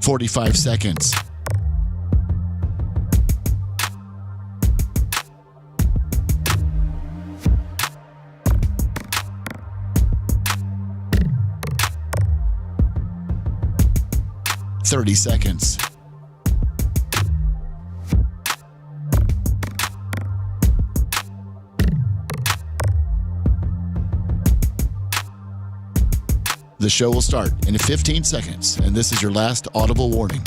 45 seconds. Thirty seconds. The show will start in 15 seconds, and this is your last audible warning.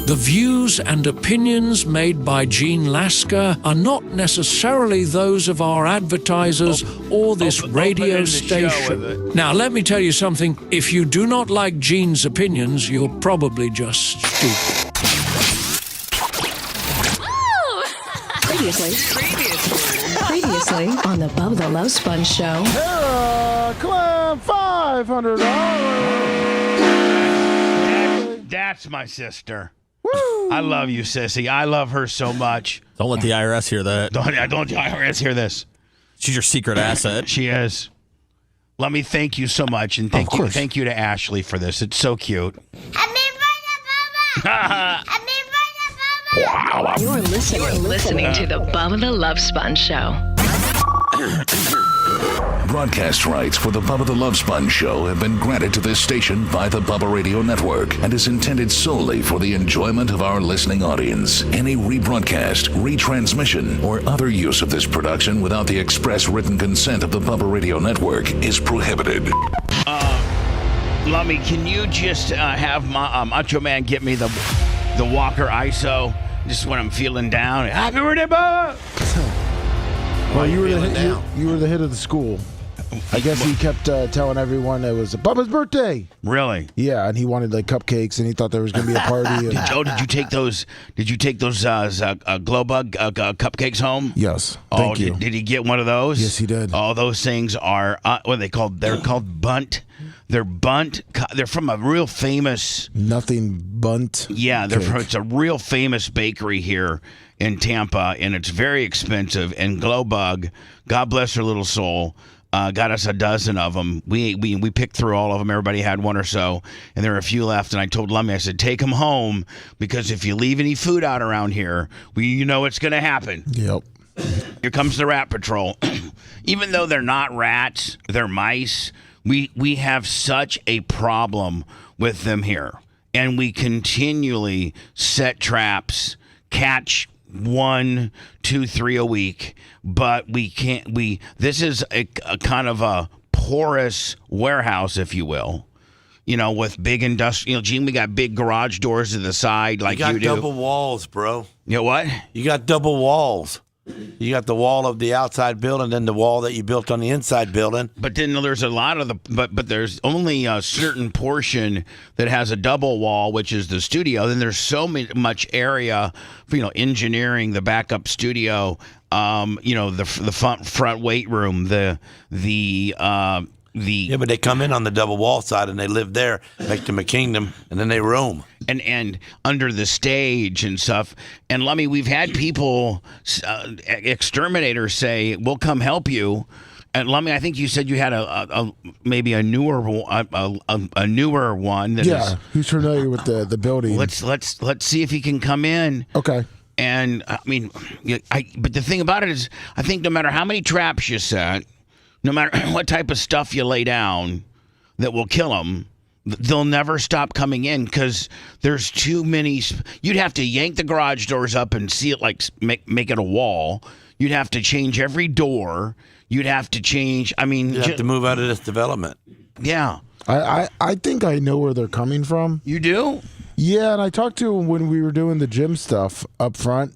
The views and opinions made by Gene Lasker are not necessarily those of our advertisers or this radio station. Now, let me tell you something. If you do not like Gene's opinions, you're probably just stupid. Previously on the Bubba the Love Sponge Show. Claim $500. That's my sister. Woo. I love you, sissy. I love her so much. Don't let the IRS hear that. Don't let the IRS hear this. She's your secret asset. She is. Let me thank you so much, and thank you to Ashley for this. It's so cute. Happy birthday, Bubba! Happy birthday, Bubba! Wow. You're listening to the Bubba the Love Sponge Show. Broadcast rights for the Bubba the Love Sponge Show have been granted to this station by the Bubba Radio Network and is intended solely for the enjoyment of our listening audience. Any rebroadcast, retransmission, or other use of this production without the express written consent of the Bubba Radio Network is prohibited. Lummy, can you just have my Macho Man get me the Walker ISO just when I'm feeling down? Happy birthday, Bubba! Well, you were the hit of the school. I guess he kept telling everyone it was Bubba's birthday. Really? Yeah, and he wanted like cupcakes, and he thought there was going to be a party. And... Did you take those? Did you take those glow bug cupcakes home? Yes. Thank you. Did he get one of those? Yes, he did. Oh, those things are what are they called? They're called bunt. They're bunt. They're from a real famous. Nothing bunt. Yeah, it's a real famous bakery here in Tampa, and it's very expensive. And Glowbug, God bless her little soul, got us a dozen of them. We picked through all of them. Everybody had one or so, and there were a few left. And I told Lummy, I said, take them home, because if you leave any food out around here, you know it's going to happen. Yep. Here comes the rat patrol. Even though they're not rats, they're mice. We have such a problem with them here, and we continually set traps, catch 1, 2, 3 a week, but we can't. This is a kind of a porous warehouse, if you will. You know, with big industrial. Gene, we got big garage doors to the side, like you do. You got double walls, bro. You know what? You got double walls. You got the wall of the outside building, then the wall that you built on the inside building. But then there's a lot of but there's only a certain portion that has a double wall, which is the studio. Then there's so much area for, engineering, the backup studio, the front weight room, Yeah, but they come in on the double wall side and they live there, make them a kingdom, and then they roam. And under the stage and stuff. And Lummy, we've had people, exterminators, say, we'll come help you. And Lummy, I think you said you had maybe a newer one. Who's familiar with the building? Let's see if he can come in. Okay. And I mean, but the thing about it is, I think no matter how many traps you set, no matter what type of stuff you lay down that will kill them, they'll never stop coming in, because there's too many. You'd have to yank the garage doors up and see it, like make it a wall. You'd have to change every door. You'd have to change. I mean, you'd have to move out of this development. Yeah. I think I know where they're coming from. You do? Yeah, and I talked to them when we were doing the gym stuff up front.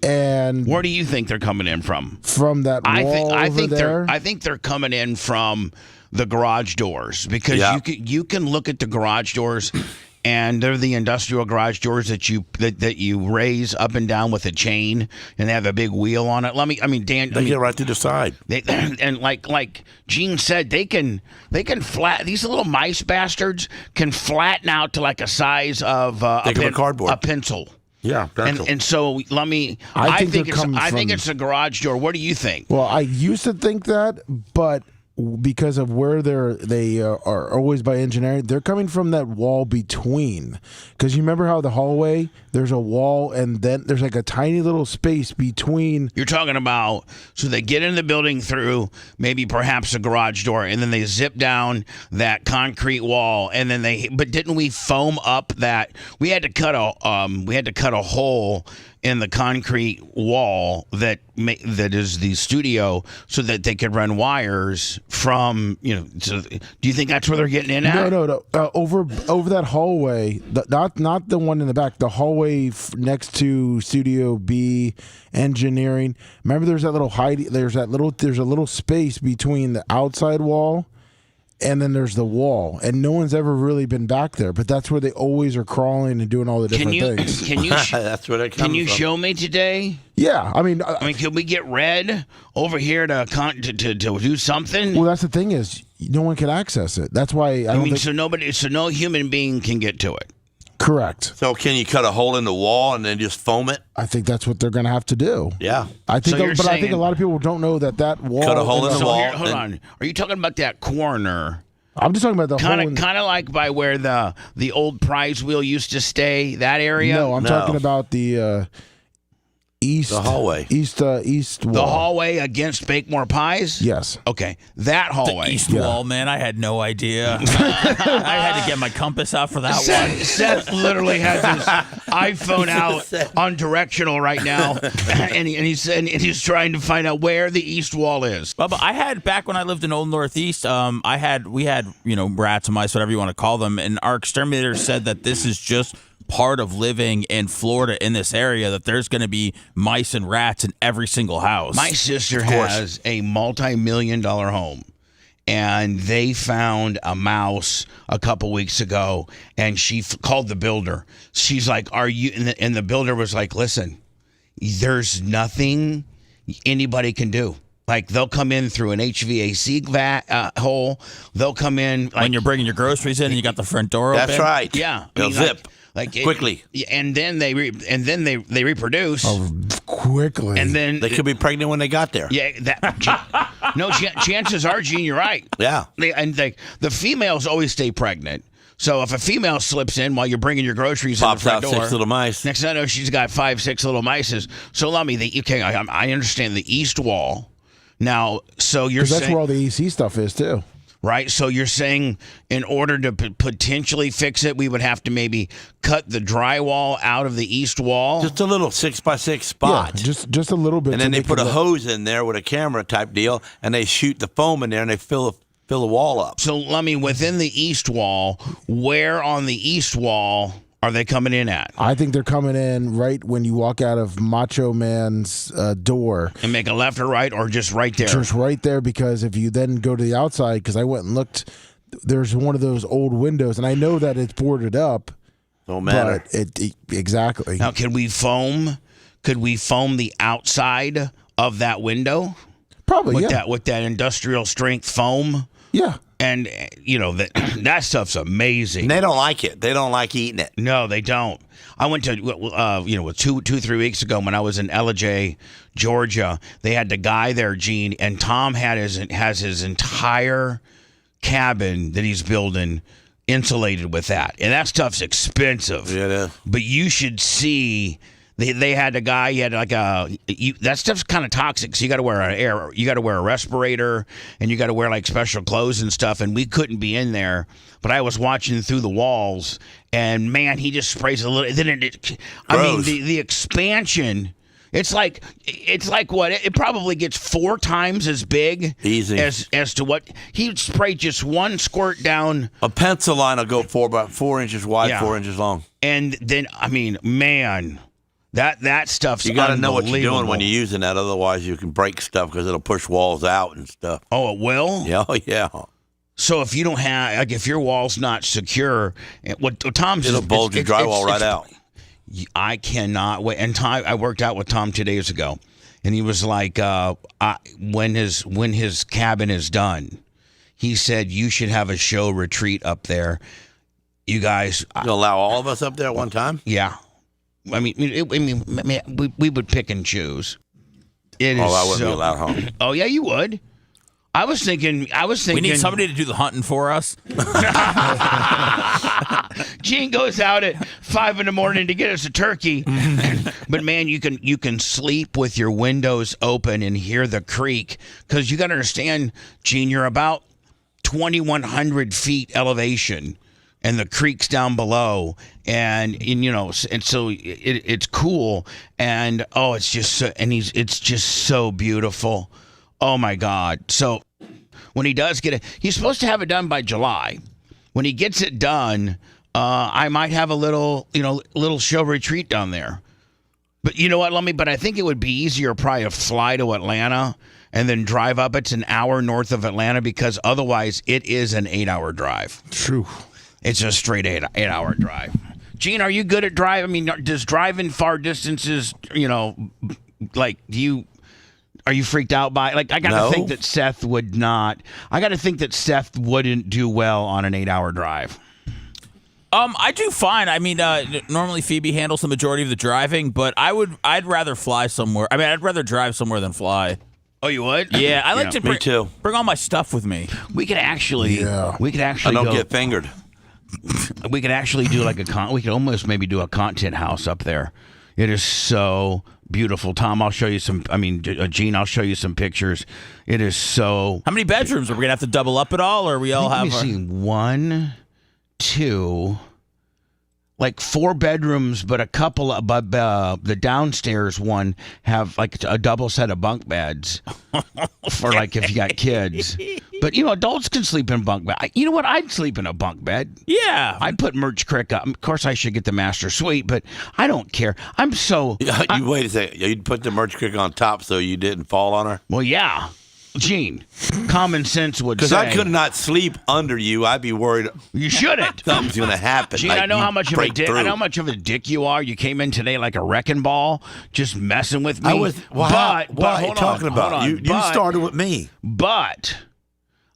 And where do you think they're coming in from? From that wall over there? I think they're coming in from the garage doors, because you can look at the garage doors, and they're the industrial garage doors that you raise up and down with a chain, and they have a big wheel on it. Dan, they get right through the side. And like Gene said, they can these little mice bastards can flatten out to like a size of cardboard, a pencil. Yeah, and so I think it's a garage door. What do you think? Well, I used to think that, but because of where they are always by engineering, they're coming from that wall between. Because you remember how the hallway, there's a wall, and then there's like a tiny little space between. You're talking about, so they get in the building through maybe perhaps a garage door, and then they zip down that concrete wall, and then but didn't we foam up that? We had to cut a hole in the concrete wall that is the studio, so that they could run wires from. Do you think that's where they're getting in at? No. Over that hallway, not the one in the back. The hallway next to Studio B engineering. Remember, there's a little space between the outside wall. And then there's the wall, and no one's ever really been back there. But that's where they always are crawling and doing all the different things. That's where they come Can you from. show me today? Yeah, I mean, can we get Red over here to do something? Well, that's the thing is, no one can access it. That's why so no human being can get to it. Correct. So can you cut a hole in the wall and then just foam it? I think that's what they're going to have to do. Yeah. I think a lot of people don't know that wall. Cut a hole in the wall. Hold on. Are you talking about that corner? I'm just talking about the kind of like by where the old prize wheel used to stay. That area. No, I'm talking about the east. The hallway. East wall. The hallway against Bakemore Pies? Yes. Okay. That hallway. The east wall, man. I had no idea. I had to get my compass out for that one. Seth literally has his iPhone out on directional right now, and he's trying to find out where the east wall is. Bubba, I had, back when I lived in Old Northeast, we had rats and mice, whatever you want to call them, and our exterminator said that this is just part of living in Florida in this area, that there's going to be mice and rats in every single house. My sister has a multi-million-dollar home, and they found a mouse a couple weeks ago, and she called the builder. She's like, "Are you?" And the builder was like, "Listen, there's nothing anybody can do. Like, they'll come in through an HVAC hole. They'll come in when you're bringing your groceries in and you got the front door open. That's right. Yeah, they'll zip." Quickly, and then they reproduce quickly, and then they could be pregnant when they got there. Yeah, chances are, Gene, you're right. Yeah, the females always stay pregnant. So if a female slips in while you're bringing your groceries in the front door, 6 little mice. Next thing I know, she's got 5-6 little mices. So let me. I understand the east wall. Now, so you're saying that's where all the EC stuff is too. Right, so you're saying in order to potentially fix it, we would have to maybe cut the drywall out of the east wall? Just a little 6x6 spot. Yeah, just a little bit. And then they put a hose in there with a camera type deal, and they shoot the foam in there, and they fill the wall up. So, let me, within the east wall, where on the east wall are they coming in at? I think they're coming in right when you walk out of Macho Man's door. And make a left or right, or just right there? Just right there, because if you then go to the outside, because I went and looked, there's one of those old windows, and I know that it's boarded up. Don't matter. But exactly. Now, could we foam the outside of that window? Probably, with that industrial strength foam? Yeah. And, that stuff's amazing. And they don't like it. They don't like eating it. No, they don't. I went to, 2-3 weeks ago when I was in Ellijay, Georgia. They had the guy there, Gene, and Tom has his entire cabin that he's building insulated with that. And that stuff's expensive. Yeah, it is. But you should see... They had a guy. He had that stuff's kind of toxic. So you got to wear a respirator, and you got to wear special clothes and stuff. And we couldn't be in there. But I was watching through the walls, and man, he just sprays a little. Then the expansion. It's like what it probably gets 4 times as big. Easy. as to what he'd spray just one squirt down. A pencil line will go about 4 inches wide, 4 inches long. And then man. That stuff's you got to know what you're doing unbelievable. when you're using that. Otherwise, you can break stuff because it'll push walls out and stuff. Oh, it will? Yeah, yeah. So if you don't have, like, if your wall's not secure, what Tom's It'll bulge your drywall right out. I cannot wait. And Tom, I worked out with Tom 2 days ago, and he was like, when his cabin is done, he said you should have a show retreat up there. You guys, you allow all of us up there at one time? Yeah, I mean, we would pick and choose. It is I wouldn't be allowed home. Oh yeah, you would. I was thinking. We need somebody to do the hunting for us. Gene goes out at 5 a.m. to get us a turkey. But man, you can sleep with your windows open and hear the creek, because you got to understand, Gene, you're about 2,100 feet elevation, and the creek's down below, and so it's cool, and it's just so, and it's just so beautiful. Oh my God! So when he does get it, he's supposed to have it done by July. When he gets it done, I might have a little show retreat down there. But you know what? But I think it would be easier probably to fly to Atlanta and then drive up. It's an hour north of Atlanta, because otherwise it is an 8-hour drive. True. It's a straight 8-hour drive. Gene, are you good at driving? I mean, does driving far distances, like, are you freaked out by it? Like, I got to think that Seth would not. I got to think that Seth wouldn't do well on an 8-hour drive. I do fine. I mean, normally Phoebe handles the majority of the driving, but I'd rather fly somewhere. I mean, I'd rather drive somewhere than fly. Oh, you would? Yeah, I like to Me too. Bring all my stuff with me. We could actually. Yeah. We could actually. I don't get fingered. We could actually do like we could almost maybe do a content house up there. It is so beautiful. Tom, I'll show you some. I mean, Gene, I'll show you some pictures. It is so. How many bedrooms? Are we gonna have to double up at all, or we all have? Let me see. 1, 2, like 4 bedrooms, but a couple of the downstairs one have like a double set of bunk beds for like if you got kids. But adults can sleep in bunk bed. You know what? I'd sleep in a bunk bed. Yeah, I'd put Merch Crick up. Of course, I should get the master suite, but I don't care. I'm so. Wait a second. You'd put the Merch Crick on top so you didn't fall on her? Well, yeah. Gene, common sense would say. Because I could not sleep under you. I'd be worried. You shouldn't. Something's going to happen. Gene, I know how much of a dick. I know how much of a dick you are. You came in today like a wrecking ball, just messing with me. What are you talking about? You started with me. But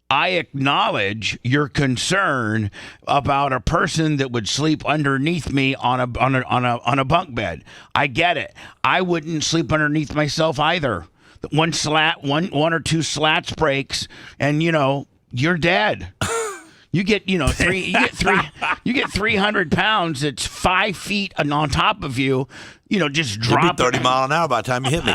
I acknowledge your concern about a person that would sleep underneath me on a bunk bed. I get it. I wouldn't sleep underneath myself either. One or two slats breaks, and you're dead. You get 300 pounds. It's 5 feet on top of you. Just drop. You'd be 30 mile an hour by the time you hit me.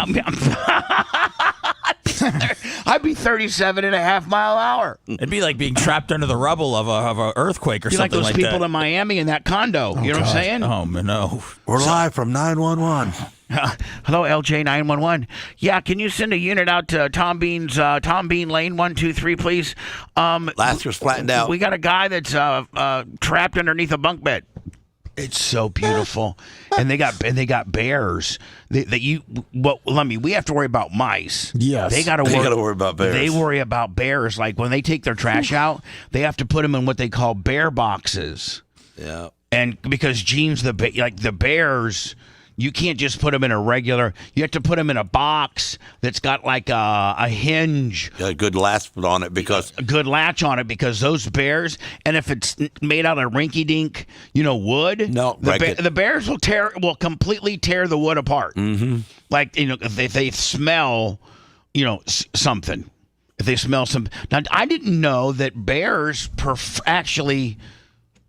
I'd be 37.5 mile an hour. It'd be like being trapped under the rubble of a earthquake or something like that. Like those people in Miami in that condo. You know what I'm saying? Oh no. We're live from 911. Hello, LJ 911. Yeah, can you send a unit out to Tom Bean Lane 123, please? Lasker's flattened out. We got a guy that's trapped underneath a bunk bed. It's so beautiful, and they got bears. We have to worry about mice. Yes, they got to worry about bears. They worry about bears. Like when they take their trash out, they have to put them in what they call bear boxes. Yeah, and because Gene's the bears. You can't just put them in a regular. You have to put them in a box that's got like a hinge. A good latch on it because those bears. And if it's made out of rinky-dink, wood, the bears will completely tear the wood apart. Mm-hmm. Like if they smell, something. If they smell some. Now I didn't know that bears actually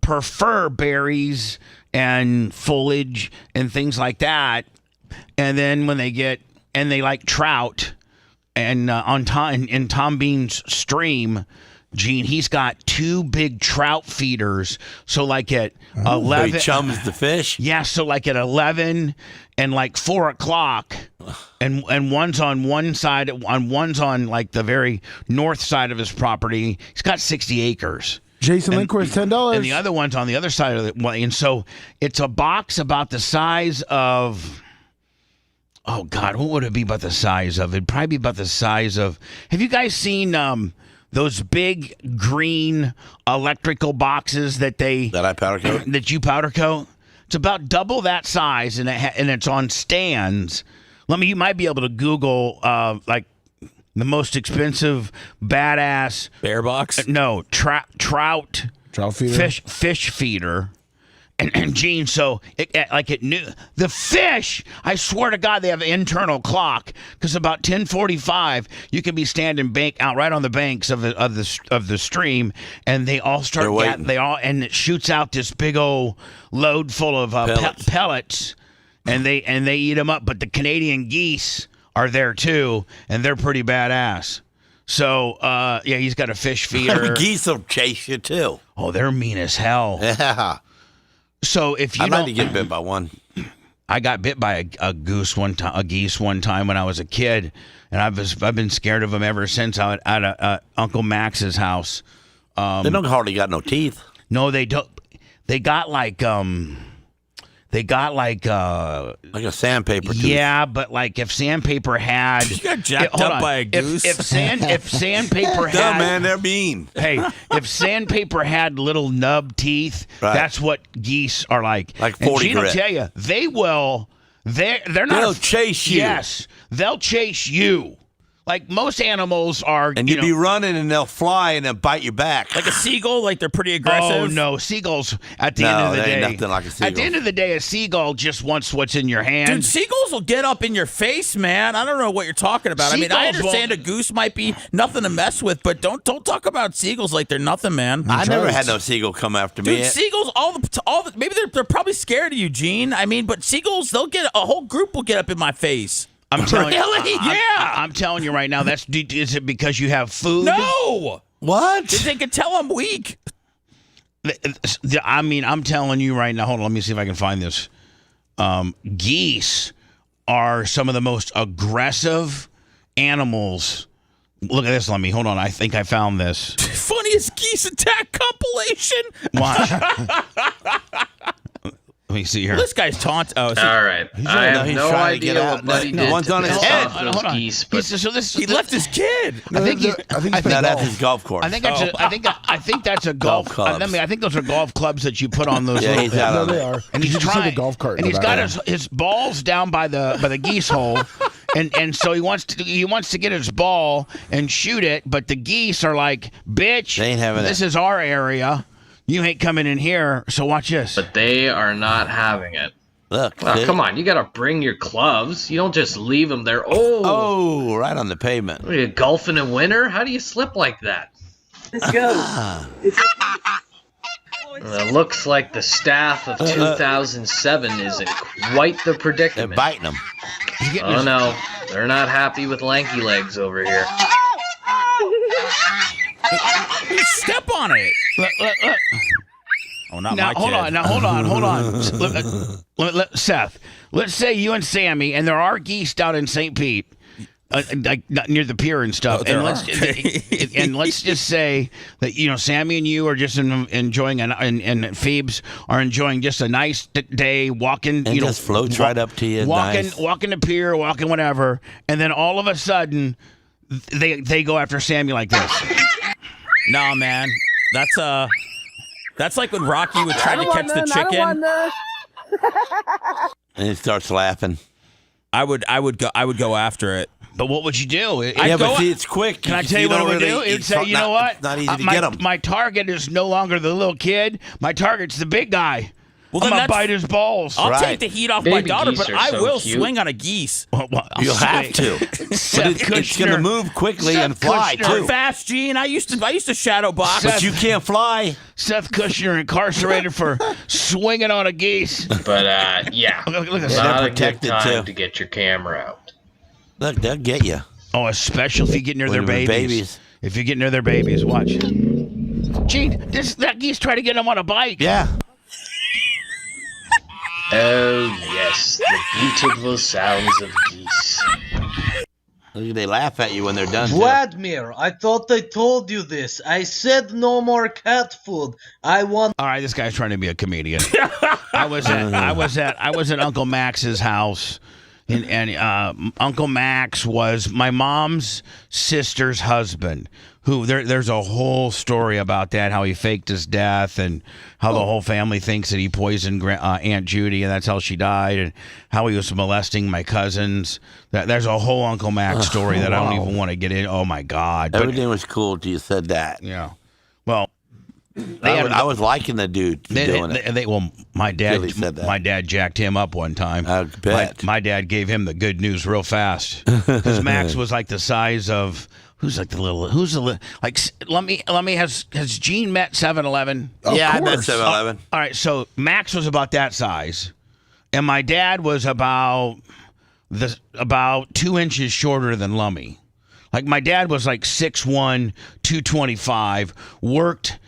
prefer berries and foliage and things like that, and then when they like trout, and in Tom Bean's stream, Gene, he's got 2 big trout feeders. So like at 11, he chums the fish. Yeah, so like at 11 and like 4 o'clock, and one's on one side, one's on like the very north side of his property. He's got 60 acres. Jason Lindquist, $10. And the other one's on the other side of the way. And so it's a box about the size of, oh God, what would it be about the size of? It'd probably be about the size of, have you guys seen those big green electrical boxes that I powder coat? That you powder coat. It's about double that size, and it's on stands. You might be able to Google like the most expensive badass bear box. No, trout feeder, fish feeder. And Gene, so it knew the fish. I swear to God, they have an internal clock because about 10:45, you can be standing out right on the banks of the stream, and they all start. And it shoots out this big old load full of pellets, and they eat them up. But the Canadian geese are there too, and they're pretty badass. So he's got a fish feeder. Geese will chase you too. Oh, they're mean as hell. Yeah. So if you I'd like to get bit by one. I got bit by a geese one time when I was a kid, and I've been scared of them ever since. I was at Uncle Max's house. They don't hardly got no teeth. No, they don't. They got like a sandpaper tooth. Yeah, but like if sandpaper had you got jacked up by a goose. If sandpaper had no, man, they're mean. Hey, if sandpaper had little nub teeth, that's what geese are like. Like 40 and Gene will grit. tell you, they will. They're not. They'll chase you. Yes, they'll chase you. Like most animals are, and you'd be running, and they'll fly and then bite you back. Like a seagull, like they're pretty aggressive. Oh no, seagulls at the end of the day. Nothing like a seagull. At the end of the day, a seagull just wants what's in your hand. Dude, seagulls will get up in your face, man. I don't know what you're talking about. I understand a goose might be nothing to mess with, but don't talk about seagulls like they're nothing, man. I never had no seagull come after me. Dude, seagulls, maybe they're probably scared of you, Gene. I mean, but seagulls, a whole group will get up in my face. I'm telling you, yeah. I'm telling you right now. Is it because you have food? No. What? They can tell I'm weak. I mean, I'm telling you right now. Hold on, let me see if I can find this. Geese are some of the most aggressive animals. Look at this, Lemmy. Hold on, I think I found this. Funniest geese attack compilation. Watch. Let me see here. Well, this guy's taunt. Oh, all right. I have no idea what Buddy did. One's on his head. Those geese, but he left his kid. I think that's his golf course. I think that's a golf club. I think those are golf clubs that you put on those. Yeah, he's out on they are. And he's trying the golf cart. And he's got his balls down by the geese hole, and so he wants to get his ball and shoot it, but the geese are like, bitch, they ain't having this is our area. You ain't coming in here, so watch this. But they are not having it. Look. Come on, you got to bring your gloves. You don't just leave them there. Oh, right on the pavement. Are you golfing in winter? How do you slip like that? Let's go. It looks like the staff of 2007 is in quite the predicament. They're biting them. Oh, no. They're not happy with lanky legs over here. Step on it. Look. Oh, not now, my kid. Hold on. Seth, let's say you and Sammy, and there are geese down in St. Pete, like near the pier and stuff. Oh, And let's just say that Sammy and you are just enjoying, and Phoebes are enjoying just a nice day walking. And just floats right up to you. Walking the pier, walking whatever, and then all of a sudden, they go after Sammy like this. Nah, man. That's like when Rocky would try to catch the chicken. And he starts laughing. I would go after it. But what would you do? But see, it's quick. Can I tell you what I would do? It would say, you know what? It's not easy to get him. My target is no longer the little kid. My target's the big guy. Well, I'm gonna bite his balls. I'll take the heat off my daughter, but I will cute. swing on a geese. You'll have to. But it's going to move quickly and fly too. I'm fast, Gene. I used to shadow box. But you can't fly. Seth Kushner incarcerated for swinging on a geese. But yeah, look at not a protected, good time too. to get your camera out. Look, they'll get you. Oh, especially if you get near their When they're babies. If you get near their babies, watch. Gene, that geese try to get him on a bike. Yeah. Oh, yes, the beautiful sounds of geese. They laugh at you when they're done. Vladimir, I thought I told you this. I said no more cat food. I want. All right, this guy's trying to be a comedian. I was at Uncle Max's house, And Uncle Max was my mom's sister's husband. Who there's a whole story about that, how he faked his death and how the whole family thinks that he poisoned Aunt Judy and that's how she died, and how he was molesting my cousins. There's a whole Uncle Max story that I don't even want to get in. Oh my God! Everything was cool until you said that. Yeah. Well, I was liking the dude doing it. Well, my dad Really said that. my dad jacked him up one time. I bet. My dad gave him the good news real fast because Max was like the size of. Let me has Gene met 7-Eleven? Yeah, I met 7-Eleven. All right, so Max was about that size, and my dad was about 2 inches shorter than Lummy. Like my dad was like 6'1", 225,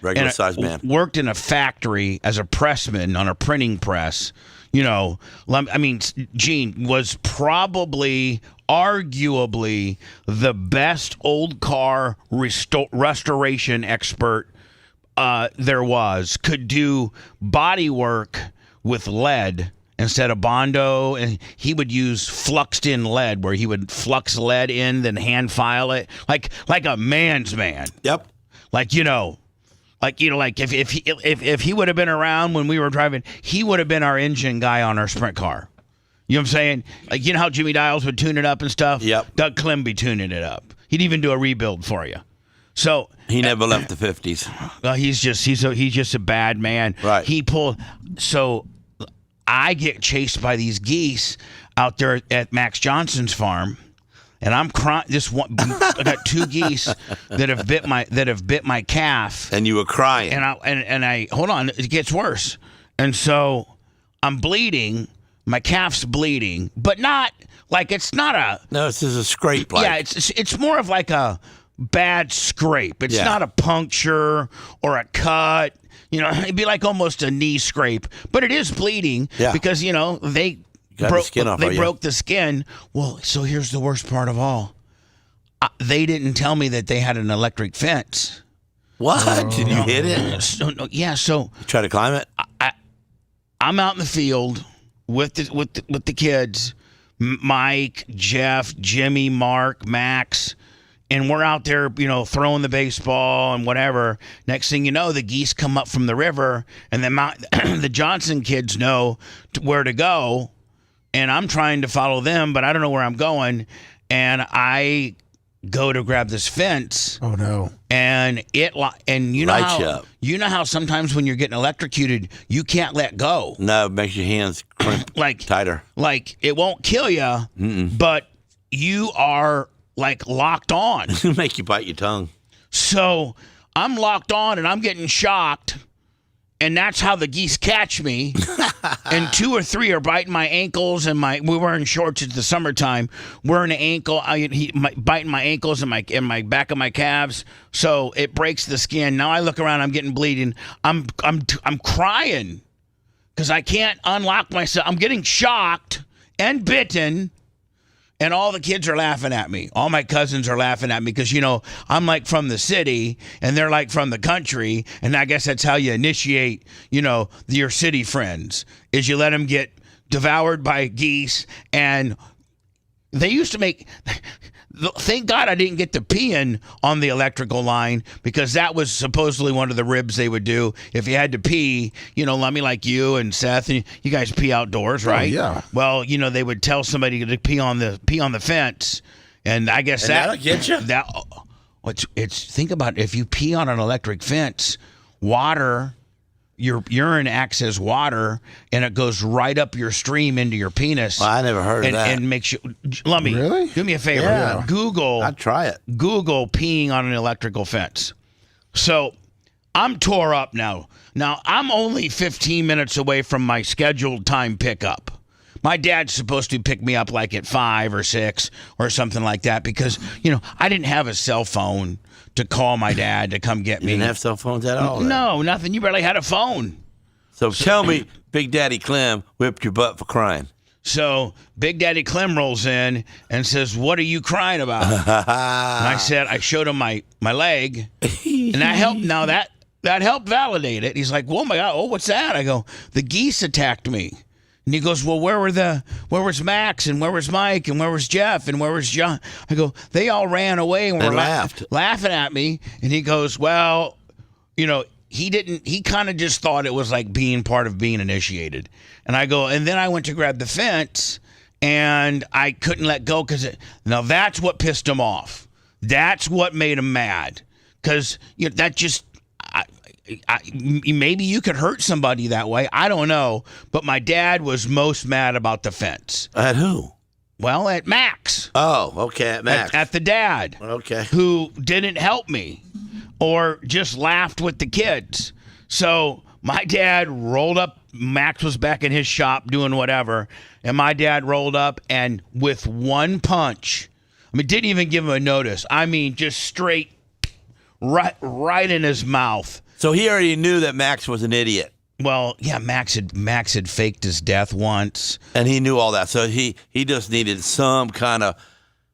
regular size man. Worked in a factory as a pressman on a printing press. You know, I mean, Gene was probably, arguably, the best old car restoration expert there was. Could do body work with lead instead of Bondo, and he would use fluxed in lead, where he would flux lead in, then hand file it, like a man's man. Yep. Like if he would have been around when we were driving, he would have been our engine guy on our sprint car. You know what I'm saying? Like, you know how Jimmy Dials would tune it up and stuff? Yep. Doug Clem be tuning it up. He'd even do a rebuild for you. So he never left the 50s. He's just a bad man. Right. So I get chased by these geese out there at Max Johnson's farm. And I'm crying. I got 2 geese that have bit my calf. And you were crying. And I hold on. It gets worse. And so I'm bleeding. My calf's bleeding, but not like it's not a. No, it's just a scrape. Yeah, it's more of like a bad scrape. It's not a puncture or a cut. You know, it'd be like almost a knee scrape, but it is bleeding because they. Broke the skin. Well, so here's the worst part of all. They didn't tell me that they had an electric fence. What? Did you hit it? So you try to climb it? I'm out in the field with the kids, Mike, Jeff, Jimmy, Mark, Max, and we're out there, throwing the baseball and whatever. Next thing you know, the geese come up from the river, and the Johnson kids know where to go. And I'm trying to follow them, but I don't know where I'm going. And I go to grab this fence. Oh no! And you know how sometimes when you're getting electrocuted, you can't let go. No, it makes your hands crimp tighter. Like it won't kill you, but you are like locked on. It'll make you bite your tongue. So I'm locked on, and I'm getting shocked. And that's how the geese catch me. And 2 or 3 are biting my ankles, and we were in shorts. It's the summertime. We're in an ankle. Biting my ankles and my back of my calves. So it breaks the skin. Now I look around. I'm getting bleeding. I'm crying because I can't unlock myself. I'm getting shocked and bitten. And all the kids are laughing at me. All my cousins are laughing at me because, I'm like from the city and they're like from the country. And I guess that's how you initiate, your city friends, is you let them get devoured by geese. And they used to make... Thank God I didn't get to peeing on the electrical line, because that was supposedly one of the ribs they would do. If you had to pee, Lummy, like you and Seth, and you guys pee outdoors, right? Oh, yeah. Well, they would tell somebody to pee on the fence, and I guess that'll get you. Think about it. If you pee on an electric fence, water. Your urine acts as water, and it goes right up your stream into your penis. Well, I never heard of that. And makes you... Let me... Really? Do me a favor. Yeah. Google... I'd try it. Google peeing on an electrical fence. So, I'm tore up now. Now, I'm only 15 minutes away from my scheduled time pickup. My dad's supposed to pick me up like at 5 or 6 or something like that, because, I didn't have a cell phone to call my dad to come get me. You didn't have cell phones at all? No, nothing. You barely had a phone. So tell me, Big Daddy Clem whipped your butt for crying. So Big Daddy Clem rolls in and says, "What are you crying about?" And I showed him my leg, and that helped. Now that helped validate it. He's like, "Oh my God, what's that?" I go, "The geese attacked me." And he goes, well, where was Max and where was Mike and where was Jeff and where was John? I go, they all ran away and were laughing at me. And he goes, well, he kind of just thought it was like being part of being initiated. And I go, and then I went to grab the fence and I couldn't let go now that's what pissed him off. That's what made him mad. Because that just, maybe you could hurt somebody that way. I don't know. But my dad was most mad about the fence. At who? Well, at Max. Oh, okay, at Max. At the dad. Okay. Who didn't help me or just laughed with the kids. So my dad rolled up. Max was back in his shop doing whatever. And my dad rolled up and with one punch, didn't even give him a notice. Just straight right in his mouth. So he already knew that Max was an idiot. Well, yeah, Max had faked his death once. And he knew all that. So he just needed some kind of...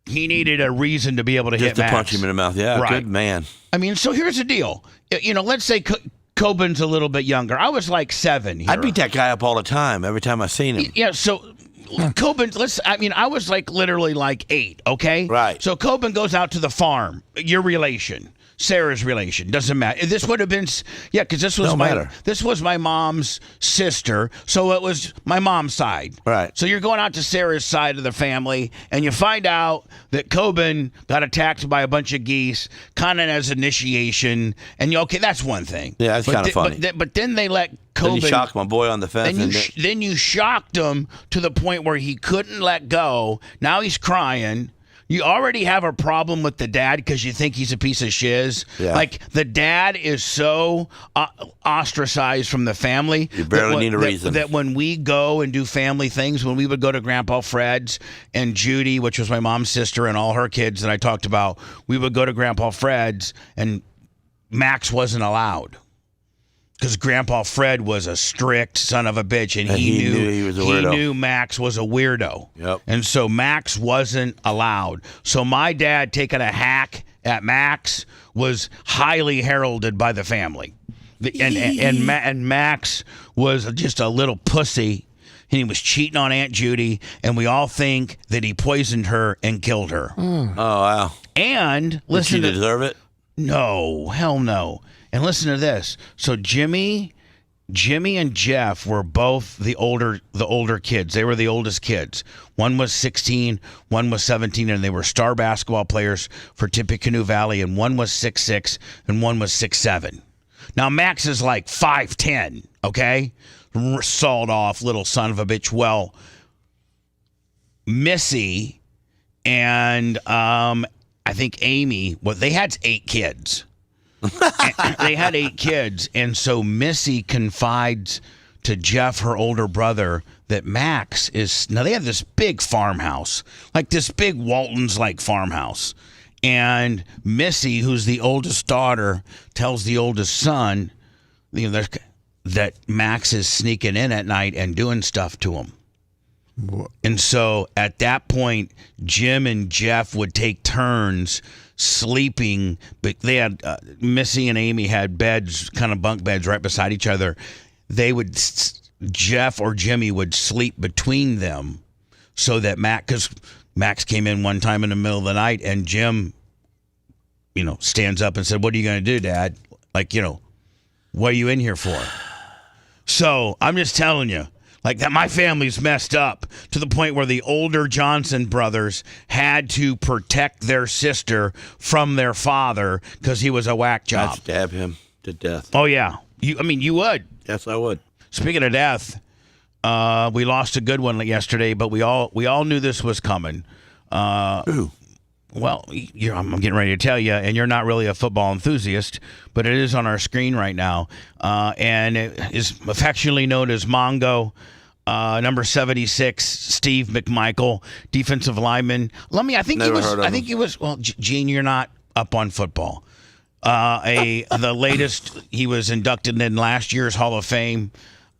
He needed a reason to be able to hit Max. Just to punch him in the mouth. Yeah, right. Good man. So here's the deal. Let's say Coben's a little bit younger. I was like 7 here. I beat that guy up all the time, every time I seen him. Yeah, so... Coben, I was like literally like 8, okay? Right. So Coben goes out to the farm. Your relation. Sarah's relation, doesn't matter. This would have been, because this was my mom's sister, so it was my mom's side. Right. So you're going out to Sarah's side of the family, and you find out that Coben got attacked by a bunch of geese, kind of as initiation, and that's one thing. Yeah, that's kind of funny. But then they let Coben. Then you shocked my boy on the fence. Then you shocked him to the point where he couldn't let go. Now he's crying. You already have a problem with the dad because you think he's a piece of shiz. Yeah. Like, the dad is so ostracized from the family. You barely need a reason. That when we go and do family things, when we would go to Grandpa Fred's and Judy, which was my mom's sister, and all her kids that I talked about, we would go to Grandpa Fred's and Max wasn't allowed. Because Grandpa Fred was a strict son of a bitch, and he knew he was a weirdo. He knew Max was a weirdo. Yep. And so Max wasn't allowed. So my dad taking a hack at Max was highly heralded by the family. And Max was just a little pussy, and he was cheating on Aunt Judy, and we all think that he poisoned her and killed her. Oh, wow. And listen, did she deserve it? No, hell no. And listen to this. So Jimmy and Jeff were both the older kids. They were the oldest kids. One was 16, one was 17, and they were star basketball players for Tippecanoe Valley, and one was 6'6", and one was 6'7". Now, Max is like 5'10", okay? Sawed off little son of a bitch. Well, Missy and I think Amy, they had 8 kids. They had 8 kids, and so Missy confides to Jeff, her older brother, that Max is... Now, they have this big farmhouse, like this big Waltons-like farmhouse. And Missy, who's the oldest daughter, tells the oldest son that Max is sneaking in at night and doing stuff to him. And so at that point, Jim and Jeff would take turns sleeping, but they had Missy and Amy had beds, kind of bunk beds right beside each other. Jeff or Jimmy would sleep between them so that because Max came in one time in the middle of the night, and Jim, stands up and said, "What are you going to do, Dad? What are you in here for?" So I'm just telling you, that my family's messed up to the point where the older Johnson brothers had to protect their sister from their father because he was a whack job. I'd stab him to death. Oh, yeah. You would. Yes, I would. Speaking of death, we lost a good one yesterday, but we all knew this was coming. Who? Well, I'm getting ready to tell you, and you're not really a football enthusiast, but it is on our screen right now, and it is affectionately known as Mongo. Number 76, Steve McMichael, defensive lineman. I think he was. Well, Gene, you're not up on football. The latest, he was inducted in last year's Hall of Fame.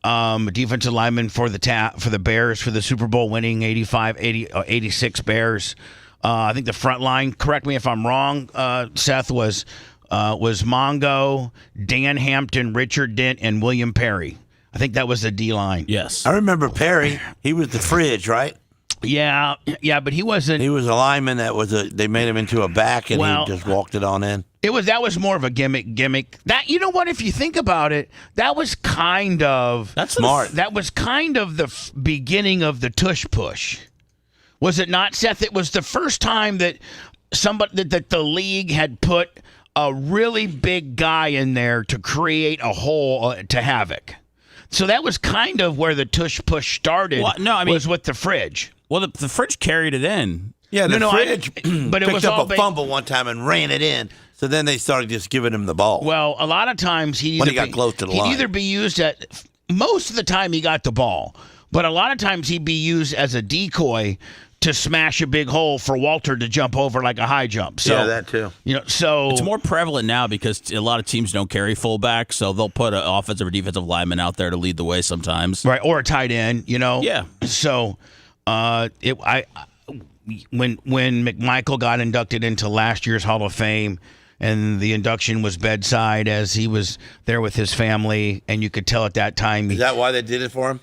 Defensive lineman for the Bears for the Super Bowl winning 86 Bears. I think the front line, correct me if I'm wrong, Seth, was Mongo, Dan Hampton, Richard Dent, and William Perry. I think that was the D line. Yes. I remember Perry. He was the fridge, right? Yeah, but he wasn't. He was a lineman they made him into a back, and he just walked it on in. That was more of a gimmick. That, you know what? If you think about it, that was kind of smart. That was kind of the beginning of the tush push, was it not, Seth? It was the first time that that the league had put a really big guy in there to create a hole to Havoc. So that was kind of where the tush push started. Well, no, I mean, was with the fridge. Well, the fridge carried it in. Yeah, the fridge but it picked was up a fumble one time and ran it in. So then they started just giving him the ball. Well, a lot of times when he got close to the line, he'd either be used most of the time he got the ball, but a lot of times he'd be used as a decoy to smash a big hole for Walter to jump over like a high jump. So, yeah, that too. So it's more prevalent now because a lot of teams don't carry fullback, so they'll put an offensive or defensive lineman out there to lead the way sometimes. Right, or a tight end. Yeah. So, when McMichael got inducted into last year's Hall of Fame, and the induction was bedside as he was there with his family, and you could tell at that time. Is that why they did it for him?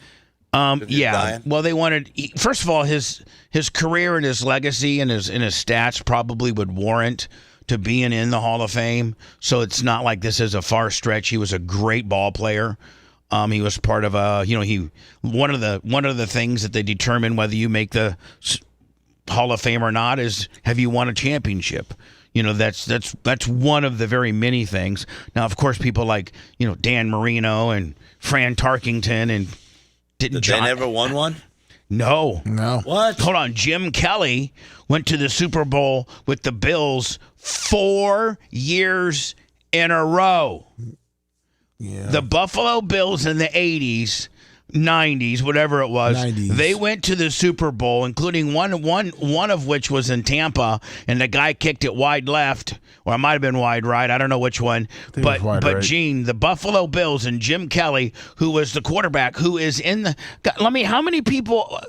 Yeah. Well, they wanted. First of all, his career and his legacy and his stats probably would warrant to being in the Hall of Fame. So it's not like this is a far stretch. He was a great ball player. He was part of one of the things that they determine whether you make the Hall of Fame or not is, have you won a championship? That's one of the very many things. Now, of course, people like Dan Marino and Fran Tarkington and Did they never won one? No. What? Hold on. Jim Kelly went to the Super Bowl with the Bills 4 years in a row. Yeah. The Buffalo Bills in the 80s, 90s, whatever it was, 90s. They went to the Super Bowl, including one of which was in Tampa, and the guy kicked it wide left, or it might have been wide right. I don't know which one. But right. Gene, the Buffalo Bills and Jim Kelly, who was the quarterback, who is in the. How many people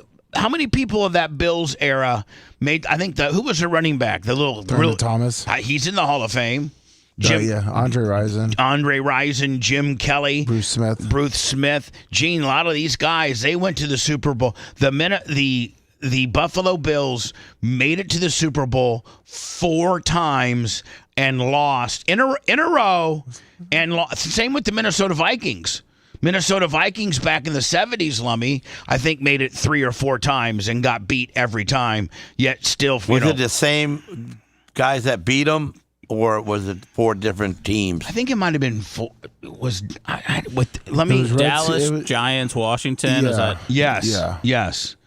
of that Bills era made? I think who was the running back? The little Thomas. He's in the Hall of Fame. Andre Rison, Jim Kelly, Bruce Smith, Gene. A lot of these guys, they went to the Super Bowl. The minute the Buffalo Bills made it to the Super Bowl 4 times and lost in a row, and same with the Minnesota Vikings. Minnesota Vikings back in the 70s, Lummy, I think made it 3 or 4 times and got beat every time. Yet still, was it the same guys that beat them? Or was it 4 different teams? I think it might have been 4. Dallas, Giants, Washington. Yeah. Is that? Yes. Yes.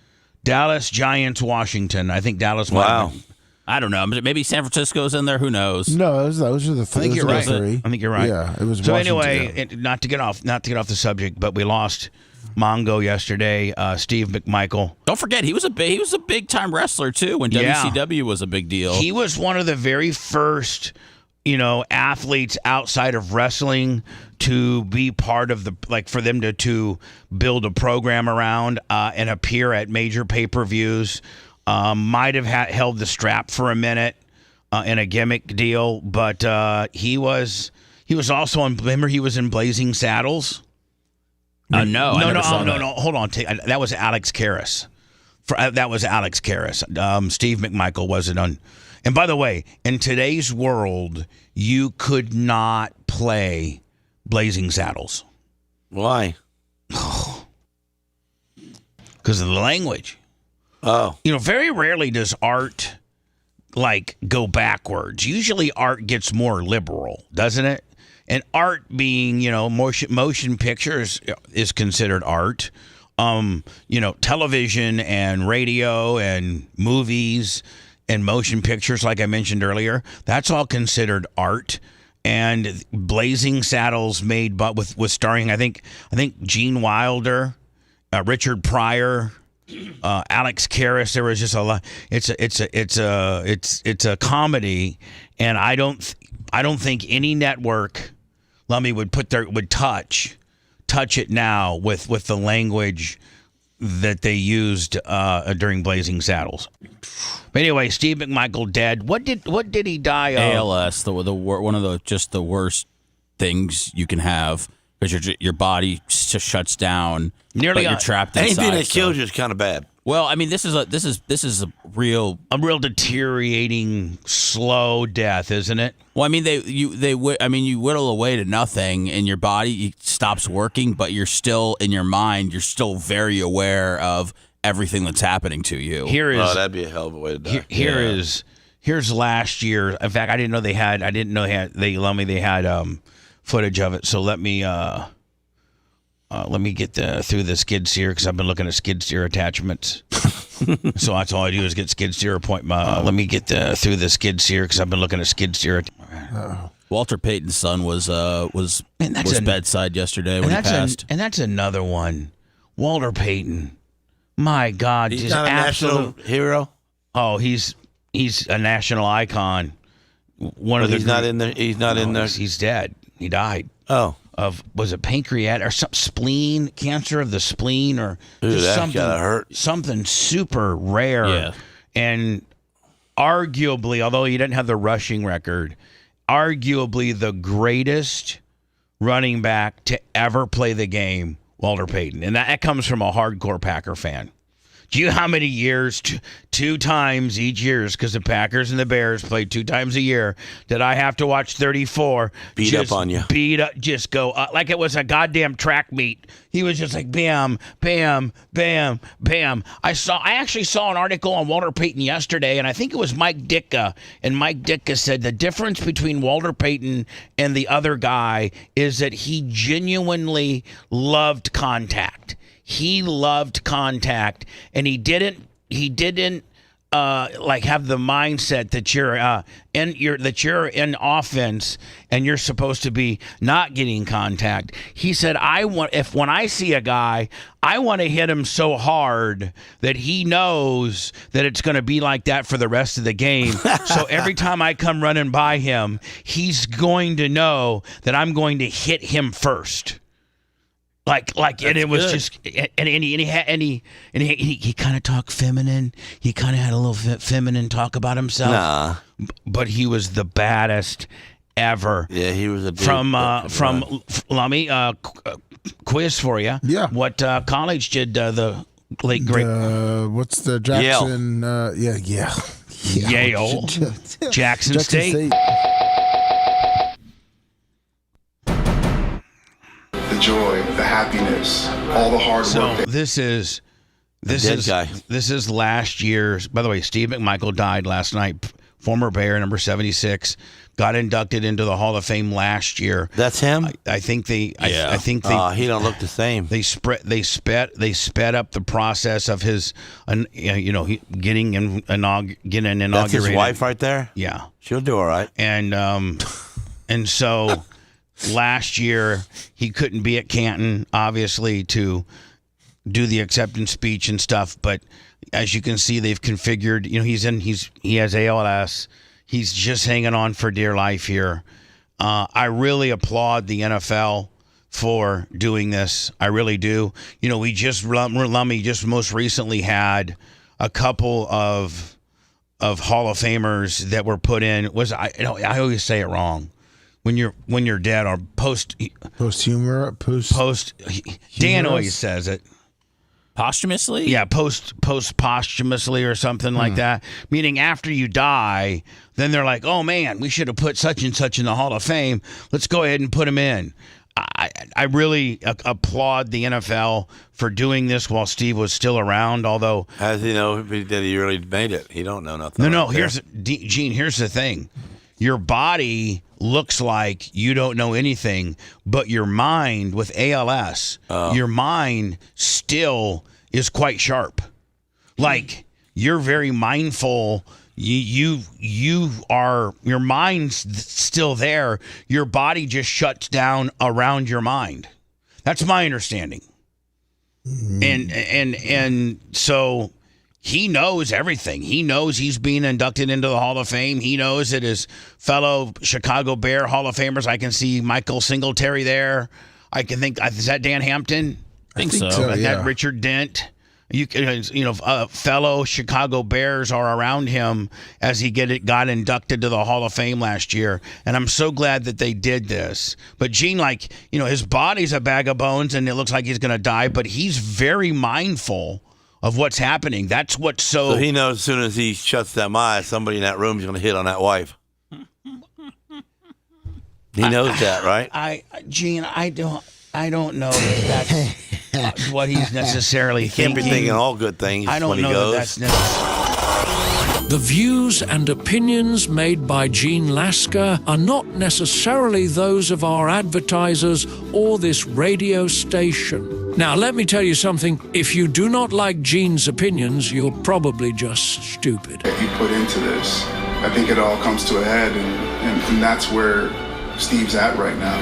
Dallas, Giants, Washington. I think Dallas. Wow. I don't know. Maybe San Francisco's in there. Who knows? No, those are the 3. I think you're right. 3. I think you're right. Yeah, it was. So Washington. anyway, not to get off the subject, but we lost Mongo yesterday. Steve McMichael. Don't forget, he was a big time wrestler too when WCW was a big deal. He was one of the very first, athletes outside of wrestling to be part of for them to build a program around and appear at major pay-per-views. Might have held the strap for a minute in a gimmick deal, but he was also on. Remember, he was in Blazing Saddles. No. Hold on. That was Alex Karras. That was Alex Karras. Steve McMichael wasn't on. And by the way, in today's world, you could not play Blazing Saddles. Why? Because of the language. Oh. Very rarely does art go backwards. Usually art gets more liberal, doesn't it? And art being, motion pictures is considered art. Television and radio and movies and motion pictures, like I mentioned earlier, that's all considered art. And Blazing Saddles made, but with starring, I think Gene Wilder, Richard Pryor, Alex Karras. There was just a lot. It's a comedy, and I don't think any network, Lummy, would touch it now with the language that they used during Blazing Saddles. But anyway, Steve McMichael dead. What did he die of? ALS, one of the worst things you can have. because your body just shuts down. Nearly but you're trapped inside. Anything that kills you is kind of bad. Well, I mean, this is a real deteriorating, slow death, isn't it? Well, I mean, you whittle away to nothing, and your body stops working, but you're still in your mind. You're still very aware of everything that's happening to you. That'd be a hell of a way to die. Here's last year. In fact, I didn't know they had. They let me. They had footage of it. So let me get through the skid steer because I've been looking at skid steer attachments. So that's all I do is get skid steer appointment. Let me get through the skid steer because I've been looking at skid steer. Walter Payton's son was bedside yesterday when he passed. And that's another one. Walter Payton. My God, he's not a national hero. Oh, he's a national icon. He's not in there. He's not in there. He's dead. He died. Oh. Was it pancreatic or some spleen, cancer of the spleen, or something super rare? Yeah. And arguably, although he didn't have the rushing record, arguably the greatest running back to ever play the game, Walter Payton. And that comes from a hardcore Packer fan. Do you know how many years, two times each year, because the Packers and the Bears played 2 times a year, did I have to watch 34 beat up on you? Beat up, just go like it was a goddamn track meet. He was just like bam, bam, bam, bam. I actually saw an article on Walter Payton yesterday, and I think it was Mike Ditka, and Mike Ditka said the difference between Walter Payton and the other guy is that he genuinely loved contact. He loved contact, and he didn't like have the mindset that you're in offense and you're supposed to be not getting contact. He said, when I see a guy, I want to hit him so hard that he knows that it's going to be like that for the rest of the game. So every time I come running by him, he's going to know that I'm going to hit him first. And it was good. He kind of talked feminine. He kind of had a little feminine talk about himself. Nah, but he was the baddest ever. Yeah, he was a dude. From Lummy, quiz for you. Yeah. What college did the late great? What's the Jackson? Yale. Jackson State. The joy, the happiness, all the hard work. This is last year's. By the way, Steve McMichael died last night. Former Bear, number 76, got inducted into the Hall of Fame last year. That's him. I think they. Yeah. I think they. He don't look the same. They sped up the process of his, getting inaugurated. That's his wife right there. Yeah, she'll do all right. And so. Last year, he couldn't be at Canton, obviously, to do the acceptance speech and stuff. But as you can see, they've configured. He has ALS. He's just hanging on for dear life here. I really applaud the NFL for doing this. I really do. We Lummy just most recently had a couple of Hall of Famers that were put in. I always say it wrong. When you're dead or Dan always says it. Posthumously? Yeah, posthumously or something like that. Meaning after you die, then they're like, oh man, we should have put such and such in the Hall of Fame. Let's go ahead and put him in. I really applaud the NFL for doing this while Steve was still around, although... How does he know that he really made it? He don't know nothing. No, Gene, here's the thing. Your body looks like you don't know anything, but your mind with ALS, your mind still is quite sharp. Like you're very mindful. Your mind's still there. Your body just shuts down around your mind. That's my understanding. And so he knows everything. He knows he's being inducted into the Hall of Fame. He knows that his fellow Chicago Bear Hall of Famers, I can see Michael Singletary there. I can think, is that Dan Hampton? I think so. That Richard Dent. Fellow Chicago Bears are around him as he got inducted to the Hall of Fame last year, and I'm so glad that they did this. But Gene, his body's a bag of bones, and it looks like he's going to die, but he's very mindful of what's happening. That's what's so he knows as soon as he shuts them eyes, somebody in that room is going to hit on that wife. He knows that, right? Gene, I don't know that that's what he's necessarily thinking. Can't be thinking all good things. I don't when know he goes. that's necessary. The views and opinions made by Gene Lasker are not necessarily those of our advertisers or this radio station. Now, let me tell you something. If you do not like Gene's opinions, you're probably just stupid. That you put into this, I think it all comes to a head, and that's where Steve's at right now.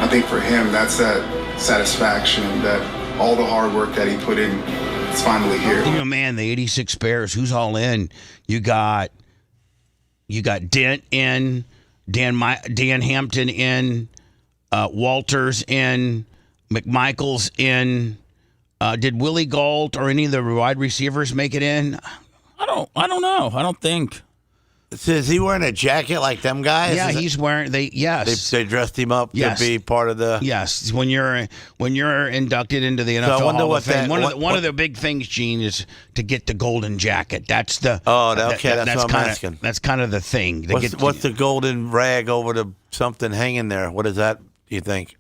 I think for him, that's that satisfaction that all the hard work that he put in, it's finally here. Man, the 86 Bears, who's all in? You got Dent in, Dan Hampton in, Walters in, McMichael's in. Did Willie Gault or any of the wide receivers make it in? I don't know. I don't think. Is he wearing a jacket like them guys? Yeah, he's wearing. They dressed him up to be part of the. Yes, when you're inducted into the NFL Hall of Fame, one of the big things, Gene, is to get the golden jacket. That's the. Oh, okay, that's what I'm asking. That's kind of the thing. What's the golden rag over the something hanging there? What is that? Do you think?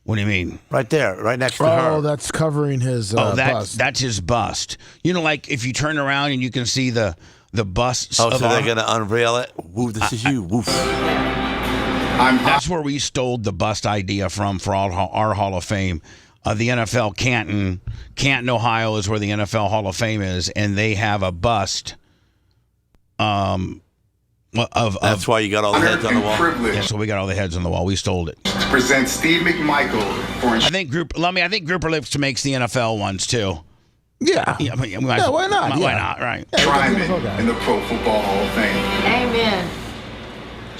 What do you mean? Right there, right next to her. Oh, that's covering his bust. That's his bust. Like if you turn around and you can see the busts. Oh, so they're going to unveil it? Woo, this is you. Woof. That's where we stole the bust idea from for our Hall of Fame. The NFL, Canton, Ohio is where the NFL Hall of Fame is, and they have a bust That's why you got all the heads on the wall? Yeah, so we got all the heads on the wall. We stole it. To present Steve McMichael for... I think Grouper Lips makes the NFL ones, too. Yeah. Yeah, why not? Why not, right? Tryman in the Pro Football Hall of Fame. Amen.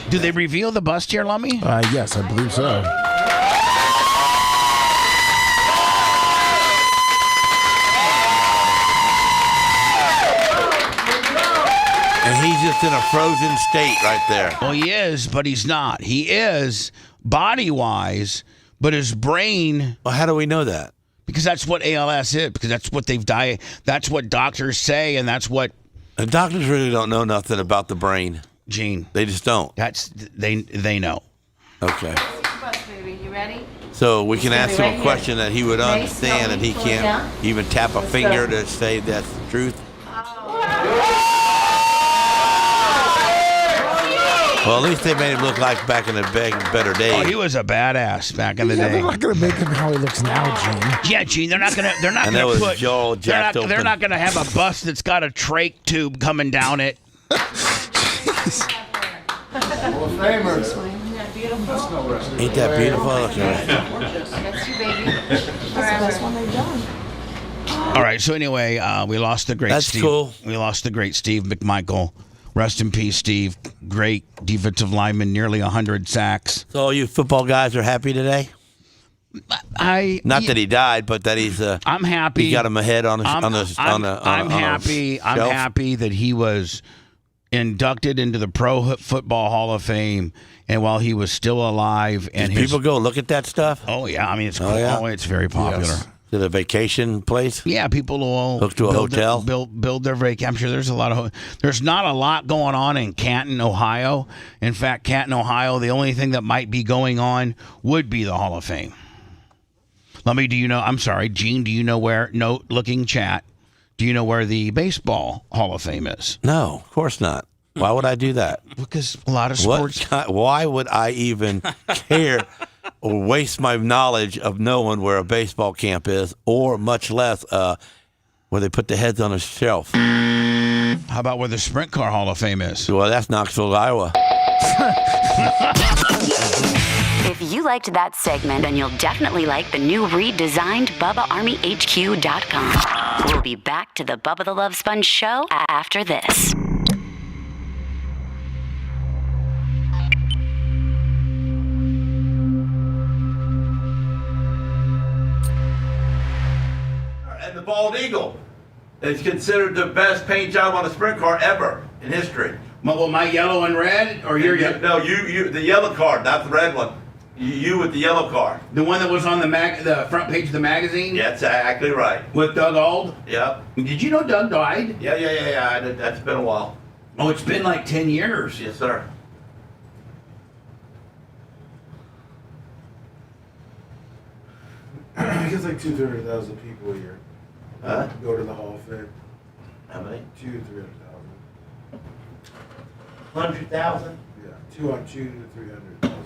Do they reveal the bust here, Lummy? Yes, I believe so. And he's just in a frozen state right there. Well, he is, but he's not. He is body-wise, but his brain... Well, how do we know that? Because that's what ALS is. Because that's what that's what doctors say, and that's what... The doctors really don't know nothing about the brain. Gene. They just don't. They know. Okay. Baby, you ready? So we can ask him a question that he would understand, and he can't even tap a finger to say that's the truth. Well, at least they made him look like back in the better days. Oh, he was a badass back in the day. They're not going to make him how he looks now, Gene. Yeah, Gene. They're not going to and that was put. Joel jacked open. They're not going to have a bust that's got a trach tube coming down it. Ain't that beautiful? That's you, baby. That's one they've done. All right. So anyway, we lost the great. That's Steve. cool. We lost the great Steve McMichael. Rest in peace, Steve. Great defensive lineman, nearly 100 sacks. So all you football guys are happy today? Not that he died, but that he's. I'm happy. He got him ahead on I'm happy. I'm happy that he was inducted into the Pro Football Hall of Fame, and while he was still alive, and people go look at that stuff. Oh yeah, I mean it's cool. Yeah? It's very popular. Yes. Is it a vacation place? Yeah, people will hook to a hotel. Build their vacation. I'm sure there's there's not a lot going on in Canton, Ohio. In fact, Canton, Ohio, the only thing that might be going on would be the Hall of Fame. Lummy, do you know? I'm sorry, Gene. Do you know where? No, looking chat. Do you know where the baseball Hall of Fame is? No, of course not. Why would I do that? Because a lot of sports. Why would I even care or waste my knowledge of knowing where a baseball camp is, or much less where they put the heads on a shelf? How about where the Sprint Car Hall of Fame is? Well, that's Knoxville, Iowa. If you liked that segment, then you'll definitely like the new redesigned BubbaArmyHQ.com. We'll be back to the Bubba the Love Sponge show after this. And the bald eagle. It's considered the best paint job on a sprint car ever in history. Well, my yellow and red, or your yellow? No, you, the yellow car, not the red one. You with the yellow car. The one that was on the front page of the magazine? Yeah, that's exactly right. With Doug Auld? Yep. Did you know Doug died? Yeah. That's been a while. Oh, it's been like 10 years. Yes, sir. I think it's like 200,000 people a year. Huh? Go to the Hall of Fame. How many? 200,000-300,000. 100,000? Yeah, 200 to 300,000.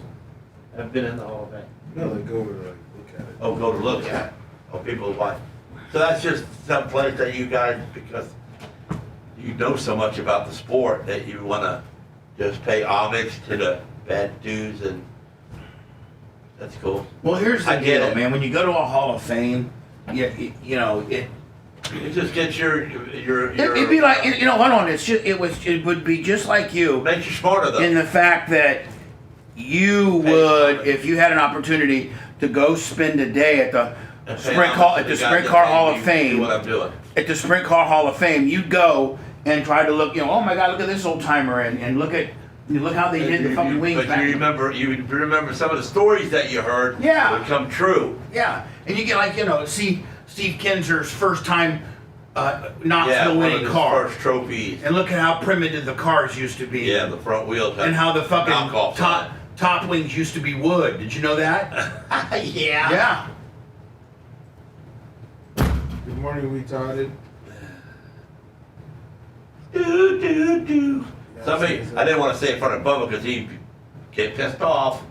Have been in the Hall of Fame. No, they go to like look at it. Oh, go to look at. Oh, people watch. So that's just some place that you guys, because you know so much about the sport that you want to just pay homage to the bad dudes, and that's cool. Well, here's the I get deal, it. man. When you go to a Hall of Fame, you know, it just gets your it'd be like, you know, hold on. It would be just like you. Makes you smarter though. In the fact that you would, if you had an opportunity to go spend a day at the Sprint Car Hall of Fame. Do what I'm doing. At the Sprint Car Hall of Fame, you'd go and try to look. You know, oh my God, look at this old timer, and look how they did the fucking wings. But you remember some of the stories that you heard. Yeah. Would come true. Yeah, and you get like, you know, see Steve Kinser's first time Knoxville one winning of his car. first trophies. And look at how primitive the cars used to be. Yeah, the front wheels. And how the fucking knockoff top wings used to be wood. Did you know that? Yeah. Yeah. Good morning, retarded. Do. Somebody, I didn't want to say in front of Bubba because he'd get pissed off.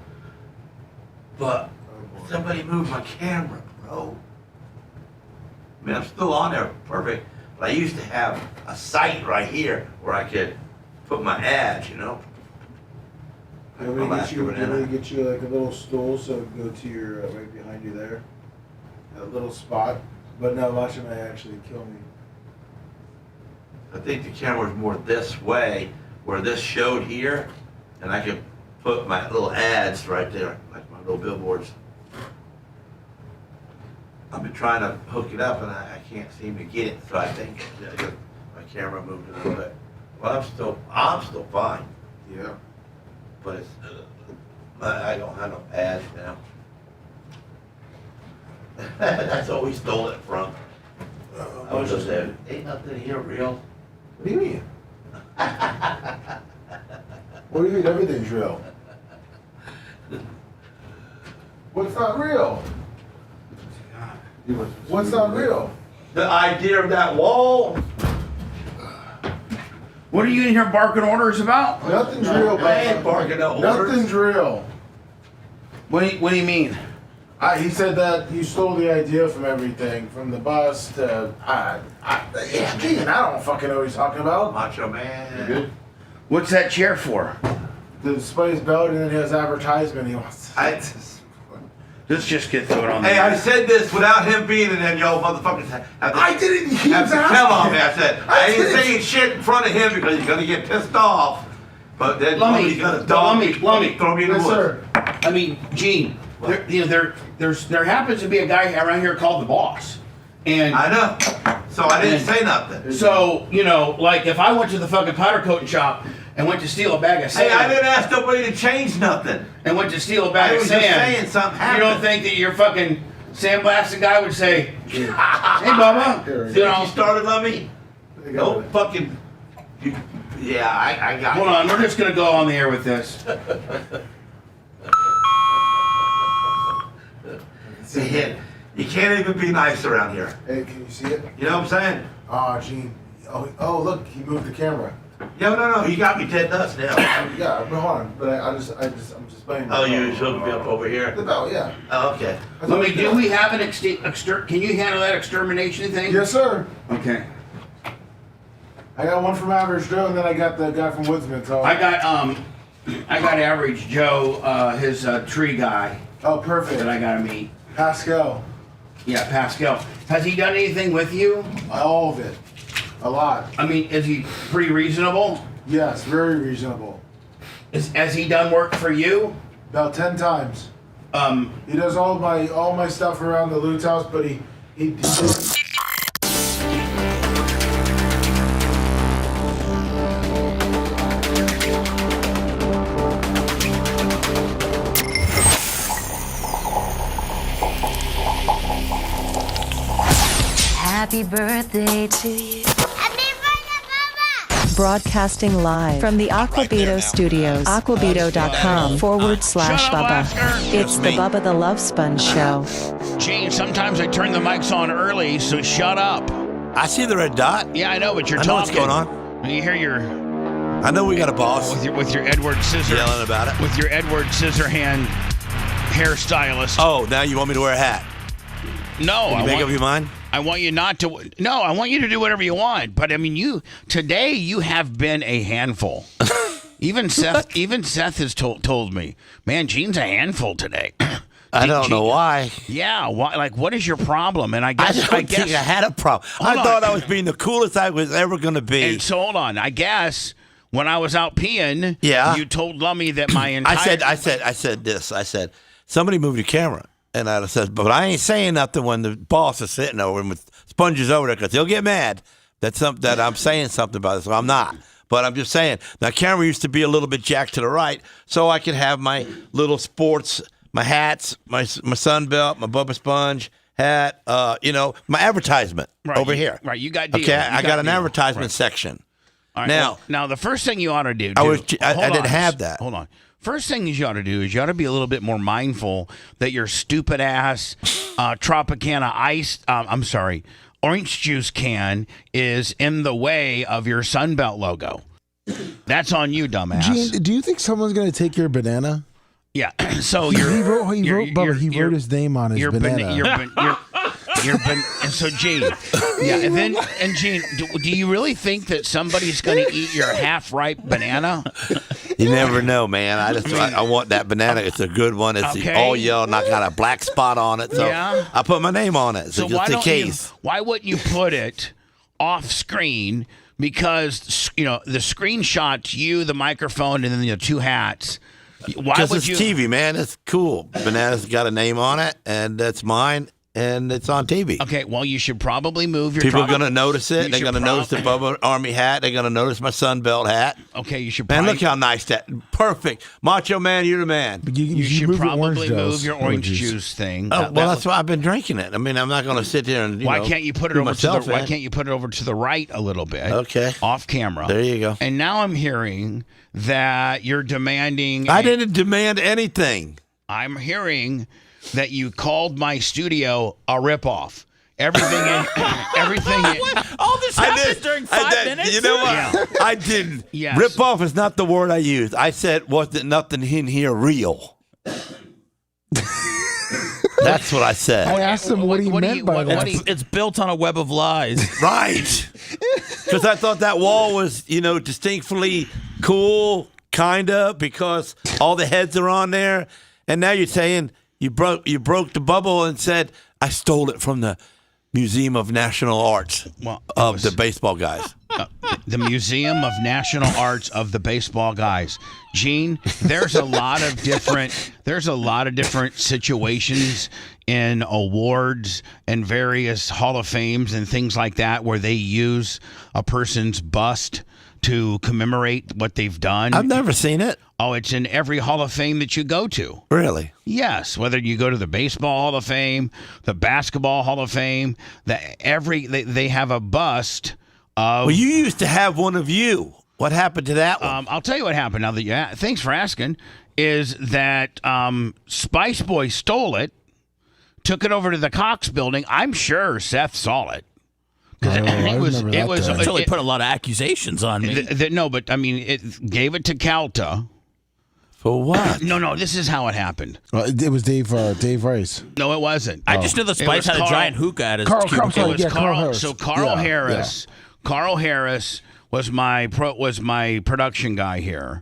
But somebody moved my camera, bro. I mean, I'm still on there, perfect. But I used to have a site right here where I could put my ads, you know. Let me get you like a little stool so it can go to your right behind you there. A little spot. But no, watch it may actually kill me. I think the camera's more this way, where this showed here, and I could put my little ads right there, like my little billboards. I've been trying to hook it up, and I can't seem to get it, so I think my camera moved a little bit. But I'm still fine. Yeah. But it's, I don't have no ads now. That's what we stole it from. I was just saying, ain't nothing here real. What do you mean? What do you mean everything's real? What's not real? What's not real? The idea of that wall. What are you in here barking orders about? Nothing's real. I ain't barking no orders. Nothing's real. What do you mean? He said that you stole the idea from everything, from the bus to. Gee, and I don't fucking know what he's talking about. Macho Man. What's that chair for? To display his belt, and then he has advertisement he wants. Let's just get through it on the Hey, I said this without him being in, and y'all motherfuckers have to, I didn't. He have was to asking. tell on me. I said I ain't didn't. saying shit in front of him because he's gonna get pissed off. But then he's gonna throw me in the Yes, woods. sir. I mean, Gene, there happens to be a guy around here called the boss, and I know. So I didn't say nothing. So like if I went to the fucking powder coating shop and went to steal a bag of sand. Hey, I didn't ask nobody to change nothing. And went to steal a bag I of was sand. just saying something happened. You don't think that your fucking sandblasting guy would say, "Hey, Bubba," See what you started on me? No fucking. Yeah, I got. Hold on, we're just gonna go on the air with this. See, you can't even be nice around here. Hey, can you see it? You know what I'm saying? Oh, Gene. Oh, look, he moved the camera. Yeah, no, you got me dead nuts now. Yeah, but hold on. But I'm just playing. Oh, you hooked me up over here? The belt, yeah. Oh, okay. Do we have an can you handle that extermination thing? Yes, sir. Okay. I got one from Average Joe, and then I got the guy from Woodsman. So I got Average Joe, his tree guy. Oh, perfect. That I gotta meet. Pascal. Yeah, Pascal. Has he done anything with you? All of it. A lot. I mean, is he pretty reasonable? Yes, very reasonable. Has he done work for you? About 10 times. He does all my stuff around the Lutz house, but he Happy birthday to you. Happy Broadcasting live from the Aquabito Studios. Aquabito.com/Bubba. It's the Bubba the Love Sponge Show. Gene, sometimes I turn the mics on early, so shut up. I see the red dot. Yeah, I know, but you're I know talking. what's going on. You hear your... I know we got a boss. With your Edward Scissor... Yelling about it. With your Edward Scissorhand hairstylist. Oh, now you want me to wear a hat? No. Can you make up your mind? I want you not to... No, I want you to do whatever you want. But, I mean, today you have been a handful. Even Seth has told me, man, Gene's a handful today. I don't know why. Yeah, what is your problem? And I guess I think I had a problem. I thought I was being the coolest I was ever going to be. And so hold on. I guess when I was out peeing, you told Lummy that my entire... I said this. I said, somebody move your camera. And I said, but I ain't saying nothing when the boss is sitting over and with sponges over there because he'll get mad that I'm saying something about it. So I'm not. But I'm just saying, the camera used to be a little bit jacked to the right so I could have my little sports... My hats, my sun belt, my Bubba Sponge hat, my advertisement over here. Right, you got deal. Okay, I got an advertisement section. All right, now the first thing you ought to do. I didn't have that. Hold on. First thing you ought to do is you ought to be a little bit more mindful that your stupid ass Tropicana orange juice can is in the way of your Sunbelt logo. That's on you, dumbass. Gene, do you think someone's going to take your banana? Yeah, so he wrote his name on his banana. And so Gene, and Gene, do you really think that somebody's going to eat your half-ripe banana? You never know, man. I want that banana. It's a good one. It's all yellow, and I got a black spot on it. So I put my name on it. So just in case. Why wouldn't you put it off screen? Because the screenshot's you, the microphone, and then the two hats. Because it's TV, man. It's cool. Banana's got a name on it, and that's mine, and it's on TV. Okay, well, you should probably move your... People are going to notice it. They're going to notice the Bubba Army hat. They're going to notice my Sunbelt hat. Okay, you should probably... Man, look how nice that... Perfect. Macho Man, you're the man. You should probably move your orange juice thing. Well, that's why I've been drinking it. I mean, I'm not going to sit there and, Why can't you put it over to the right a little bit? Okay. Off camera. There you go. And now I'm hearing that you're demanding... I didn't demand anything. I'm hearing that you called my studio a ripoff. Everything. All this happened during 5 minutes? You know what? Yeah. I didn't. Yes. Rip off is not the word I used. I said, wasn't nothing in here real? That's what I said. I asked him what he meant by that. It's built on a web of lies. Right. Because I thought that wall was, distinctly cool, kind of, because all the heads are on there. And now you're saying you broke the bubble and said, I stole it from the Museum of National Arts of the baseball guys. The Museum of National Arts of the baseball guys. Gene, there's a lot of different situations in awards and various Hall of Fames and things like that where they use a person's bust to commemorate what they've done. I've never seen it. Oh, it's in every Hall of Fame that you go to. Really? Yes. Whether you go to the Baseball Hall of Fame, the Basketball Hall of Fame, they have a bust of... Well, you used to have one of you. What happened to that one? I'll tell you what happened now that thanks for asking, is that Spice Boy stole it, took it over to the Cox building. I'm sure Seth saw it. It was until they put a lot of accusations on me. No, but I mean, it gave it to Calta. For what? No, this is how it happened. It was Dave Rice. No, it wasn't. I just knew the Spice had a giant hookah at his cubicle. Carl Harris. So Carl Harris. Yeah. Carl Harris was my production guy here.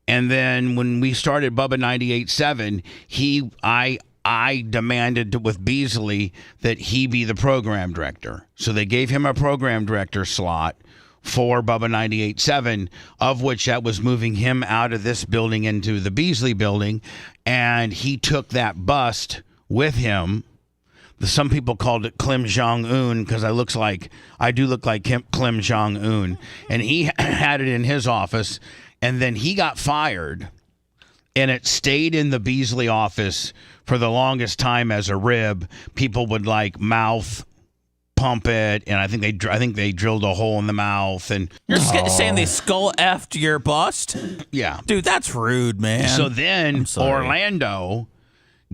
And then when we started Bubba 98.7, I demanded with Beasley that he be the program director. So they gave him a program director slot for Bubba 98.7, of which that was moving him out of this building into the Beasley building. And he took that bust with him. Some people called it Kim Jong-un because I do look like Kim Jong-un. And he had it in his office. And then he got fired. And it stayed in the Beasley office for the longest time as a rib. People would mouth pump it, and I think they drilled a hole in the mouth. And you're saying they skull effed your bust? Yeah, dude, that's rude, man. So then Orlando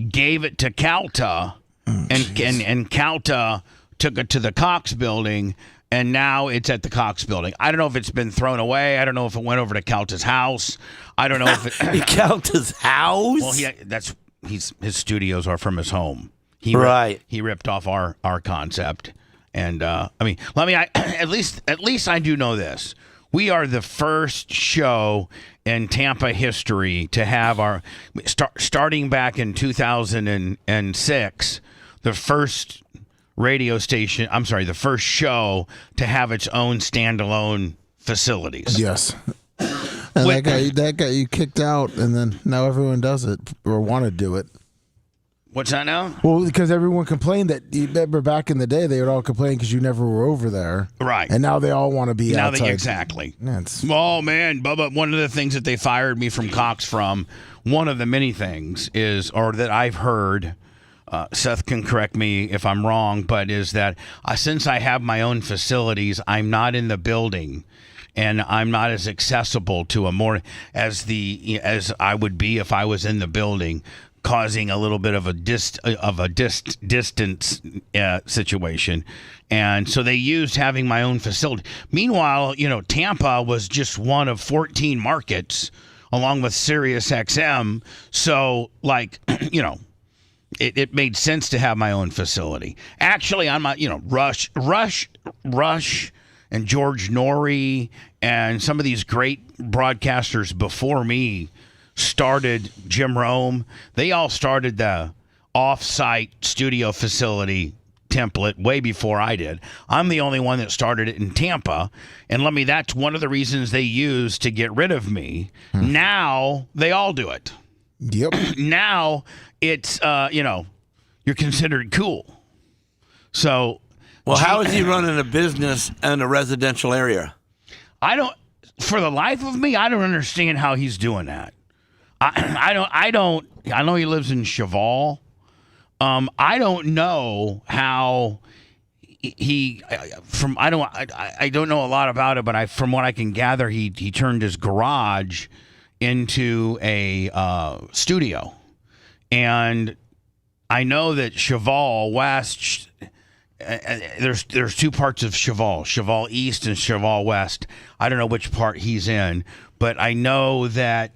gave it to Calta, and Calta took it to the Cox building, and now it's at the Cox building. I don't know if it's been thrown away. I don't know if it went over to Calta's house. I don't know if it Calta's house. Well, his studios are from his home. He ripped off our concept, and at least I do know this. We are the first show in Tampa history to have our starting back in 2006, the first radio station. I'm sorry, the first show to have its own standalone facilities. Yes. And that got you kicked out, and then now everyone does it or want to do it. What's that now? Well, because everyone complained that, you remember back in the day, they would all complain because you never were over there. Right. And now they all want to be outside. Exactly. Yeah, oh, man, Bubba, one of the things that they fired me from Cox from, one of the many things is, or that I've heard, Seth can correct me if I'm wrong, but is that since I have my own facilities, I'm not in the building. And I'm not as accessible to as I would be if I was in the building, causing a little bit of a distance situation. And so they used having my own facility. Meanwhile, Tampa was just one of 14 markets along with Sirius XM. So it made sense to have my own facility. Actually, on my, Rush and George Norrie and some of these great broadcasters before me started, Jim Rome, they all started the off-site studio facility template way before I did. I'm the only one that started it in Tampa, and that's one of the reasons they used to get rid of me. Now they all do it. Yep. Now it's you're considered cool. So well, how is he running a business in a residential area? For the life of me, I don't understand how he's doing that. I know he lives in Cheval. I don't know how I don't know a lot about it, but from what I can gather, he turned his garage into a studio. And I know that Cheval West, there's two parts of Cheval East and Cheval West. I don't know which part he's in, but I know that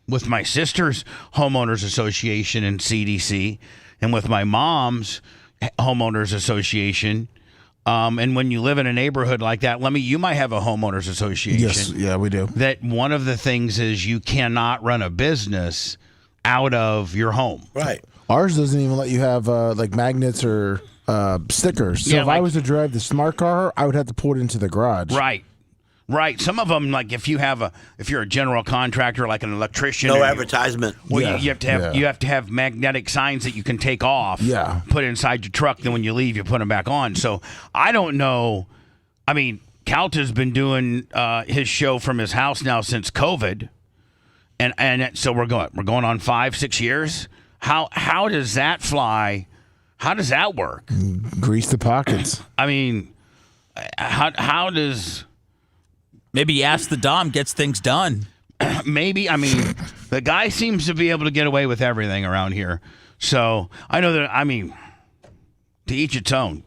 with my sister's homeowners association and CDC, and with my mom's homeowners association, and when you live in a neighborhood like that, you might have a homeowners association. Yes, yeah, we do. That one of the things is you cannot run a business out of your home. Right. Ours doesn't even let you have magnets or stickers. So if I was to drive the smart car, I would have to pull it into the garage. Right. Some of them, if you're a general contractor, like an electrician, no advertisement. Well, you have to have magnetic signs that you can take off. Yeah. Put inside your truck. Then when you leave, you put them back on. So I don't know. I mean, Calta's been doing his show from his house now since COVID, and so we're going on 5-6 years. How does that fly? How does that work? Grease the pockets. I mean, how does? Maybe Ask the Dom gets things done. Maybe. I mean, the guy seems to be able to get away with everything around here. So I know that. I mean, to each its own.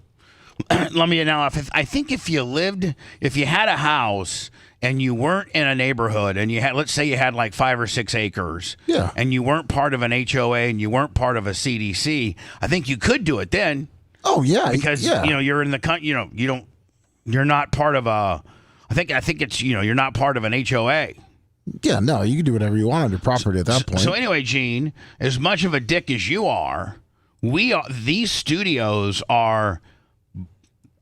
I think if you had a house and you weren't in a neighborhood and let's say you had 5 or 6 acres, and you weren't part of an HOA and you weren't part of a CDC, I think you could do it then. Oh yeah, because you're in the you're not part of a. I think it's you're not part of an HOA. Yeah, no, you can do whatever you want on your property at that point. So anyway, Gene, as much of a dick as you are, these studios are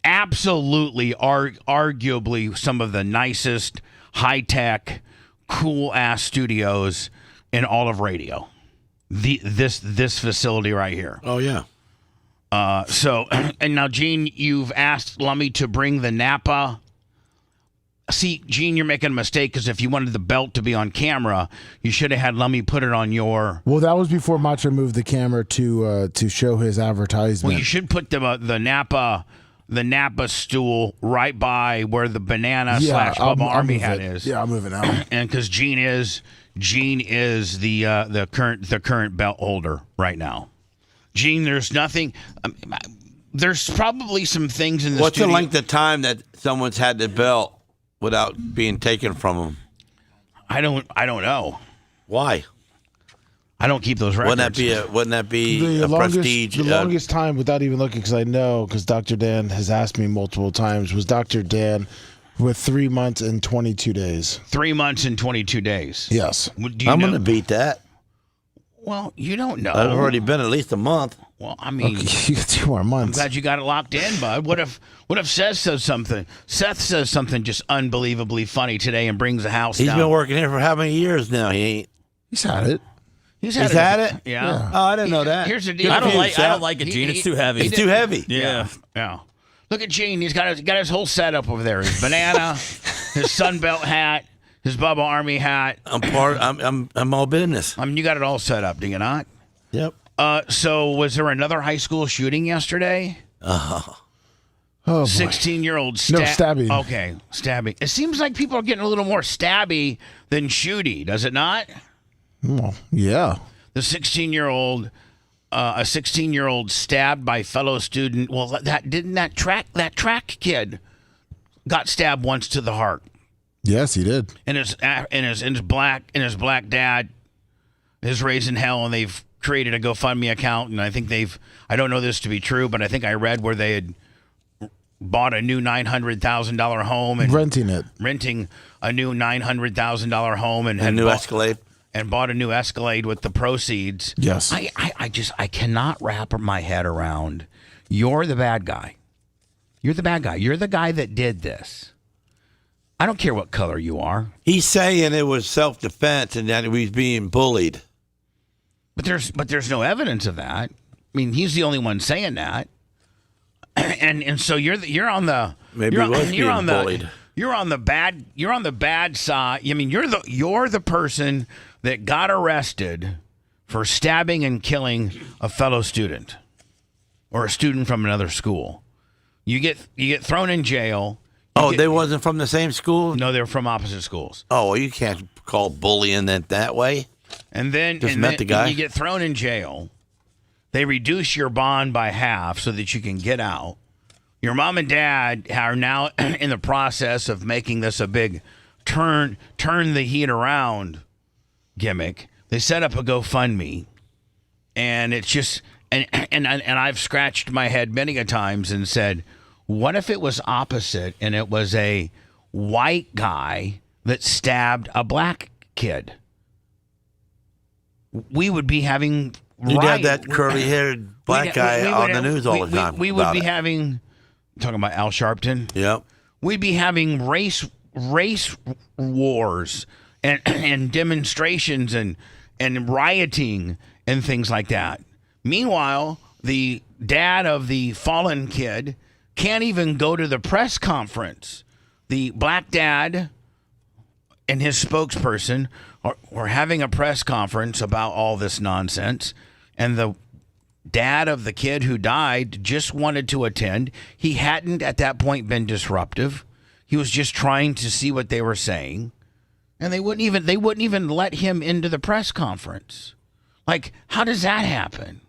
absolutely, arguably some of the nicest, high-tech, cool-ass studios in all of radio. This facility right here. Oh, yeah. And now, Gene, you've asked Lummy to bring the Napa. See, Gene, you're making a mistake because if you wanted the belt to be on camera, you should have had Lummy put it on your. Well, that was before Macho moved the camera to show his advertisement. Well, you should put the Napa the Napa stool right by where the banana / Yeah, Bubba I'll Army move hat it. is. Yeah, I'm moving out. And because Gene is the current belt holder right now. Gene, there's nothing. There's probably some things in the What's studio. the length of time that someone's had the belt without being taken from them? I don't know. Why? I don't keep those records. Wouldn't that be The a longest, prestige? the longest time, without even looking, because I know, because Dr. Dan has asked me multiple times, was Dr. Dan with 3 months and 22 days. 3 months and 22 days. Yes. I'm going to beat that. Well, you don't know. I've already been at least a month. Well, I mean, Okay, you got 2 more I'm months. glad you got it locked in, bud. What if Seth says something? Seth says something just unbelievably funny today and brings the house He's down. been working here for how many years now? He ain't. He's had it. He's had it? Yeah. Oh, I didn't know that. Here's the deal. I don't like it, Gene. It's too heavy. It's too heavy. Yeah. Look at Gene. He's got his whole setup over there. His banana, his Sunbelt hat, his Bubba Army hat. I'm all business. I mean, you got it all set up, do you not? Yep. So was there another high school shooting yesterday? Oh, boy. 16-year-old stabbing. Okay, stabbing. It seems like people are getting a little more stabby than shooty, does it not? Well, yeah. The 16-year-old, a 16-year-old stabbed by fellow student. Well, that track kid got stabbed once to the heart. Yes, he did. And his black dad is raising hell, and they've created a GoFundMe account, and I don't know this to be true, but I think I read where they had bought a new $900,000 home and renting a new $900,000 home and a new Escalade. And bought a new Escalade with the proceeds. Yes. I cannot wrap my head around. You're the bad guy. You're the bad guy. You're the guy that did this. I don't care what color you are. He's saying it was self-defense and that he was being bullied. But there's no evidence of that. I mean, he's the only one saying that. And so you're on the bullied. You're on the bad side. I mean, you're the person that got arrested for stabbing and killing a fellow student or a student from another school. You get thrown in jail. They wasn't from the same school? No, they're from opposite schools. Oh, well, you can't call bullying that way. And then the guy. You get thrown in jail. They reduce your bond by half so that you can get out. Your mom and dad are now in the process of making this a big turn the heat around gimmick. They set up a GoFundMe, and it's just and I've scratched my head many a times and said, what if it was opposite and it was a white guy that stabbed a black kid? We would be having You'd have that curly-haired black guy on the news all the time. We would be having. Talking about Al Sharpton. Yep. We'd be having race wars and demonstrations and rioting and things like that. Meanwhile, the dad of the fallen kid can't even go to the press conference. The black dad and his spokesperson are having a press conference about all this nonsense, and the dad of the kid who died just wanted to attend. He hadn't at that point been disruptive. He was just trying to see what they were saying, and they wouldn't even let him into the press conference. Like, how does that happen?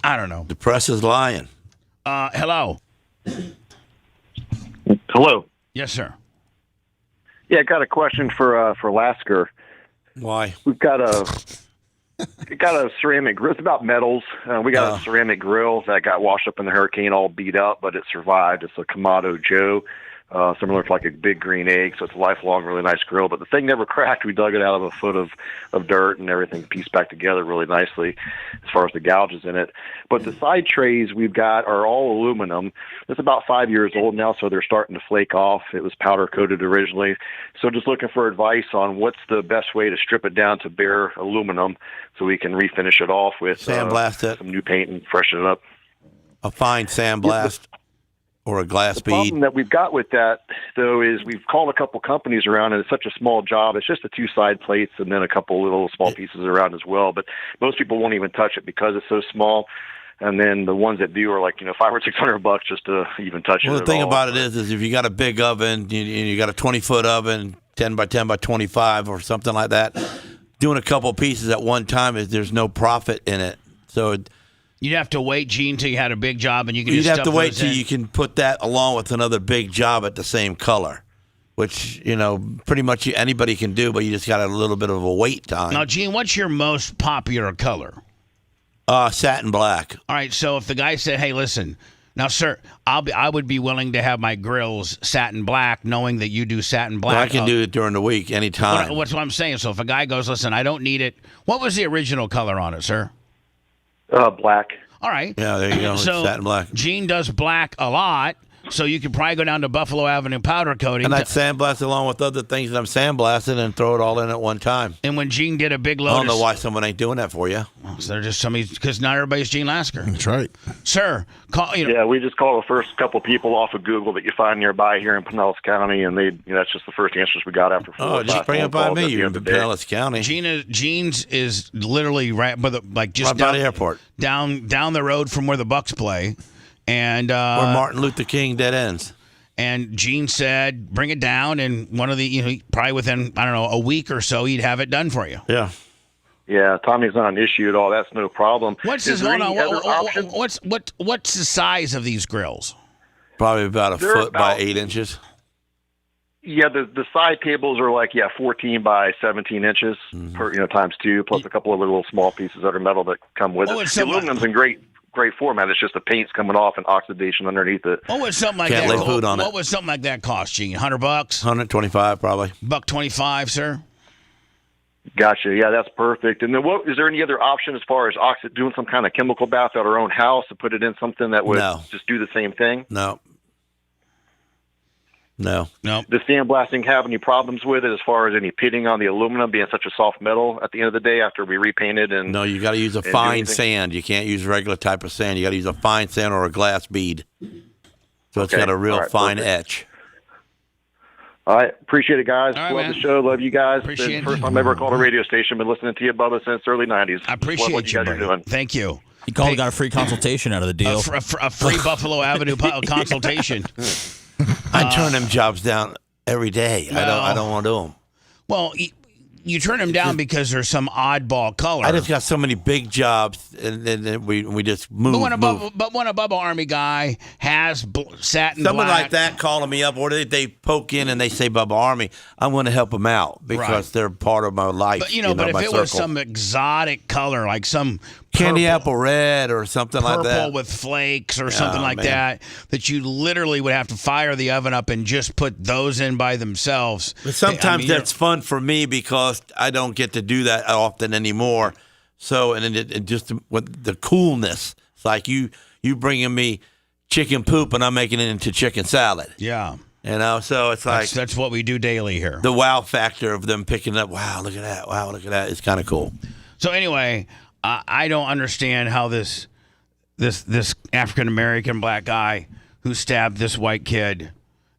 I don't know. The press is lying. Hello. Hello. Yes, sir. Yeah, I got a question for Lasker. Why? We've got a ceramic grill. It's about metals. We got a ceramic grill that got washed up in the hurricane, all beat up, but it survived. It's a Kamado Joe, similar to like a big green egg. So it's a lifelong, really nice grill. But the thing never cracked. We dug it out of a foot of dirt and everything pieced back together really nicely as far as the gouges in it. But the side trays we've got are all aluminum. It's about 5 years old now, so they're starting to flake off. It was powder coated originally. So just looking for advice on what's the best way to strip it down to bare aluminum so we can refinish it off with sandblast it, some new paint and freshen it up. A fine sandblast or a glass bead. The problem that we've got with that, though, is we've called a couple companies around, and it's such a small job. It's just the two side plates and then a couple little small pieces around as well. But most people won't even touch it because it's so small. And then the ones that do are like, $500 or $600 just to even touch it. Well, the thing all. about it is if you got a big oven, you got a 20-foot oven, 10 by 10 by 25 or something like that, doing a couple pieces at one time there's no profit in it. So you'd have to wait, Gene, till you had a big job, and you could. You'd just have to wait till you can put that along with another big job at the same color, which pretty much anybody can do, but you just got a little bit of a wait time. Now, Gene, what's your most popular color? Satin black. All right, so if the guy said, "Hey, listen, now, sir, I would be willing to have my grills satin black, knowing that you do satin black." Well, I can do it during the week, anytime. What's what I'm saying? So if a guy goes, "Listen, I don't need it," what was the original color on it, sir? Black. All right. Yeah, there you go. So Satin black. Gene does black a lot, so you could probably go down to Buffalo Avenue powder coating. And I'd sandblast along with other things that I'm sandblasting and throw it all in at one time. And when Gene did a big load, I don't know why someone ain't doing that for you. So they're just somebody, because not everybody's Gene Lasker. That's right. Sir, call. Yeah, we just call the first couple people off of Google that you find nearby here in Pinellas County, and that's just the first answers we got after 4 or 5 just bring it by calls me. at the You're end in of the day. Pinellas County. Gene's is literally right by right by the airport, down the road from where the Bucks play, and where Martin Luther King dead ends. And Gene said, "Bring it down," and one of the probably within a week or so, he'd have it done for you. Yeah. Yeah, Tommy's not an issue at all. That's no problem. What's Is this? there Hold any on. other options? What's the size of these grills? Probably about a They're foot by about- 8 inches. Yeah, the side tables are like 14 by 17 inches per times 2, plus a couple of little small pieces that are metal that come with it. The aluminum's in great format. It's just the paint's coming off and oxidation underneath it. What would something like Can't that? lay food on what it. would something like that cost, Gene? $100? 125 probably. $125, sir. Gotcha. Yeah, that's perfect. And then is there any other option as far as doing some kind of chemical bath at our own house to put it in something that would just do the same thing? No. No. Does sandblasting have any problems with it as far as any pitting on the aluminum being such a soft metal at the end of the day after we repaint it? And No, you got to use a and do fine anything? sand. You can't use regular type of sand. You got to use a fine sand or a glass bead. So it's Okay. got a real All right, fine perfect. etch. All right. Appreciate it, guys. All right, Love man. the show. Love you guys. Appreciate It's the first it. time I ever called a radio station. Been listening to you, Bubba, since the early 90s. I appreciate what you, you guys are buddy. doing. Thank you. He called and got a free consultation out of the deal. A free Buffalo Avenue consultation. I turn them jobs down every day. I don't want to do them. Well, you turn them down because there's some oddball color. I just got so many big jobs, and then we just move. But when a Bubba Army guy has satin Someone black, like that calling me up, or they poke in and they say Bubba Army, I'm going to help them out because Right. they're part of my life. But but if my it was circle. some exotic color, like some candy purple, apple red or something like that, purple with flakes or something like man. that you literally would have to fire the oven up and just put those in by themselves. But sometimes I mean, that's fun for me because I don't get to do that often anymore. So, and it just with the coolness, it's like you bringing me chicken poop and I'm making it into chicken salad. Yeah. So it's like that's what we do daily here. The wow factor of them picking up. Wow, look at that! Wow, look at that! It's kind of cool. So anyway, I don't understand how this African American black guy who stabbed this white kid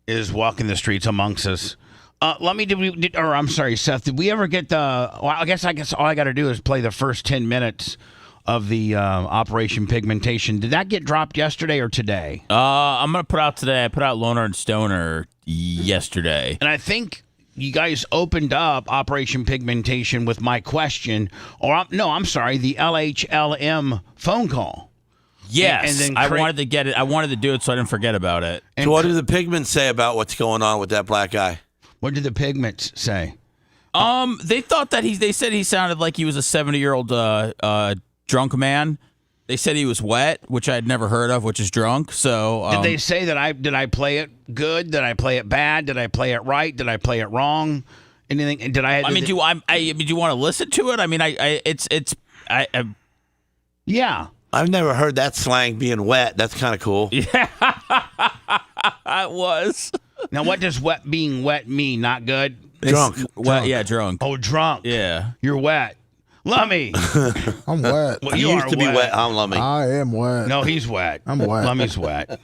is walking the streets amongst us. I'm sorry, Seth. Did we ever get the? Well, I guess all I got to do is play the first 10 minutes of the Operation Pigmentation. Did that get dropped yesterday or today? I'm gonna put out today. I put out Loner and Stoner yesterday, and I think you guys opened up Operation Pigmentation with my question, I'm sorry, the LHLM phone call. Yes, and then I wanted to get it. I wanted to do it so I didn't forget about it. So what do the pigments say about what's going on with that black guy? What did the pigments say? They thought that they said he sounded like he was a 70-year-old drunk man. They said he was wet, which I had never heard of, which is drunk. So did they say that did I play it good? Did I play it bad? Did I play it right? Did I play it wrong? Anything? Did I? Do you want to listen to it? I mean, yeah. I've never heard that slang being wet. That's kind of cool. Yeah, it was. Now, what does being wet mean? Not good? Drunk. Yeah, drunk. Oh, drunk. Yeah. You're wet. Lummy. I'm wet. Well, you used to be wet. I'm Lummy. I am wet. No, he's wet. I'm wet. Lummy's wet.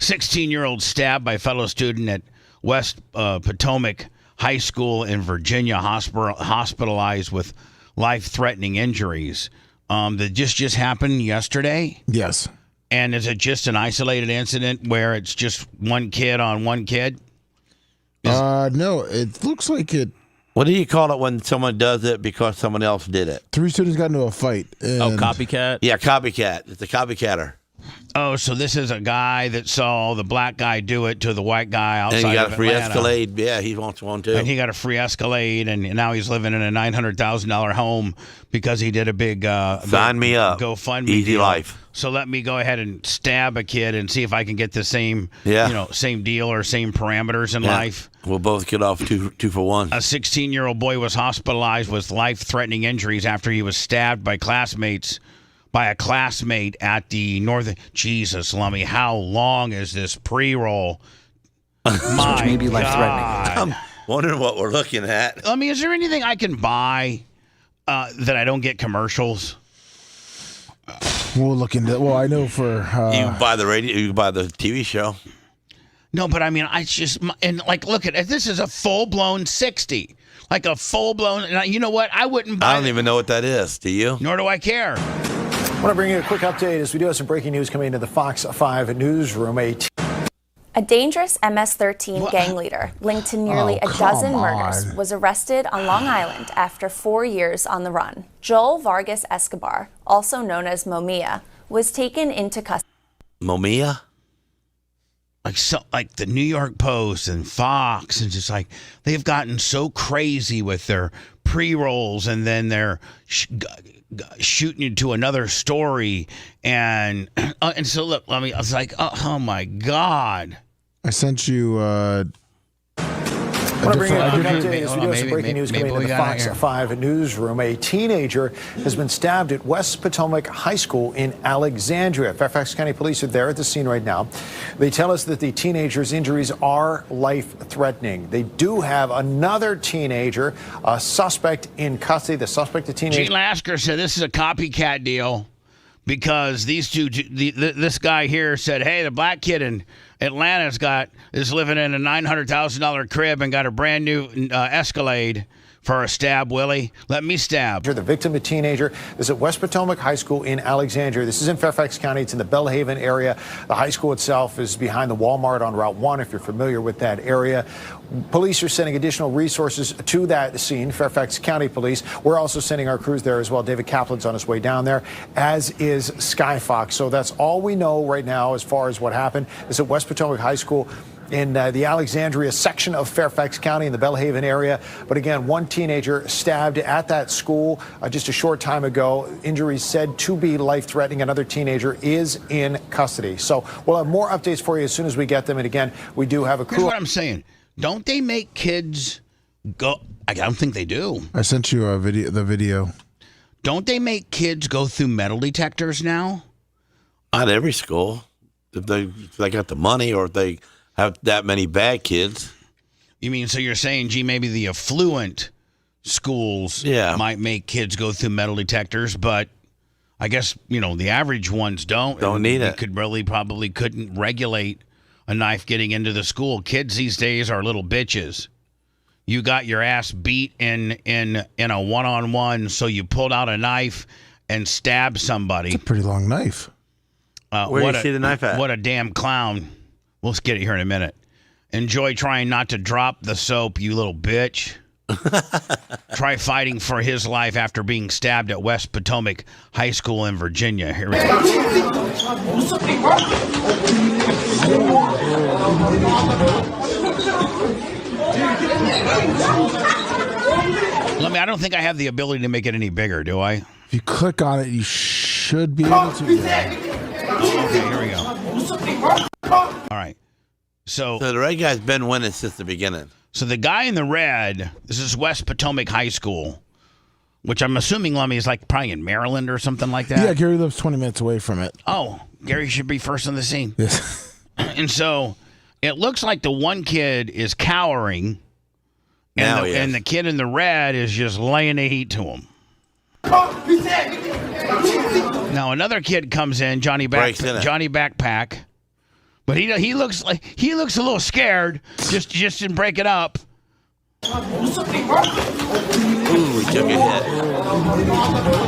16-year-old stabbed by fellow student at West Potomac High School in Virginia, hospitalized with life-threatening injuries. that just happened yesterday? Yes. And is it just an isolated incident where it's just one kid on one kid? No, it looks like it. What do you call it when someone does it because someone else did it? 3 students got into a fight. Copycat? Yeah, copycat. It's a copycatter. Oh, so this is a guy that saw the black guy do it to the white guy outside of And he got a free Atlanta. Escalade. Yeah, he wants one too. And he got a free Escalade, and now he's living in a $900,000 home because he did a big Sign me up. GoFundMe Easy deal. life. So let me go ahead and stab a kid and see if I can get the same, same deal or same parameters in life. We'll both get off two for one. A 16-year-old boy was hospitalized with life-threatening injuries after he was stabbed by a classmate at the Northern. Jesus, Lummy, how long is this pre-roll? My Maybe God. I'm wondering what we're looking at. Lummy, is there anything I can buy that I don't get commercials? We'll look into. Well, I know for you can buy the radio. You can buy the TV show. No, but I mean, look at it. This is a full-blown 60. Like a full-blown. You know what? I wouldn't buy. I don't even know what that is. Do you? Nor do I care. I want to bring you a quick update as we do have some breaking news coming into the Fox 5 newsroom. A dangerous MS-13 gang leader linked to nearly a dozen murders was arrested on Long Island after 4 years on the run. Joel Vargas Escobar, also known as Momia, was taken into custody. Momia? Like the New York Post and Fox, and just like they've gotten so crazy with their pre-rolls, and then they're shooting you to another story, and so look, I was like, oh my God. I sent you. I want to bring you a quick update as we do have some breaking news coming into the Fox 5 newsroom. A teenager has been stabbed at West Potomac High School in Alexandria. Fairfax County Police are there at the scene right now. They tell us that the teenager's injuries are life-threatening. They do have another teenager, a suspect in custody. The suspect, a teenager. Gene Lasker said this is a copycat deal because these two, this guy here said, hey, the black kid in Atlanta's is living in a $900,000 crib and got a brand new Escalade for a stab, Willie. Let me stab. The victim, a teenager, is at West Potomac High School in Alexandria. This is in Fairfax County. It's in the Bellhaven area. The high school itself is behind the Walmart on Route 1, if you're familiar with that area. Police are sending additional resources to that scene, Fairfax County Police. We're also sending our crews there as well. David Kaplan's on his way down there, as is Sky Fox. So that's all we know right now as far as what happened. It's at West Potomac High School in the Alexandria section of Fairfax County in the Bellhaven area. But again, one teenager stabbed at that school just a short time ago. Injuries said to be life-threatening. Another teenager is in custody. So we'll have more updates for you as soon as we get them. And again, we do have a crew. Here's what I'm saying. Don't they make kids go? I don't think they do. I sent you the video. Don't they make kids go through metal detectors now? Not every school. If they got the money, or if they have that many bad kids. You mean, so you're saying, gee, maybe the affluent schools might make kids go through metal detectors, but I guess, the average ones don't. Don't need it. Probably couldn't regulate a knife getting into the school. Kids these days are little bitches. You got your ass beat in a one-on-one, so you pulled out a knife and stabbed somebody. It's a pretty long knife. Where do you see the knife at? What a damn clown. We'll get it here in a minute. Enjoy trying not to drop the soap, you little bitch. Try fighting for his life after being stabbed at West Potomac High School in Virginia. Here we go. I don't think I have the ability to make it any bigger, do I? If you click on it, you should be able to. Okay, here we go. All right. So the red guy's been winning since the beginning. So the guy in the red, this is West Potomac High School, which I'm assuming, Lummy, is like probably in Maryland or something like that. Yeah, Gary lives 20 minutes away from it. Oh, Gary should be first on the scene. Yes. And so it looks like the one kid is cowering, and the kid in the red is just laying the heat to him. Now another kid comes in, Johnny Backpack, but he looks a little scared. Just didn't break it up. Ooh, we took a hit.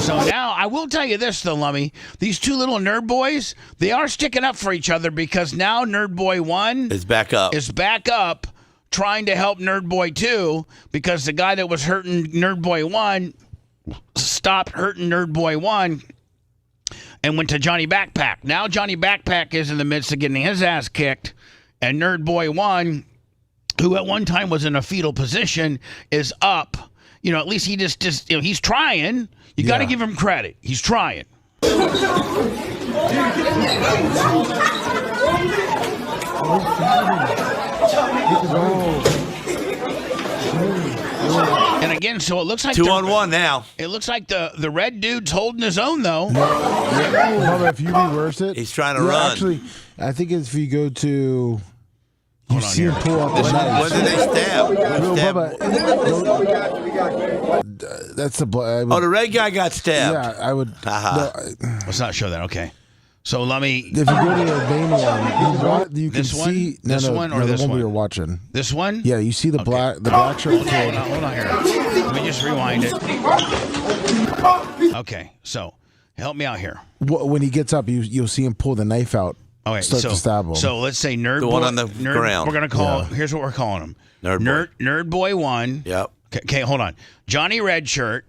So now I will tell you this, though, Lummy. These two little nerd boys, they are sticking up for each other because now Nerd Boy 1 Is back up. Trying to help Nerd Boy 2 because the guy that was hurting Nerd Boy 1 stopped hurting Nerd Boy 1 and went to Johnny Backpack. Now Johnny Backpack is in the midst of getting his ass kicked, and Nerd Boy 1, who at one time was in a fetal position, is up. At least he just he's trying. You got to give him credit. He's trying. And again, so it looks like 2-on-1 now. It looks like the red dude's holding his own, though. Bubba, if you reverse it, he's trying to run. Actually, I think if you go to, you see him pull up. When did they stab? That's the. The red guy got stabbed. Yeah, I would. Let's not show that. Okay. So let me. If you go to the main one, you can this one? see This one or the this one one? we were watching. This one? Yeah, you see the black shirt. Hold on here. Let me just rewind it. Okay, so help me out here. When he gets up, you'll see him pull the knife out. Okay, start to stab him. So let's say Nerd The Boy. one on the nerd, ground. We're gonna call. Here's what we're calling him. Nerd Boy 1. Yep. Okay, hold on. Johnny Red Shirt,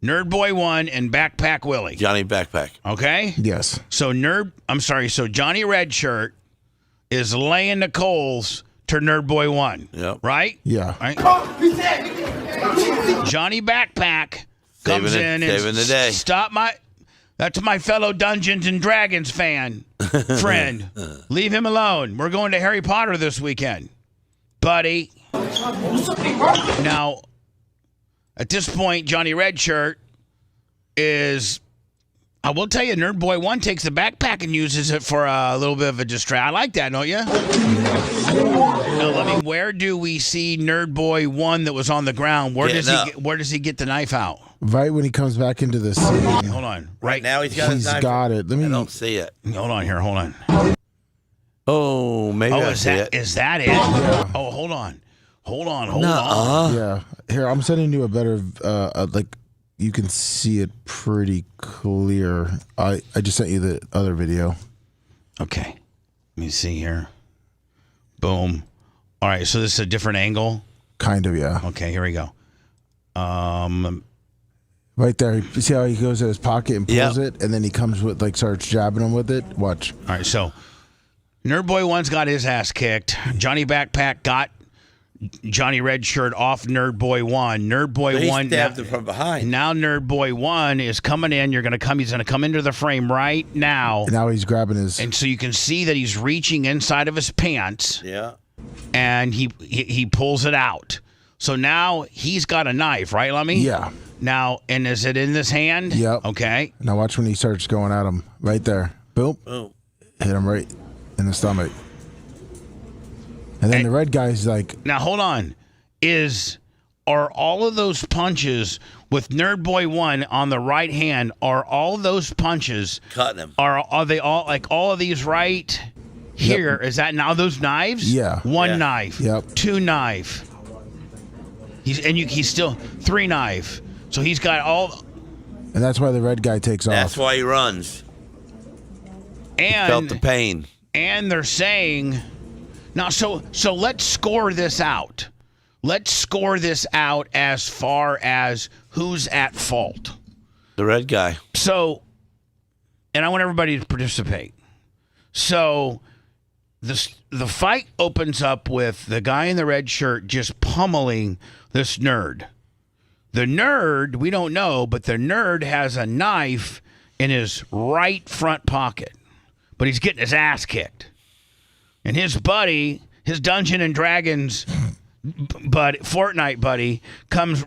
Nerd Boy 1, and Backpack Willie. Johnny Backpack. Okay? Yes. So so Johnny Red Shirt is laying the coals to Nerd Boy 1. Yep. Right? Yeah. Right? Johnny Backpack comes in saving and the day. That's my fellow Dungeons and Dragons friend. Leave him alone. We're going to Harry Potter this weekend, buddy. Now, at this point, Johnny Redshirt is, I will tell you, Nerd Boy 1 takes the backpack and uses it for a little bit of a distract. I like that, don't you? Now, where do we see Nerd Boy 1 that was on the ground? Where does he get the knife out? Right when he comes back into the scene. Hold on. Right now he's got his knife. Got it. I don't see it. Hold on here. Hold on. Oh, maybe I see it. Is that it? Yeah. Oh, hold on. Hold on. Yeah. Here, I'm sending you a better, you can see it pretty clear. I just sent you the other video. Okay. Let me see here. Boom. All right, so this is a different angle? Kind of, yeah. Okay, here we go. Right there. You see how he goes in his pocket and pulls it, and then he comes with, starts jabbing him with it? Watch. All right, so Nerd Boy 1's got his ass kicked. Johnny Backpack got Johnny Redshirt off Nerd Boy 1. Nerd Boy 1 stabbed him from behind. Now Nerd Boy 1 is coming in. He's going to come into the frame right now. And now he's grabbing his. And so you can see that he's reaching inside of his pants. Yeah. And he pulls it out. So now he's got a knife, right, Lummy? Yeah. Now, and is it in this hand? Yep. Okay. Now watch when he starts going at him. Right there. Boom. Boom. Hit him right in the stomach. And then the red guy's like... Now, hold on. Are all of those punches with Nerd Boy 1 on the right hand, are all those punches... Cutting him. Are they all, all of these right here? Yep. Is that now those knives? Yeah. One knife. Yep. Two knife. He's still 3 knife. So he's got all... And that's why the red guy takes off. That's why he runs. And he felt the pain. And they're saying... Now, so let's score this out. Let's score this out as far as who's at fault. The red guy. So, and I want everybody to participate. So, the fight opens up with the guy in the red shirt just pummeling this nerd. The nerd, we don't know, but the nerd has a knife in his right front pocket. But he's getting his ass kicked. And his buddy, his Dungeon and Dragons Fortnite buddy, comes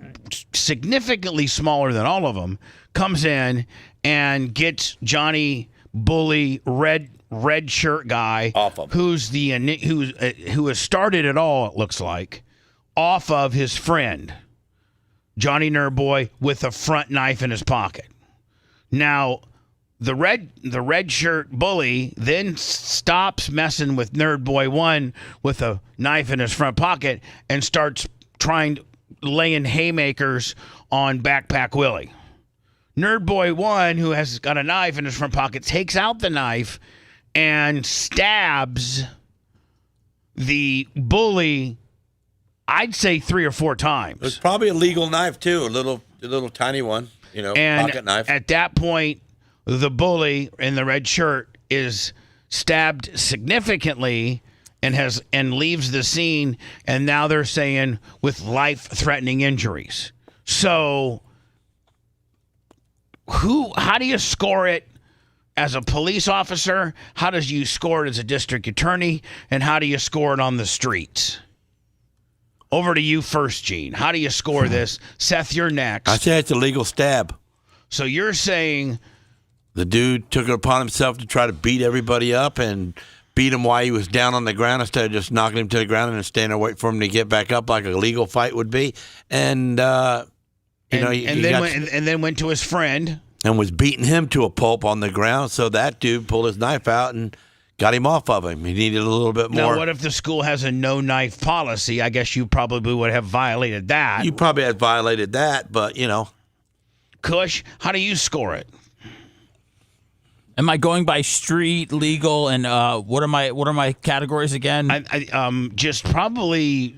significantly smaller than all of them, comes in and gets Johnny Bully red shirt guy off of who has started it all, it looks like, off of his friend Johnny Nerd Boy with a front knife in his pocket. Now, the red shirt bully then stops messing with Nerd Boy 1 with a knife in his front pocket and starts laying haymakers on Backpack Willie. Nerd Boy 1, who has got a knife in his front pocket, takes out the knife and stabs the bully, I'd say 3 or 4 times. It was probably a legal knife, too, a little tiny one, pocket knife. At that point, the bully in the red shirt is stabbed significantly and leaves the scene, and now they're saying with life-threatening injuries. So how do you score it as a police officer? How do you score it as a district attorney? And how do you score it on the streets? Over to you first, Gene. How do you score this? Seth, you're next. I say it's a legal stab. So you're saying the dude took it upon himself to try to beat everybody up and beat him while he was down on the ground instead of just knocking him to the ground and then standing there waiting for him to get back up like a legal fight would be. And then went to his friend and was beating him to a pulp on the ground. So that dude pulled his knife out and got him off of him. He needed a little bit more. Now, what if the school has a no knife policy? I guess you probably would have violated that. You probably had violated that, but Kush, how do you score it? Am I going by street, legal, and what are my categories again? Just probably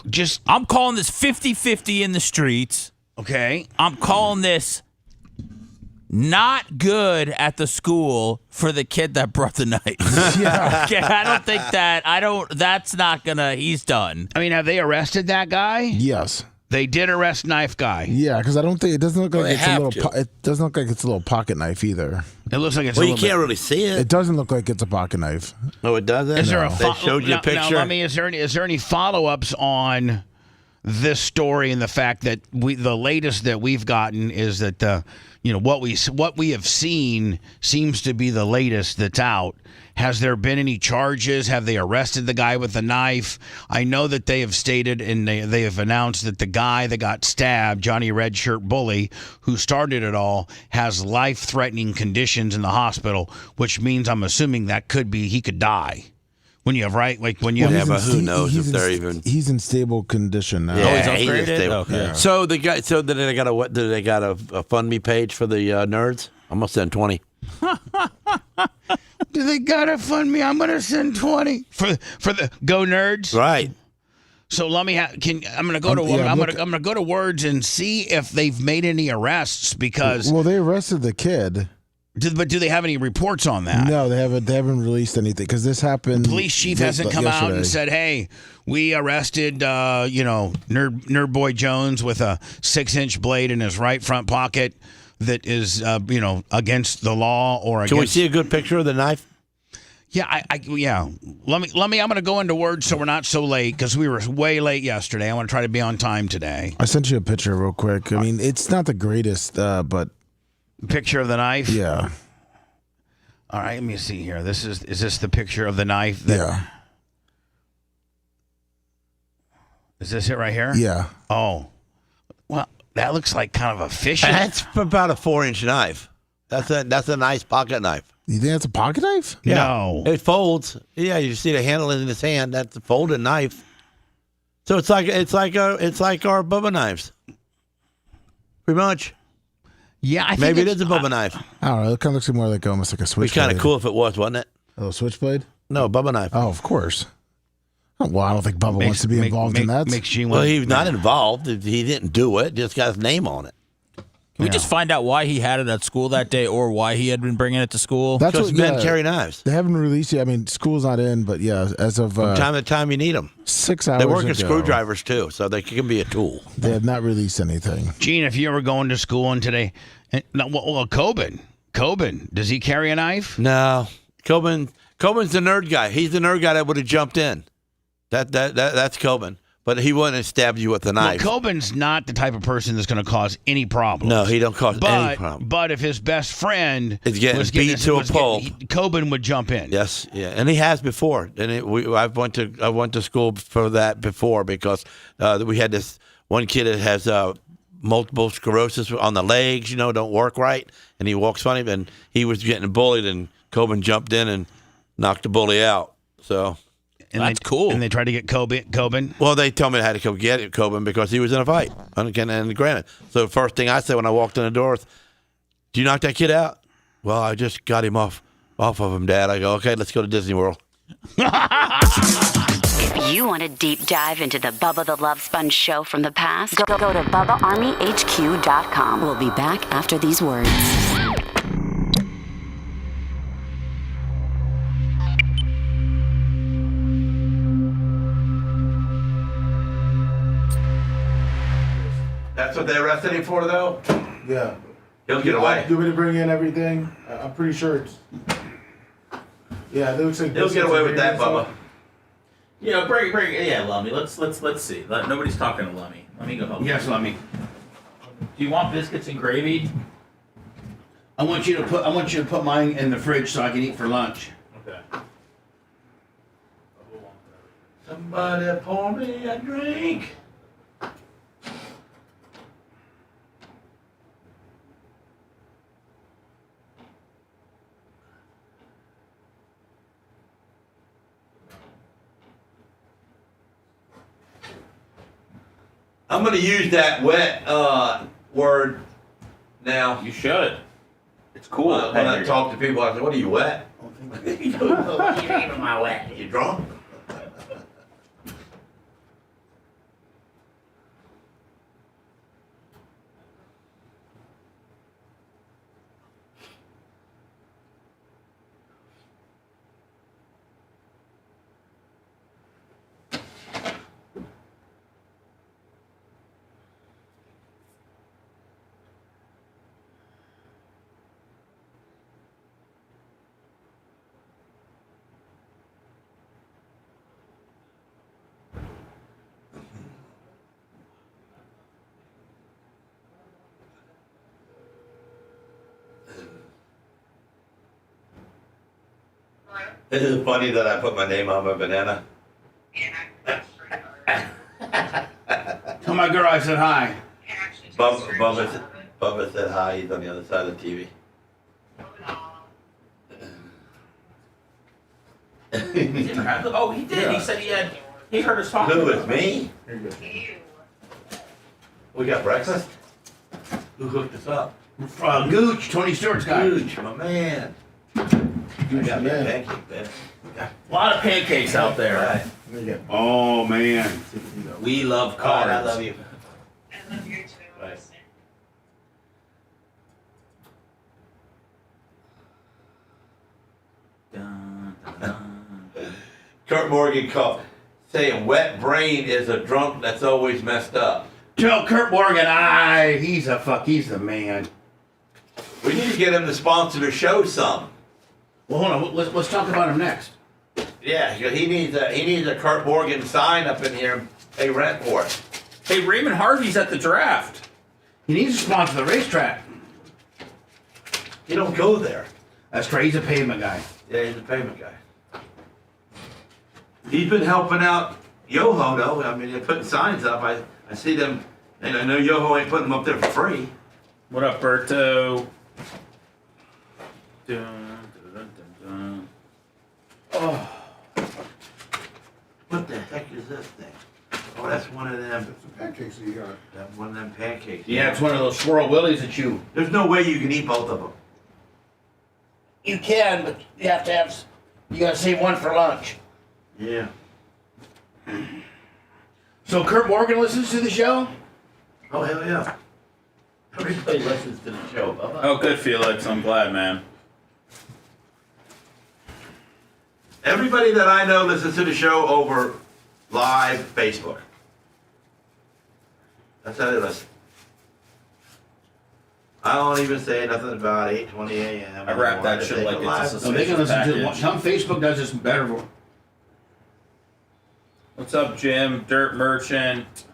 just. I'm calling this 50-50 in the streets. Okay. I'm calling this not good at the school for the kid that brought the knife. Yeah. Okay, I don't think that. That's not gonna. He's done. I mean, have they arrested that guy? Yes. They did arrest knife guy. Yeah, because I don't think it doesn't look like Well, it's a little. It doesn't look like it's a little pocket knife either. It looks like it's. Well, you can't really see it. It doesn't look like it's a pocket knife. No, it doesn't. Is there They showed you a picture. Now, is there any follow-ups on this story and the fact that the latest that we've gotten is that what we have seen seems to be the latest that's out. Has there been any charges? Have they arrested the guy with the knife? I know that they have stated and they have announced that the guy that got stabbed, Johnny Redshirt Bully, who started it all, has life-threatening conditions in the hospital, which means I'm assuming that he could die. When you have but who knows if they're even. He's in stable condition now. Yeah, he's in stable. Okay. Yeah. So did they got a fund me page for the nerds? I'm gonna send 20. Do they gotta fund me? I'm gonna send 20 for the Go Nerds. Right. So let me. I'm gonna go I'm gonna go to Words and see if they've made any arrests because. Well, they arrested the kid. But do they have any reports on that? No, they haven't. They haven't released anything because this happened. The police chief hasn't come out and said, "Hey, we arrested, Nerd Boy Jones with a 6-inch blade in his right front pocket that is, against the law or against." Can we see a good picture of the knife? Yeah, yeah. Let me. I'm going to go into Words so we're not so late because we were way late yesterday. I want to try to be on time today. I sent you a picture real quick. I mean, it's not the greatest, but. Picture of the knife? Yeah. All right, let me see here. Is this the picture of the knife? Yeah. Is this it right here? Yeah. Oh. Well, that looks like kind of a fish. That's about a 4-inch knife. That's a nice pocket knife. You think that's a pocket knife? Yeah. No. It folds. Yeah, you see the handle in his hand. That's a folded knife. So it's like our Bubba knives. Pretty much. Yeah, I think maybe it is a Bubba knife. I don't know. It kind of looks more like almost like a switchblade. It'd be kind of cool if it was, wasn't it? A little switchblade? No, Bubba knife. Oh, of course. Well, I don't think Bubba wants to be involved in that. Well, he's not involved. He didn't do it. Just got his name on it. Can we just find out why he had it at school that day or why he had been bringing it to school? That's because men carry knives. They haven't released yet. I mean, school's not in, but yeah, as of from time to time you need them. 6 hours They work ago, as screwdrivers too, so they can be a tool. They have not released anything. Gene, if you were going to school and today, Coben, does he carry a knife? No, Coben's the nerd guy. He's the nerd guy that would have jumped in. That's Coben. But he wouldn't have stabbed you with a knife. Well, Coben's not the type of person that's going to cause any problems. No, he don't cause any problem. But if his best friend is getting beat to a pulp, Coben would jump in. Yes, yeah, and he has before. And I went to school for that before because we had this one kid that has multiple sclerosis on the legs. Don't work right, and he walks funny. And he was getting bullied, and Coben jumped in and knocked the bully out. So. That's cool. And they tried to get Coben. Well, they told me I had to go get Coben because he was in a fight. And granted, so the first thing I said when I walked in the door was, "Do you knock that kid out?" "Well, I just got him off of him, Dad." I go, "Okay, let's go to Disney World." If you want a deep dive into the Bubba the Love Sponge show from the past, go to BubbaArmyHQ.com. We'll be back after these words. That's what they arrested him for, though? Yeah. He'll get away. Do you want me to bring in everything? I'm pretty sure it's. Yeah, it looks like. He'll get away with that, Bubba. Yeah, bring yeah, Lummy. Let's see. Nobody's talking to Lummy. Let me go home. Yes, Lummy. Do you want biscuits and gravy? I want you to put mine in the fridge so I can eat for lunch. Okay. Somebody pour me a drink. I'm going to use that wet word now. You should. It's cool. When I talk to people, I say, "What are you, wet?" You don't know what you mean by my wet. You drunk? This is funny that I put my name on my banana. Tell my girl I said hi. Bubba said hi. He's on the other side of the TV. Oh, he did. Yeah. He said he heard us talking. Who is me? We got breakfast? Who hooked us up? Gooch, Tony Stewart's guy. Gooch, my man. I got me a pancake, man. A lot of pancakes out there. Right. Oh, man. We love carbs. Right, I love you. I love you too. Right. Kurt Morgan called saying wet brain is a drunk that's always messed up. Tell Kurt Morgan, he's the man. We need to get him to sponsor the show some. Well, hold on. Let's talk about him next. Yeah, he needs a Kurt Morgan sign up in here and pay rent for it. Hey, Raymond Harvey's at the draft. He needs to sponsor the racetrack. He don't go there. That's right. He's a pavement guy. Yeah, he's a pavement guy. He's been helping out Yoho, though. I mean, they're putting signs up. I see them, and I know Yoho ain't putting them up there for free. What up, Berto? Dun, dun, dun, dun. Oh. What the heck is this thing? Oh, that's one of them. Some pancakes that you got. That's one of them pancakes. Yeah, it's one of those swirl willies that you. There's no way you can eat both of them. You can, but you have to have. You gotta save one for lunch. Yeah. So Kurt Morgan listens to the show? Oh, hell yeah. Everybody listens to the show, Bubba. Oh, good, Felix. I'm glad, man. Everybody that I know listens to the show over live Facebook. That's how they listen. I don't even say nothing about 8:20 a.m. I wrap that shit like it's a So they can listen package. to. Some Facebook does this better for. What's up, Jim? Dirt Merchant.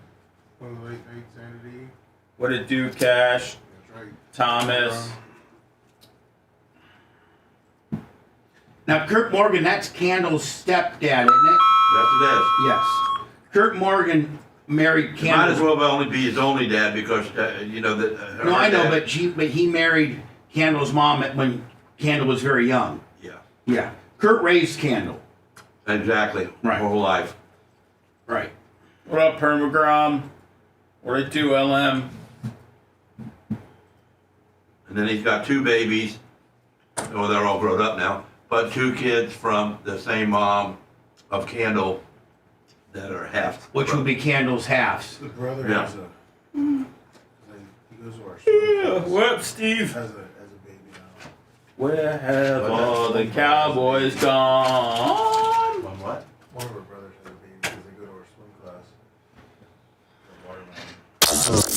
Sanity. What it do, Cash? That's right. Thomas. Now, Kurt Morgan, that's Candle's stepdad, isn't it? That's what it is. Yes. Kurt Morgan married Might Candle. as well only be his only dad because, you know, that. No, I know, but he married Candle's mom when Candle was very young. Yeah. Yeah. Kurt raised Candle. Exactly. Right. Whole life. Right. What up, Permagrom? 42 LM. And then he's got 2 babies. Oh, they're all grown up now. But 2 kids from the same mom of Candle that are halves. Which would be Candle's halves. The brother Yeah. has a. He goes to our school. Whoops, Steve. Has a baby now. Where have all the cowboys gone? On what? One of our brothers has a baby because they go to our swim class. The watermelon.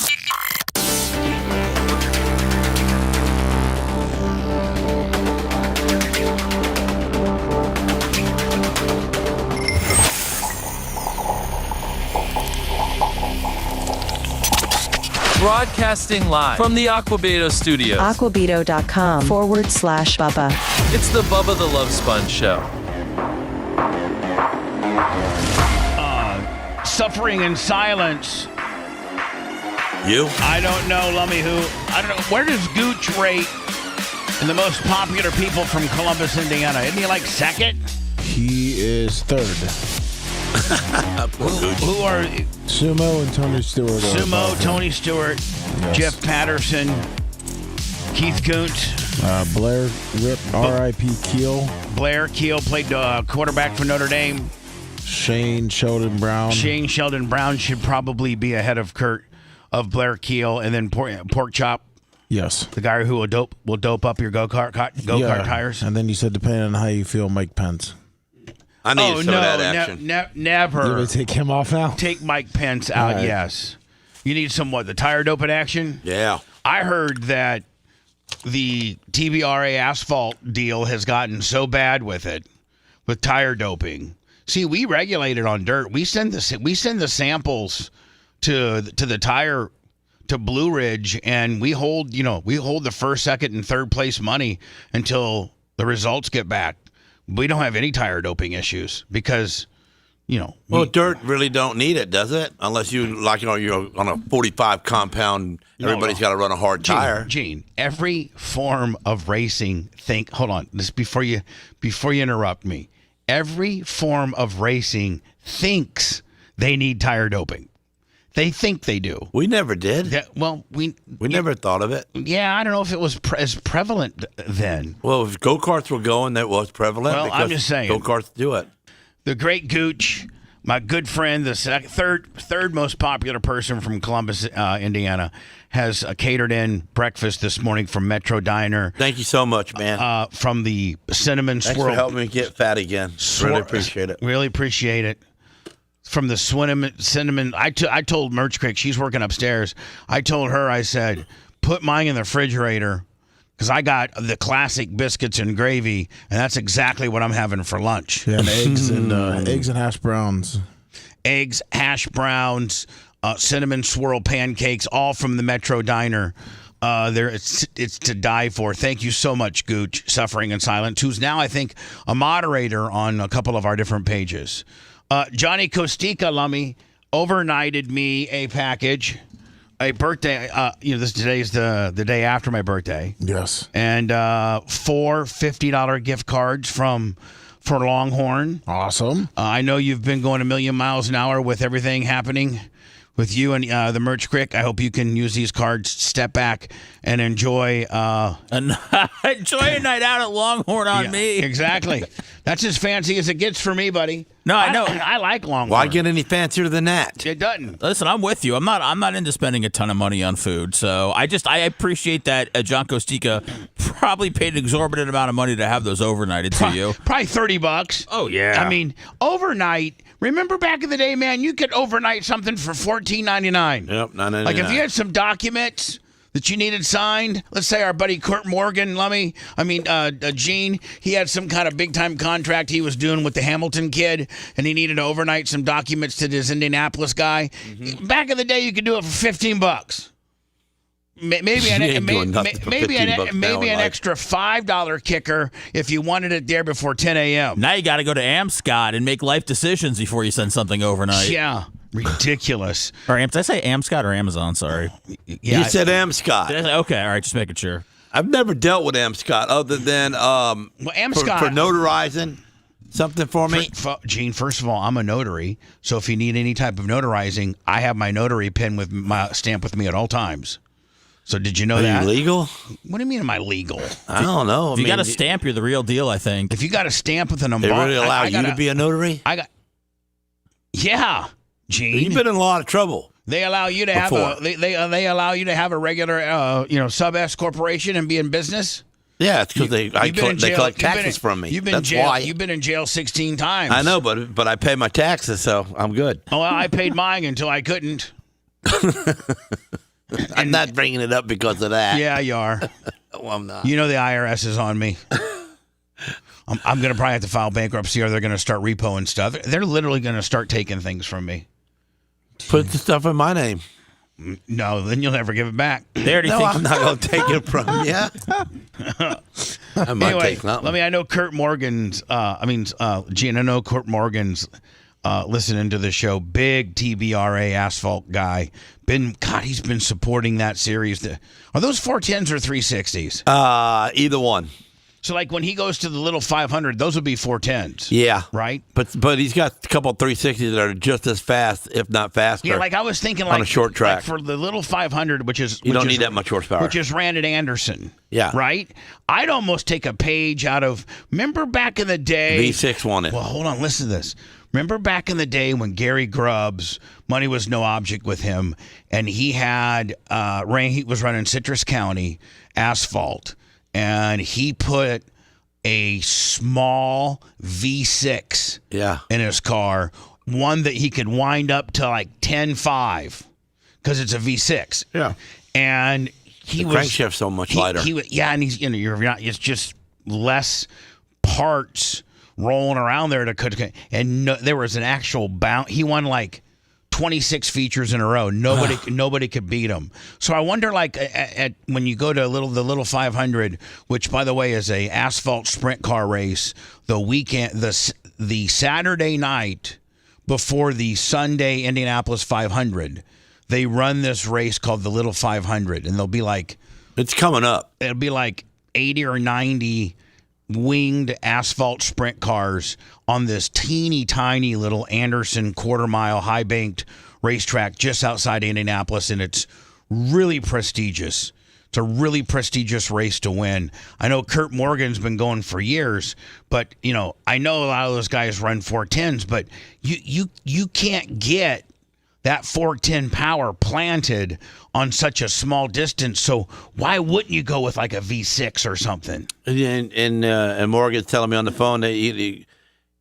Broadcasting live from the Aquabito studios. Aquabito.com/Bubba. It's the Bubba the Love Sponge Show. Suffering in silence. You? I don't know, Lummy, who. I don't know. Where does Gooch rate in the most popular people from Columbus, Indiana? Isn't he like second? He is third. Who are Sumo and Tony Stewart. Sumo, Tony Stewart, Yes. Jeff Patterson, Keith Gooch, Blair Rip, R.I.P. Keel. Blair Keel played quarterback for Notre Dame. Shane Sheldon Brown. Shane Sheldon Brown should probably be ahead of Blair Keel, and then Pork Chop. Yes. The guy who will dope up your go-kart tires. And then you said, depending on how you feel, Mike Pence. I need some of that action. Never. You going to take him off now? Take Mike Pence out, Right. yes. You need some, the tire doping action? Yeah. I heard that the TBRA asphalt deal has gotten so bad with tire doping. See, we regulate it on dirt. We send the samples to the tire, to Blue Ridge, and we hold the first, second, and third place money until the results get back. We don't have any tire doping issues because, dirt really don't need it, does it? Unless you're on a 45 compound, everybody's got to run a hard tire. Gene, every form of racing, hold on, this before you interrupt me. Every form of racing thinks they need tire doping. They think they do. We never did. We never thought of it. Yeah, I don't know if it was as prevalent then. Well, if go-karts were going, that was prevalent. Well, I'm just saying. Go-karts do it. The great Gooch, my good friend, the third most popular person from Columbus, Indiana, has catered in breakfast this morning from Metro Diner. Thank you so much, man. From the cinnamon Thanks swirl. for helping me get fat again. Really appreciate it. Really appreciate it. From the cinnamon, I told Merch Creek, she's working upstairs. I told her, I said, put mine in the refrigerator because I got the classic biscuits and gravy, and that's exactly what I'm having for lunch. Yeah, and eggs and hash browns. Eggs, hash browns, cinnamon swirl pancakes, all from the Metro Diner. It's to die for. Thank you so much, Gooch, Suffering in Silence, who's now, I think, a moderator on a couple of our different pages. Johnny Kostika, Lummy, overnighted me a package, a birthday. Today's the day after my birthday. Yes. And 4 $50 gift cards for Longhorn. Awesome. I know you've been going a million miles an hour with everything happening with you and the Merch Crick. I hope you can use these cards, step back, and enjoy a night out at Longhorn on me. Exactly. That's as fancy as it gets for me, buddy. No, I know. I like Longhorn. Why get any fancier than that? It doesn't. Listen, I'm with you. I'm not into spending a ton of money on food. So I appreciate that John Kostika probably paid an exorbitant amount of money to have those overnighted to you. Probably $30. Oh yeah. I mean, overnight. Remember back in the day, man, you could overnight something for $14.99. Yep, $9.99. Like if you had some documents that you needed signed, let's say our buddy Kurt Morgan, Gene, he had some kind of big-time contract he was doing with the Hamilton kid, and he needed to overnight some documents to this Indianapolis guy. Mm-hmm. Back in the day, you could do it for $15. Maybe an extra $5 kicker if you wanted it there before 10 a.m. Now you got to go to Amscot and make life decisions before you send something overnight. Yeah. Ridiculous. Or did I say Amscot or Amazon? Sorry. Yeah, you said Amscot. Okay, all right, just making sure. I've never dealt with Amscot other than Amscot for notarizing. something for me? Gene, first of all, I'm a notary, so if you need any type of notarizing, I have my notary pen with my stamp with me at all times. So did you know that? Are you legal? What do you mean am I legal? I don't know. If you got a stamp, you're the real deal, I think. If you got a stamp with an They emboss, really allow you to be a notary? Yeah, Gene. You've been in a lot of trouble. They allow you to have they allow you to have a regular sub S corporation and be in business. Yeah, it's because they collect taxes from me. That's why. You've been in jail 16 times. I know, but I pay my taxes, so I'm good. Oh, well, I paid mine until I couldn't. I'm not bringing it up because of that. Yeah, you are. Well, I'm not. You know the IRS is on me. I'm going to probably have to file bankruptcy, or they're going to start repoing stuff. They're literally going to start taking things from me. Put the stuff in my name. No, then you'll never give it back. I'm not going to take it from you. I might Anyway, take something. I know Kurt Morgan's. Gene, I know Kurt Morgan's listening to the show. Big TBRA asphalt guy. He's been supporting that series. Are those 410s or 360s? Either one. So, like, when he goes to the little 500, those would be 410s. Yeah. Right? But he's got a couple of 360s that are just as fast, if not faster. Yeah, like I was thinking, on a short track. Like for the little 500, you don't need that much horsepower. Which is ran at Anderson. Yeah. Right? I'd almost take a page out of, remember back in the day. V6 won it. Well, hold on, listen to this. Remember back in the day when Gary Grubbs, money was no object with him, and he had, he was running Citrus County asphalt, and he put a small V6 in his car, one that he could wind up to like 10.5 because it's a V6. Yeah. And the crankshaft's so much lighter. And he's it's just less parts rolling around there there was an actual bounce. He won like 26 features in a row. Nobody could beat him. So I wonder, like, when you go to the little 500, which by the way is a asphalt sprint car race, the Saturday night before the Sunday Indianapolis 500, they run this race called the Little 500, and they'll be like, it's coming up. It'll be like 80 or 90 winged asphalt sprint cars on this teeny tiny little Anderson quarter-mile high-banked racetrack just outside Indianapolis, and it's really prestigious. It's a really prestigious race to win. I know Kurt Morgan's been going for years, but I know a lot of those guys run 410s, but you can't get that 410 power planted on such a small distance. So why wouldn't you go with like a V6 or something? And Morgan's telling me on the phone that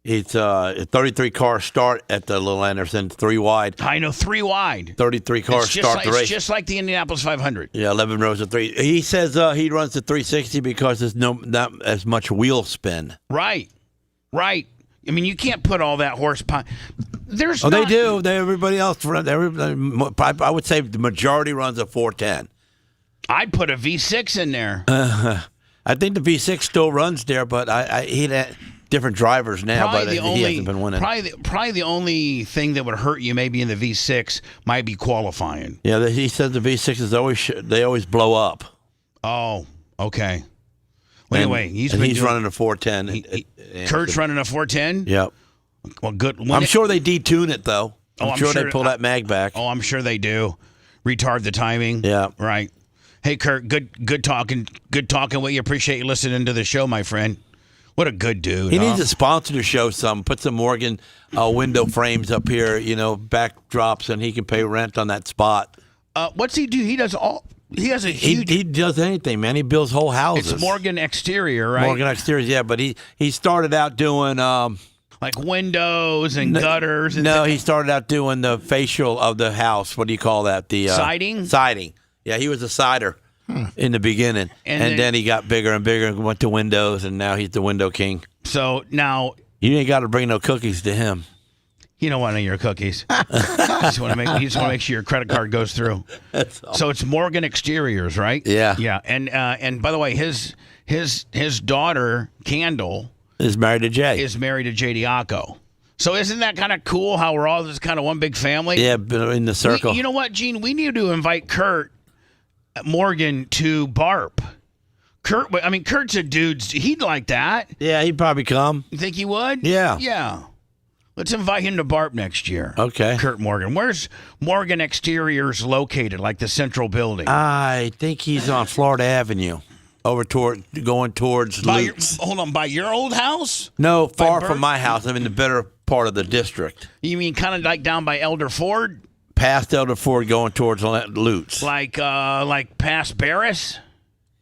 it's a 33 car start at the Little Anderson, 3 wide. I know, 3 wide. 33 cars start the race. It's just like the Indianapolis 500. Yeah, 11 rows of 3. He says he runs the 360 because there's not as much wheel spin. Right. I mean, you can't put all that horsepower. They do. Everybody else runs. I would say the majority runs a 410. I'd put a V6 in there. I think the V6 still runs there, but he had different drivers now. But he hasn't been winning. Probably the only thing that would hurt you maybe in the V6 might be qualifying. Yeah, he says the V6 they always blow up. Oh, okay. Well, anyway, he's running a 410. Kurt's running a 410? Yep. Well, good. I'm sure they detune it, though. I'm sure they pull that mag back. Oh, I'm sure they do. Retard the timing. Yeah. Right. Hey, Kurt, good talking. Good talking with you. Appreciate you listening to the show, my friend. What a good dude. He needs a sponsor to show some. Put some Morgan window frames up here, backdrops, and he can pay rent on that spot. What's he do? He does all... He has a huge... He does anything, man. He builds whole houses. It's Morgan Exterior, right? Morgan Exterior, yeah. But he started out doing... like windows and gutters. And he started out doing the facial of the house. What do you call that? The siding? Siding. Yeah, he was a sider in the beginning. And then he got bigger and bigger and went to windows, and now he's the window king. So now... You ain't got to bring no cookies to him. You don't want any of your cookies. You just want to make sure your credit card goes through. So it's Morgan Exteriors, right? Yeah. Yeah. And by the way, his daughter, Candle, is married to Jay. Is married to Jay Diaco. So isn't that kind of cool how we're all just kind of one big family? Yeah, in the circle. You know what, Gene? We need to invite Kurt Morgan to BARP. Kurt's a dude. He'd like that. Yeah, he'd probably come. You think he would? Yeah. Yeah. Let's invite him to BARP next year. Okay. Kurt Morgan. Where's Morgan Exteriors located, like the central building? I think he's on Florida Avenue, going towards Lutz. By your old house? No, far from my house. I'm in the better part of the district. You mean kind of like down by Elder Ford? Past Elder Ford, going towards Lutz. Like past Barris?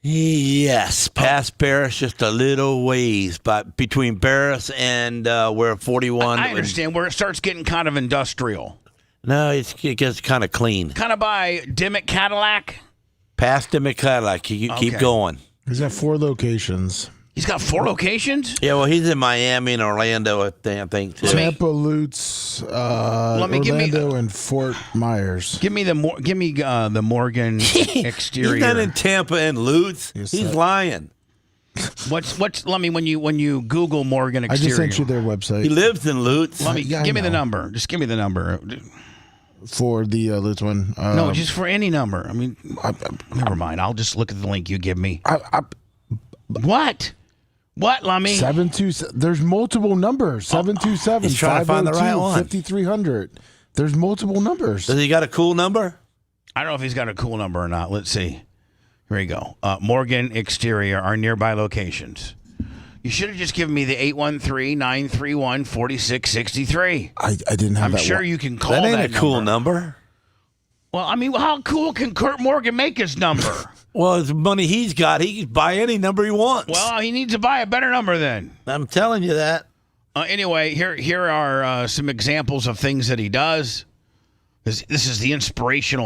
Yes, past Barris, just a little ways, but between Barris and where 41. I understand where it starts getting kind of industrial. No, it gets kind of clean. Kind of by Dimmick Cadillac. Past Dimmick Cadillac, you keep going. He's got 4 locations. He's got 4 locations? Yeah, well, he's in Miami and Orlando, I think. Too. Tampa, Lutz, Orlando, and Fort Myers. Give me the Morgan Exterior. He's not in Tampa and Lutz. He's lying. Let me when you Google Morgan Exterior. I just sent you their website. He lives in Lutz. Give me the number. Just give me the number. For the Lutz one. No, just for any number. I mean, never mind. I'll just look at the link you give me. What? What, Lummy? 727. There's multiple numbers. 727. He's trying to find the right one. 5300. There's multiple numbers. Does he got a cool number? I don't know if he's got a cool number or not. Let's see. Here we go. Morgan Exterior, our nearby locations. You should have just given me the 813-931-4663. I didn't have that. I'm sure you can call that. That ain't a cool number. Well, I mean, how cool can Kurt Morgan make his number? Well, the money he's got, he can buy any number he wants. Well, he needs to buy a better number then. I'm telling you that. Anyway, here are some examples of things that he does. This is the Inspiration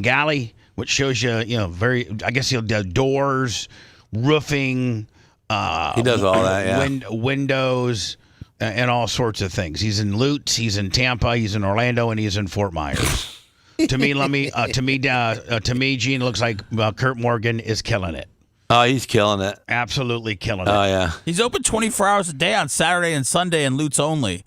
Galley, which shows you, I guess he'll do doors, roofing. He does all that, yeah. Windows. And all sorts of things. He's in Lutz, he's in Tampa, he's in Orlando, and he's in Fort Myers. To me, Gene, looks like Kurt Morgan is killing it. Oh, he's killing it. Absolutely killing it. Oh, yeah. He's open 24 hours a day on Saturday and Sunday in Lutz only.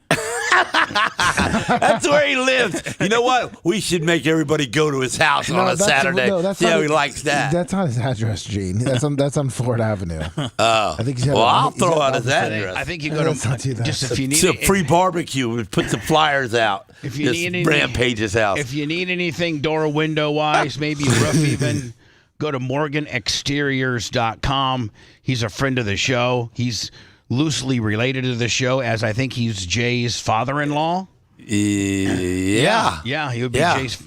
That's where he lives. You know what? We should make everybody go to his house on a Saturday. See how he likes that. That's not his address, Gene. That's on Florida Avenue. Oh. I think I'll throw out his address. I think you go to just if you need a free barbecue. We put some flyers out. If you need anything, Rampage's house. If you need anything door window wise, maybe roof even, go to morganexteriors.com. He's a friend of the show. He's loosely related to the show, as I think he's Jay's father-in-law. Yeah, he would be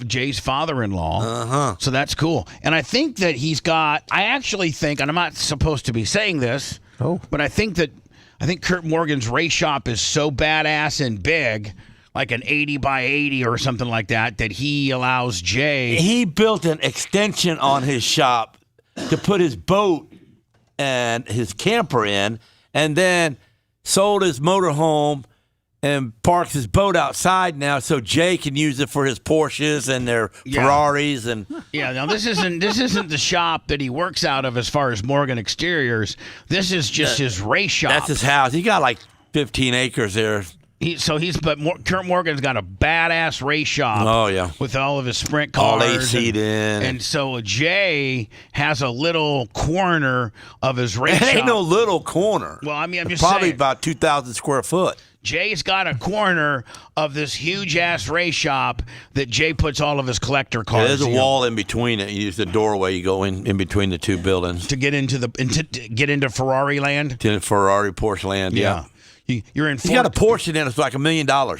Jay's father-in-law. Uh-huh. So that's cool. And I think that he's got. I actually think, and I'm not supposed to be saying this, but I think Kurt Morgan's race shop is so badass and big, like an 80 by 80 or something like that, that he allows Jay. He built an extension on his shop to put his boat and his camper in, and then sold his motorhome and parks his boat outside now, so Jay can use it for his Porsches and their Ferraris. And now this isn't the shop that he works out of as far as Morgan Exteriors. This is just his race shop. That's his house. He got like 15 acres there. Kurt Morgan's got a badass race shop. Oh, yeah. With all of his sprint cars. All AC'd in. And so Jay has a little corner of his race shop. It ain't no little corner. Well, I mean, I'm just probably saying. about 2,000 square foot. Jay's got a corner of this huge-ass race shop that Jay puts all of his collector cars. Yeah, there's a wall in between it. You use the doorway. You go in between the two buildings. To get into Ferrari land? To Ferrari Porsche land, yeah. You're in. He's got a Porsche in it. It's like $1 million. No, I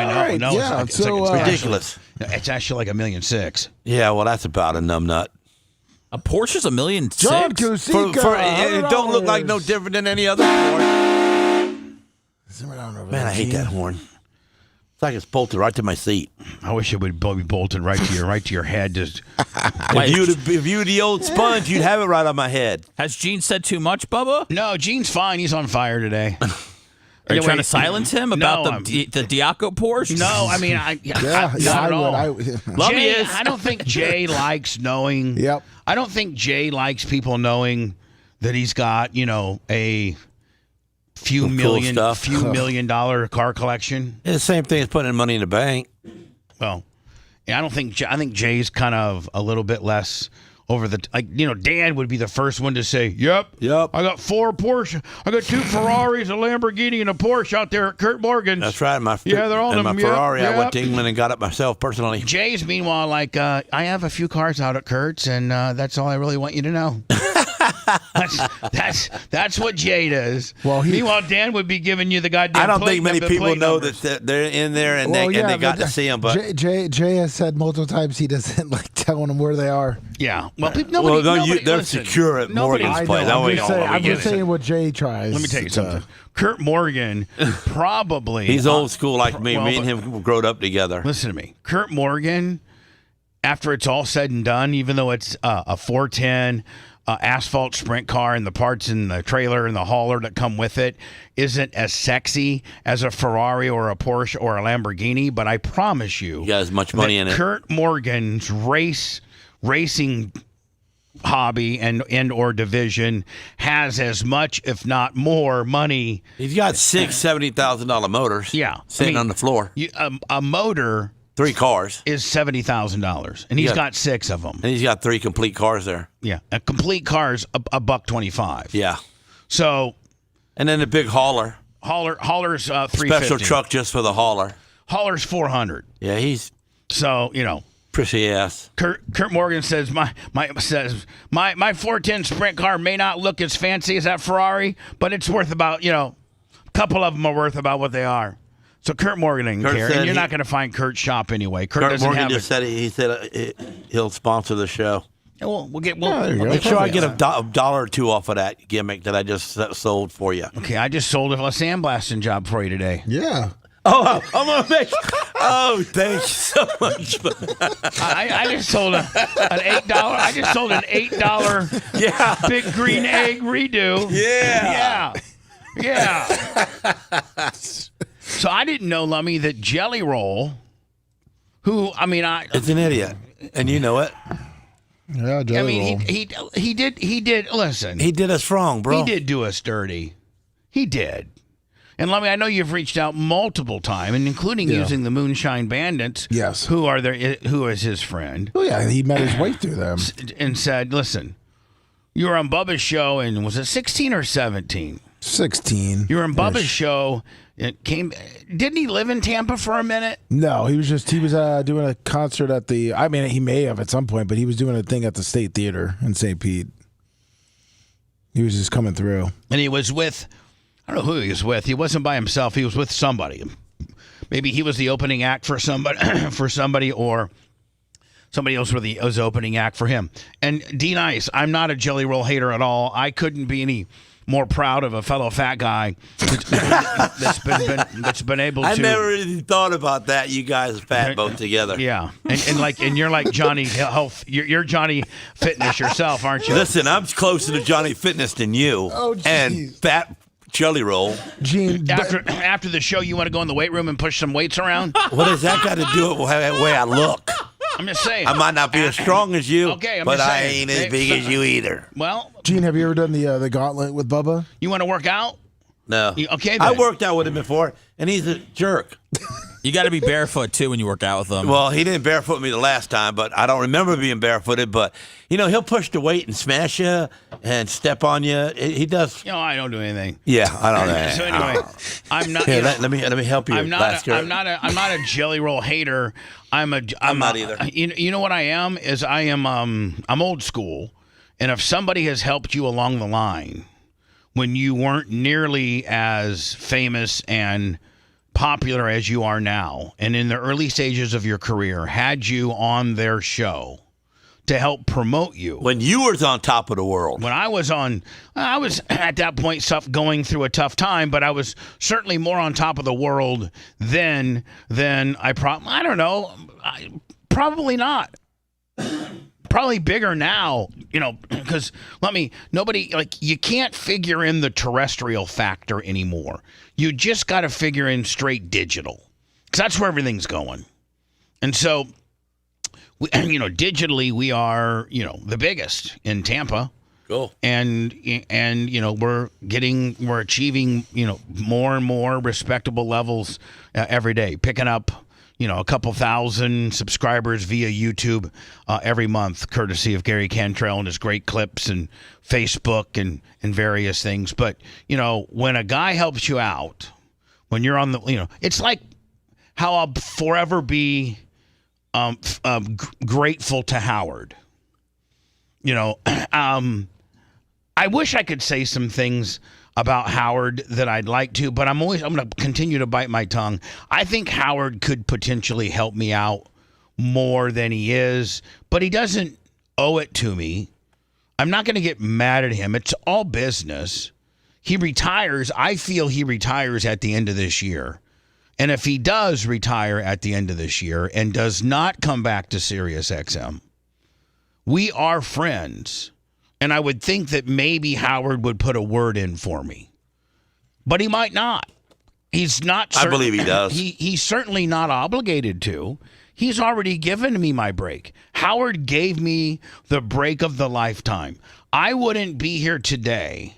know. Right, no, yeah, it's ridiculous. It's actually like $1.6 million. Yeah, well, that's about a numbnut. A Porsche's $1.6 million. John Cusica. It don't look like no different than any other Porsche. Man, I hate that horn. It's like it's bolted right to my seat. I wish it would be bolted right to your head. Just if you were the old sponge, you'd have it right on my head. Has Gene said too much, Bubba? No, Gene's fine. He's on fire today. Are you trying to silence him about the Diaco Porsche? No, I mean, not at all. I don't think Jay likes knowing. Yep. I don't think Jay likes people knowing that he's got, a few million dollar car collection. It's the same thing as putting money in the bank. Well, I think Jay's kind of a little bit less over the, Dan would be the first one to say, Yep. I got 4 Porsche. I got 2 Ferraris, a Lamborghini, and a Porsche out there at Kurt Morgan's. That's right. They're all in in my them. Ferrari. Yep. I went to England and got it myself personally. Jay's, meanwhile, I have a few cars out at Kurt's, and that's all I really want you to know. That's what Jay does. Well, meanwhile, Dan would be giving you the goddamn. I don't think many people know numbers. that they're in there and they got to see them. But Jay has said multiple times he doesn't like telling them where they are. Yeah, well, nobody, they're listen, secure at Morgan's place. I'm just saying what Jay tries. Let me tell you something. Kurt Morgan, probably he's old school like me. Me and him growed up together. Listen to me, Kurt Morgan. After it's all said and done, even though it's a 410. Asphalt sprint car and the parts and the trailer and the hauler that come with it isn't as sexy as a Ferrari or a Porsche or a Lamborghini, but I promise you, he has much money in it. Kurt Morgan's racing hobby and or division has as much, if not more, money. He's got $70,000 motors. Yeah, sitting on the floor. A motor. 3 cars is $70,000, and he's got 6 of them. And he's got 3 complete cars there. Yeah, a complete car's $125. Yeah. So, and then the big hauler's $350. Special truck just for the hauler. Hauler's $400. Yeah, he's prissy ass. Kurt Morgan says my 410 sprint car may not look as fancy as that Ferrari, but it's worth about a couple of them are worth about what they are. So Kurt Morgan didn't care, and you're not going to find Kurt's shop anyway. Kurt Morgan just said he'll sponsor the show. Yeah, we'll make sure I get a $1 or $2 off of that gimmick that I just sold for you. Okay, I just sold a sandblasting job for you today. Yeah. Oh, I'm gonna make. Oh, thank you so much. I just sold an $8. I just sold an $8 big green egg redo. Yeah. So I didn't know, Lummy, that Jelly Roll, it's an idiot, and you know it. Yeah, Jelly Roll. He did. Listen, he did us wrong, bro. He did do us dirty. He did. And Lummy, I know you've reached out multiple times, and including using the Moonshine Bandits. Yes. Who is his friend? Oh yeah, he met his way through them and said, "Listen, you were on Bubba's show, and was it 16 or 17? 16. You were on Bubba's show." Didn't he live in Tampa for a minute? No, he was doing a concert at the. I mean, he may have at some point, but he was doing a thing at the State Theater in St. Pete. He was just coming through, and he was with. I don't know who he was with. He wasn't by himself. He was with somebody. Maybe he was the opening act for somebody, or somebody else was the opening act for him. And D-Nice, I'm not a Jelly Roll hater at all. I couldn't be any more proud of a fellow fat guy that's been able to. I never really thought about that. You guys fat both together. Yeah, and you're like Johnny Health. You're Johnny Fitness yourself, aren't you? Listen, I'm closer to Johnny Fitness than you. Oh, geez. And fat Jelly Roll. Gene, after the show, you want to go in the weight room and push some weights around? What does that got to do with the way I look? I'm just saying. I might not be as strong as you, but I saying. ain't as big as you either. Well, Gene, have you ever done the gauntlet with Bubba? You want to work out? No. Okay, then. I worked out with him before, and he's a jerk. You got to be barefoot, too, when you work out with him. Well, he didn't barefoot me the last time, but I don't remember being barefooted. But, he'll push the weight and smash you and step on you. He does. I don't do anything. Yeah, I don't know. So anyway, I'm not. Here, let me help you. I'm not a Jelly Roll hater. I'm not either. You know what I am? Is I'm old school, and if somebody has helped you along the line when you weren't nearly as famous and popular as you are now, and in the early stages of your career, had you on their show to help promote you. When you were on top of the world. When I was at that point going through a tough time, but I was certainly more on top of the world then I don't know. Probably not. Probably bigger now, because you can't figure in the terrestrial factor anymore. You just got to figure in straight digital, because that's where everything's going. And so, digitally, we are, the biggest in Tampa. Cool. And we're achieving, more and more respectable levels every day, picking up a couple thousand subscribers via YouTube every month, courtesy of Gary Cantrell and his great clips and Facebook and various things. But, when a guy helps you out, when you're on the, it's like how I'll forever be grateful to Howard. I wish I could say some things about Howard that I'd like to, but I'm going to continue to bite my tongue. I think Howard could potentially help me out more than he is, but he doesn't owe it to me. I'm not going to get mad at him. It's all business. He retires. I feel he retires at the end of this year. And if he does retire at the end of this year and does not come back to SiriusXM, we are friends. And I would think that maybe Howard would put a word in for me. But he might not. He's not. I believe he does. He's certainly not obligated to. He's already given me my break. Howard gave me the break of the lifetime. I wouldn't be here today.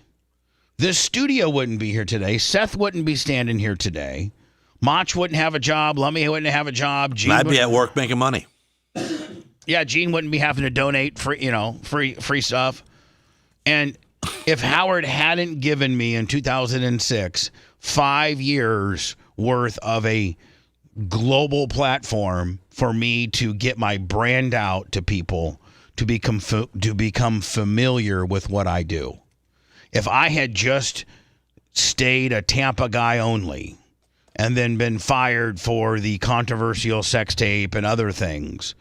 This studio wouldn't be here today. Seth wouldn't be standing here today. Mach wouldn't have a job. Lummy wouldn't have a job. Gene I'd be at work making money. Yeah, Gene wouldn't be having to donate free stuff. And if Howard hadn't given me in 2006 5 years worth of a global platform for me to get my brand out to people, to become familiar with what I do. If I had just stayed a Tampa guy only and then been fired for the controversial sex tape and other things,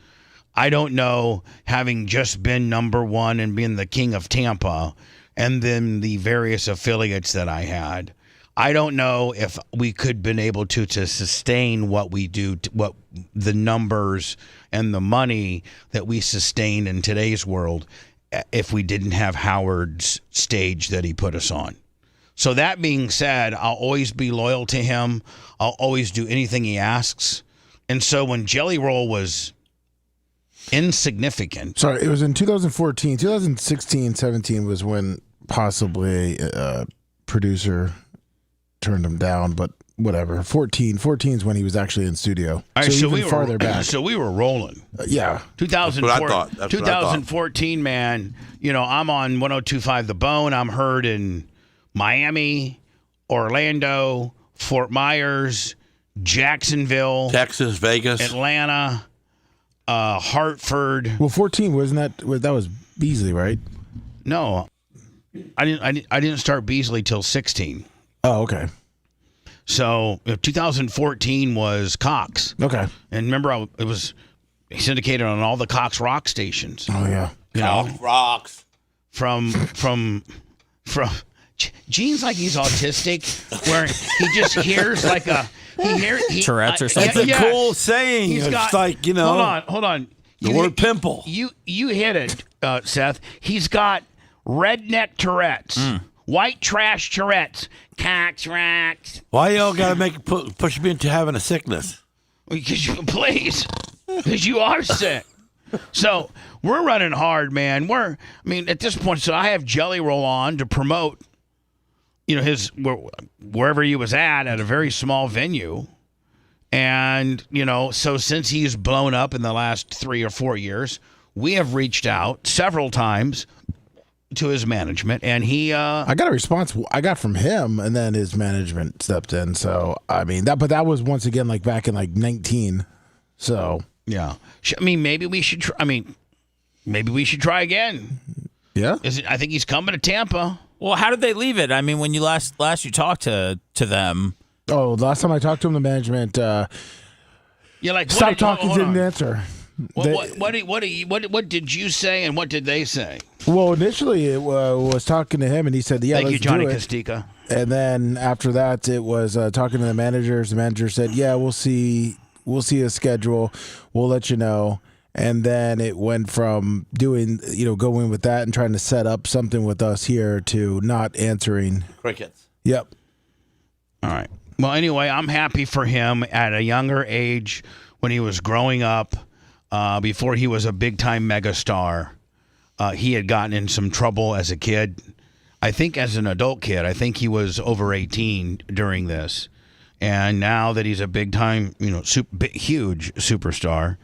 I don't know, having just been number one and being the king of Tampa and then the various affiliates that I had, I don't know if we could been able to sustain what we do, what the numbers and the money that we sustain in today's world if we didn't have Howard's stage that he put us on. So that being said, I'll always be loyal to him. I'll always do anything he asks. And so when Jelly Roll was insignificant. Sorry, it was in 2014. 2016, 17 was when possibly a producer turned him down, but whatever. 14 is when he was actually in studio. All right, so even farther back. So we were rolling. Yeah. 2014, man, I'm on 102.5 The Bone. I'm heard in Miami, Orlando, Fort Myers, Jacksonville, Texas, Vegas, Atlanta, Hartford. Well, 14 wasn't that was Beasley, right? No, I didn't start Beasley till 16. Oh, okay. So 2014 was Cox. Okay. And remember, it was syndicated on all the Cox rock stations. Oh yeah. Cox rocks. From Gene's like he's autistic, where he just hears like Tourette's or something. It's a cool saying. It's like, Hold on. The word pimple. You hit it, Seth. He's got redneck Tourette's, white trash Tourette's, Cox rocks. Why y'all got to push me into having a sickness? Because you are sick. So we're running hard, man. At this point, so I have Jelly Roll on to promote, his wherever he was at a very small venue. And, so since he's blown up in the last 3 or 4 years, we have reached out several times to his management, and he I got a response I got from him, and then his management stepped in. So that was once again like back in like 19. So yeah, maybe we should try again. Yeah, I think he's coming to Tampa. Well, how did they leave it? When you last you talked to them. Oh, last time I talked to him, the management stopped talking, didn't answer. What did you say, and what did they say? Well, initially it was talking to him, and he said, "Yeah, thank let's you, Johnny do it." Castica. And then after that, it was talking to the managers. The manager said, "Yeah, we'll see a schedule. We'll let you know." And then it went from going with that and trying to set up something with us here to not answering. Crickets. Yep. All right. Well, anyway, I'm happy for him at a younger age when he was growing up, before he was a big-time megastar. He had gotten in some trouble as a kid. I think as an adult kid, I think he was over 18 during this. And now that he's a big time, huge superstar,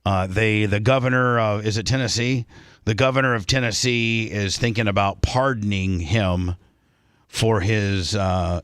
the governor of, is it Tennessee? The governor of Tennessee is thinking about pardoning him for his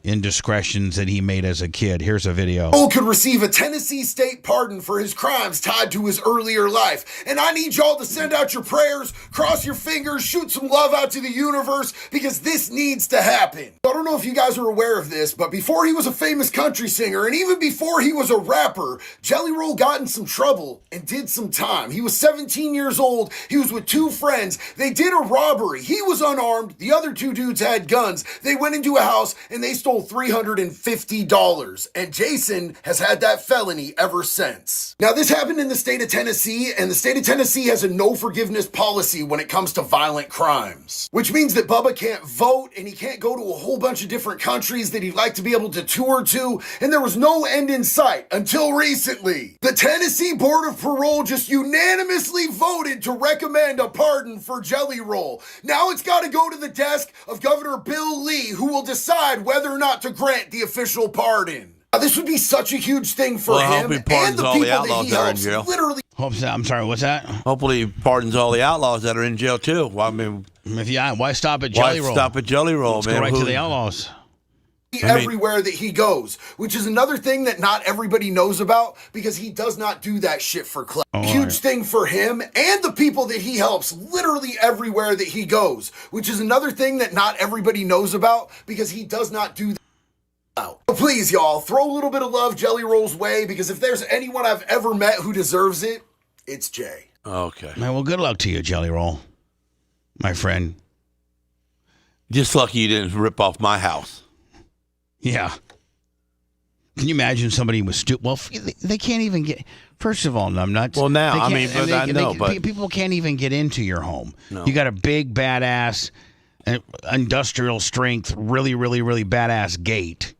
indiscretions that he made as a kid. Here's a video. Cole could receive a Tennessee state pardon for his crimes tied to his earlier life. And I need y'all to send out your prayers, cross your fingers, shoot some love out to the universe, because this needs to happen. I don't know if you guys are aware of this, but before he was a famous country singer, and even before he was a rapper, Jelly Roll got in some trouble and did some time. He was 17 years old. He was with 2 friends. They did a robbery. He was unarmed. The other 2 dudes had guns. They went into a house and they stole $350. And Jason has had that felony ever since. Now, this happened in the state of Tennessee, and the state of Tennessee has a no forgiveness policy when it comes to violent crimes, which means that Bubba can't vote and he can't go to a whole bunch of different countries that he'd like to be able to tour to, and there was no end in sight until recently. The Tennessee Board of Parole just unanimously voted to recommend a pardon for Jelly Roll. Now it's got to go to the desk of Governor Bill Lee, who will decide whether or not to grant the official pardon. Now, this would be such a huge thing for him and the people that he helps. Literally. I'm sorry, what's that? Hopefully he pardons all the outlaws that are in jail, too. Well, I mean, why stop at Jelly Roll? Why stop at Jelly Roll, Let's man? go right to the outlaws. Everywhere that he goes, which is another thing that not everybody knows about, because he does not do that shit for clout. Huge thing for him and the people that he helps, literally everywhere that he goes, which is another thing that not everybody knows about, because he does not do that. So please, y'all, throw a little bit of love Jelly Roll's way, because if there's anyone I've ever met who deserves it, it's Jay. Okay. Man, well, good luck to you, Jelly Roll, my friend. Just lucky you didn't rip off my house. Yeah. Can you imagine somebody with well, they can't even get. First of all, numbnuts. Well, now I mean, but I know, but people can't even get into your home. No. You got a big, badass, industrial strength, really, really, really badass gate,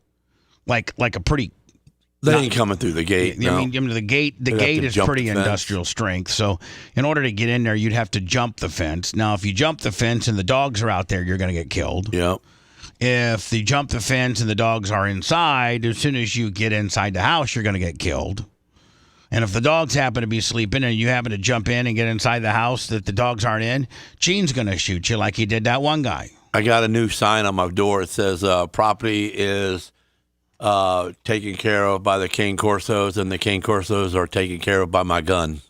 like a pretty. They ain't coming through the gate. I mean, the gate is pretty industrial strength. So, in order to get in there, you'd have to jump the fence. Now, if you jump the fence and the dogs are out there, you're going to get killed. Yep. If you jump the fence and the dogs are inside, as soon as you get inside the house, you're going to get killed. And if the dogs happen to be sleeping and you happen to jump in and get inside the house that the dogs aren't in, Gene's going to shoot you like he did that one guy. I got a new sign on my door. It says property is taken care of by the Cane Corsos, and the Cane Corsos are taken care of by my gun.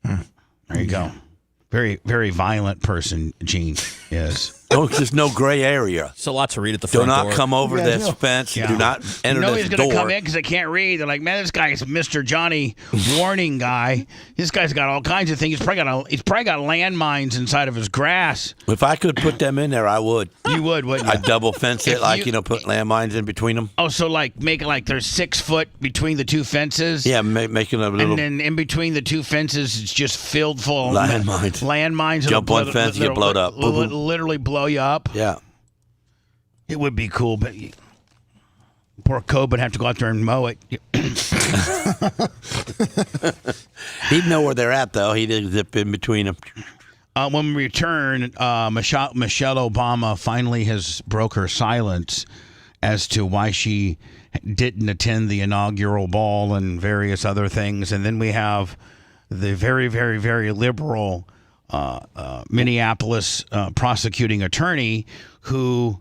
There you go. Very, very violent person, Gene is. Oh, there's no gray area. So a lot to read at the front door. Do not come over this fence. Yeah. Do not enter this door. He's going to come in because I can't read. They're like, man, this guy's Mr. Johnny Warning guy. This guy's got all kinds of things. He's probably got landmines inside of his grass. If I could put them in there, I would. You would, wouldn't you? I'd double fence it, put landmines in between them. Oh, so make it like there's 6 foot between the 2 fences? Yeah, making a little. And then in between the 2 fences, it's just filled full of landmines. Jump one fence, get blowed up. Literally blow you up. Yeah. It would be cool, but poor Cobe would have to go out there and mow it. He'd know where they're at, though. He'd zip in between them. When we return, Michelle Obama finally has broke her silence as to why she didn't attend the inaugural ball and various other things. And then we have the very, very, very liberal Minneapolis prosecuting attorney who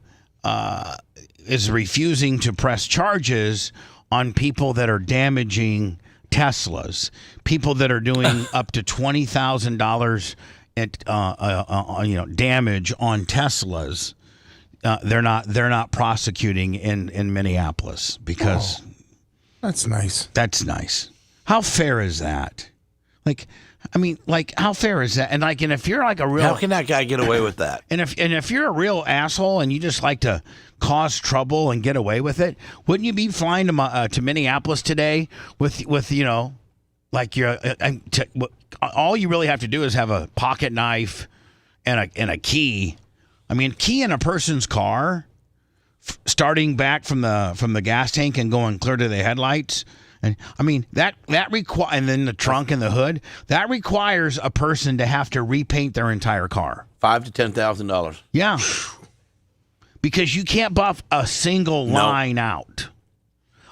is refusing to press charges on people that are damaging Teslas, people that are doing up to $20,000 damage on Teslas. They're not prosecuting in Minneapolis because that's nice. That's nice. How fair is that? How fair is that? And if you're like a real, how can that guy get away with that? And if you're a real asshole and you just like to cause trouble and get away with it, wouldn't you be flying to Minneapolis today with all you really have to do is have a pocket knife and a key. I mean, key in a person's car, starting back from the gas tank and going clear to the headlights. And I mean that and then the trunk and the hood, that requires a person to have to repaint their entire car. $5,000 to $10,000. Yeah, because you can't buff a single line out.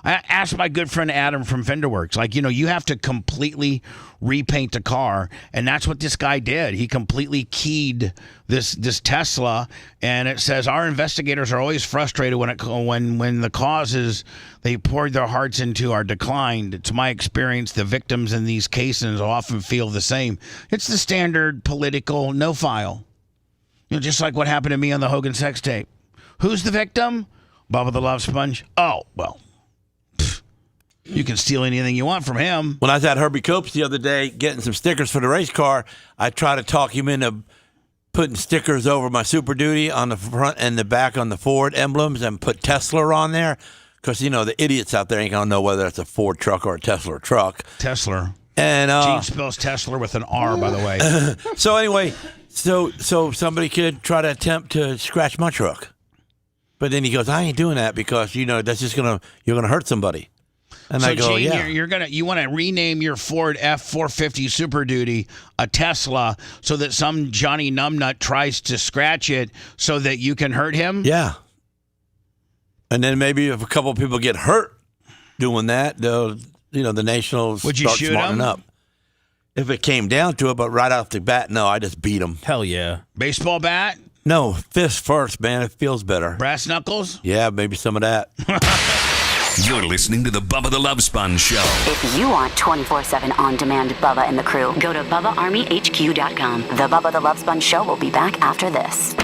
I asked my good friend Adam from Fenderworks, like, you have to completely repaint the car, and that's what this guy did. He completely keyed this Tesla, and it says our investigators are always frustrated when the causes they poured their hearts into are declined. To my experience, the victims in these cases often feel the same. It's the standard political no file. Just like what happened to me on the Hogan sex tape. Who's the victim? Bubba the Love Sponge. Oh, well. You can steal anything you want from him. When I was at Herbie Cope's the other day getting some stickers for the race car, I tried to talk him into putting stickers over my Super Duty on the front and the back on the Ford emblems and put Tesla on there. Because, the idiots out there ain't going to know whether it's a Ford truck or a Tesla truck. Tesla. And Gene spells Tesla with an R, by the way. So anyway, so somebody could try to attempt to scratch my truck. But then he goes, I ain't doing that because, that's just you're going to hurt somebody. And so I go, Gene, yeah. you want to rename your Ford F450 Super Duty a Tesla so that some Johnny Numbnut tries to scratch it so that you can hurt him? Yeah. And then maybe if a couple of people get hurt doing that, the nation will start smartening up. If it came down to it, but right off the bat, no, I just beat them. Hell yeah. Baseball bat? No, fist first, man. It feels better. Brass knuckles? Yeah, maybe some of that. You're listening to the Bubba the Love Sponge Show. If you want 24/7 on-demand Bubba and the crew, go to BubbaArmyHQ.com. The Bubba the Love Sponge Show will be back after this.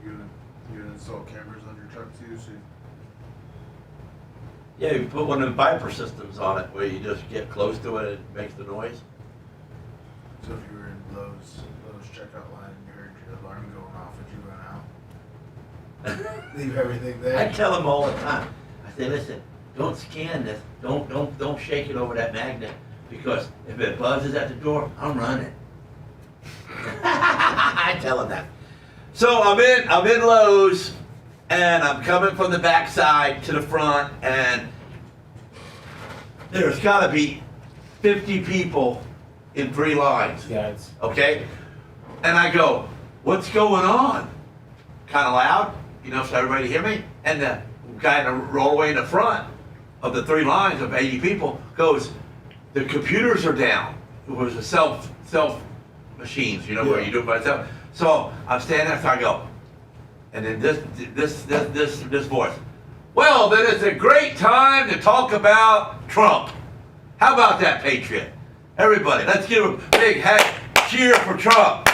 You gonna install cameras on your truck too? Yeah, you put one of the Viper systems on it where you just get close to it and it makes the noise. So if you were in Lowe's checkout line and you heard your alarm going off, would you run out? Leave everything there? I tell them all the time. I say, listen, don't scan this. Don't shake it over that magnet because if it buzzes at the door, I'm running. I tell them that. So I'm in Lowe's. And I'm coming from the backside to the front, and there's got to be 50 people in 3 lines. Yes. Okay? And I go, what's going on? Kind of loud, so everybody hear me. And the guy in the rollway in the front of the 3 lines of 80 people goes, the computers are down. It was a self machines, where you do it by yourself. So I'm standing there, so I go. And then this voice. Well, then it's a great time to talk about Trump. How about that, Patriot? Everybody, let's give a big cheer for Trump.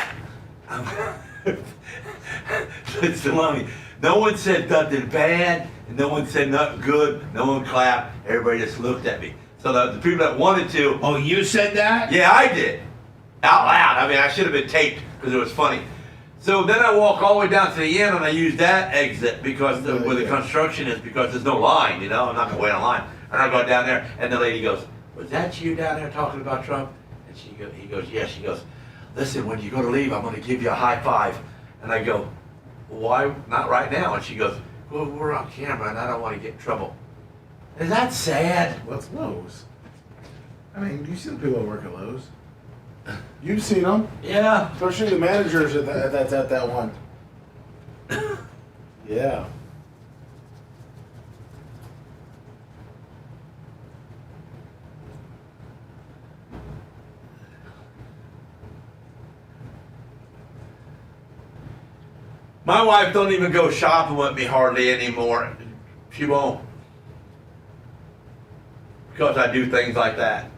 Listen, no one said nothing bad, and no one said nothing good. No one clapped. Everybody just looked at me. So the people that wanted to. Oh, you said that? Yeah, I did. Out loud. I mean, I should have been taped because it was funny. So then I walk all the way down to the end and I use that exit because where the construction is because there's no line, I'm not going to wait on line. And I go down there and the lady goes, was that you down there talking about Trump? And he goes, yes. She goes, listen, when you go to leave, I'm going to give you a high five. And I go, why not right now? And she goes, well, we're on camera and I don't want to get in trouble. Is that sad? What's Lowe's? I mean, do you see the people that work at Lowe's? You've seen them. Yeah. Especially the managers at that one. Yeah. My wife don't even go shopping with me hardly anymore. She won't. Because I do things like that.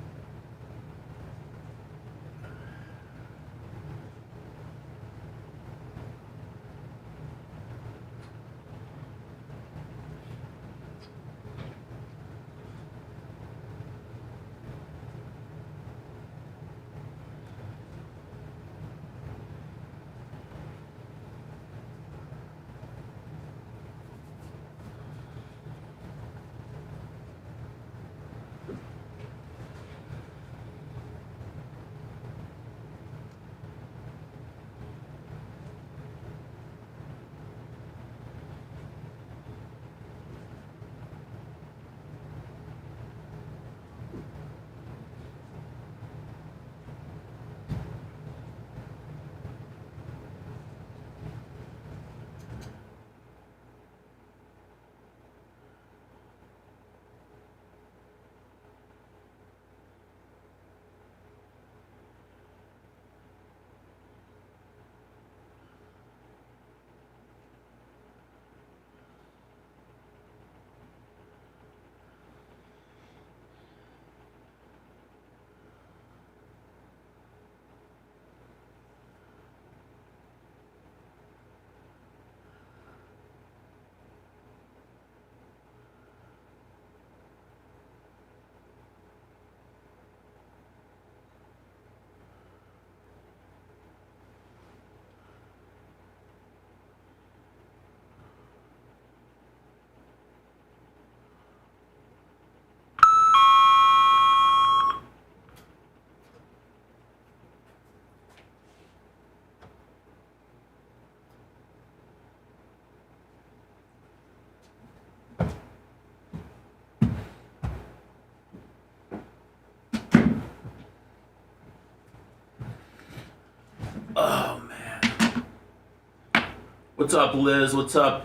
What's up, Liz? What's up,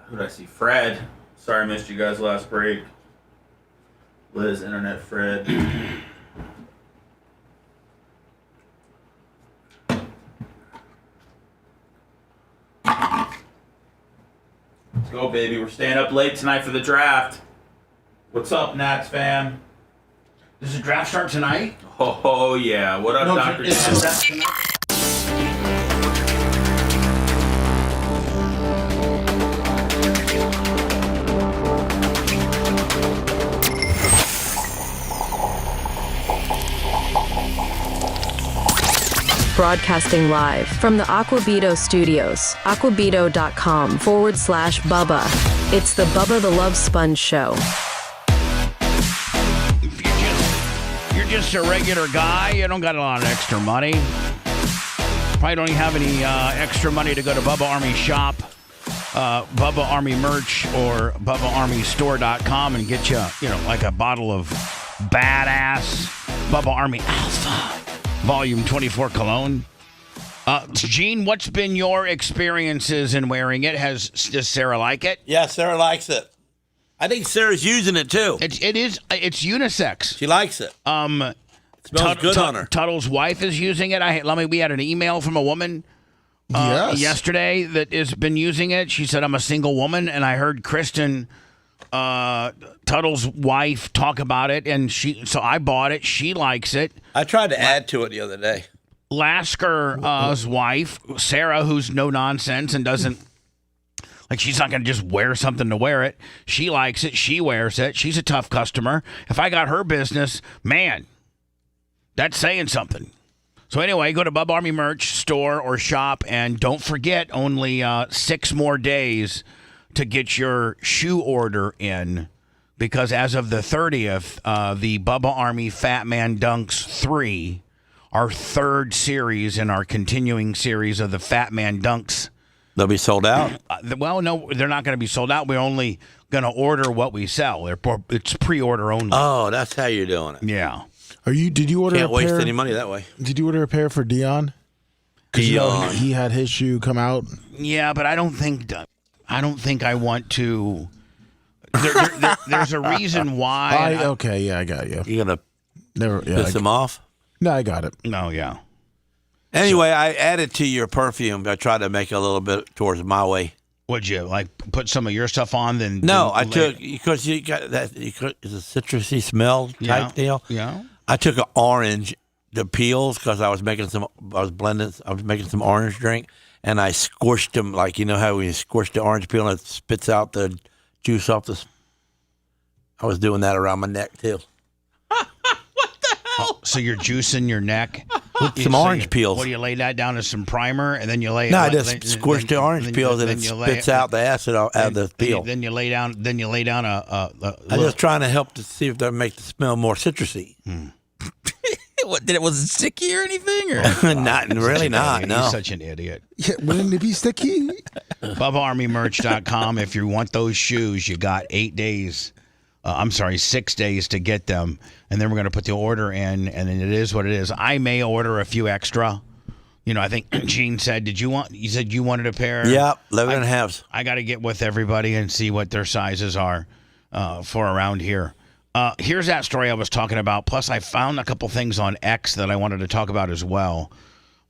who did I see? Fred. Sorry I missed you guys last break. Liz, Internet Fred. Let's go, baby. We're staying up late tonight for the draft. What's up, Nats fan? Does the draft start tonight? Oh yeah. What up, Dr. John? Broadcasting live from the Aquabito studios, aquabito.com/Bubba. It's the Bubba the Love Sponge Show. If you're just a regular guy, you don't got a lot of extra money. Probably don't even have any extra money to go to Bubba Army shop, Bubba Army merch, or BubbaArmyStore.com and get you, like a bottle of badass Bubba Army Alpha Volume 24 cologne. Gene, what's been your experiences in wearing it? Does Sarah like it? Yeah, Sarah likes it. I think Sarah's using it too. It's unisex. She likes it. It smells good on her. Tuttle's wife is using it. We had an email from a woman yesterday that has been using it. She said, I'm a single woman, and I heard Kristen, Tuttle's wife, talk about it, and so I bought it. She likes it. I tried to add to it the other day. Lasker's wife, Sarah, who's no nonsense and doesn't, she's not going to just wear something to wear it. She likes it. She wears it. She's a tough customer. If I got her business, man, that's saying something. So anyway, go to Bubba Army merch store or shop, and don't forget, only 6 more days to get your shoe order in, because as of the 30th, the Bubba Army Fat Man Dunks 3, our 3rd series in our continuing series of the Fat Man Dunks. They'll be sold out? Well, no, they're not going to be sold out. We're only going to order what we sell. It's pre-order only. Oh, that's how you're doing it. Yeah. Did you order Can't a pair? waste any money that way. Did you order a pair for Dion? Because he had his shoe come out. Yeah, but I don't think I want to. There's a reason why. I got you. You gonna piss him off? No, I got it. No, yeah. Anyway, I added to your perfume. I tried to make it a little bit towards my way. Would you put some of your stuff on? I took, because you got that. It's a citrusy smell type deal. Yeah. I took an orange, the peels, because I was making some orange drink, and I squished them like, you know how when you squish the orange peel and it spits out the juice off the. I was doing that around my neck too. So you're juicing your neck with some orange peels. What do you lay that down as some primer, and then you lay? No, I just squish the orange peels and it spits out the acid out of the peel. Then you lay down. a I'm just trying to help to see if that make the smell more citrusy. Was it sticky or anything? Or? Not really, not. No, you're such an idiot. Yeah, wouldn't it be sticky? BubbaArmyMerch.com. If you want those shoes, you got 6 days to get them, and then we're going to put the order in, and then it is what it is. I may order a few extra. I think Gene said, you said you wanted a pair? Yeah, 11.5s. I got to get with everybody and see what their sizes are for around here. Here's that story I was talking about. Plus, I found a couple things on X that I wanted to talk about as well.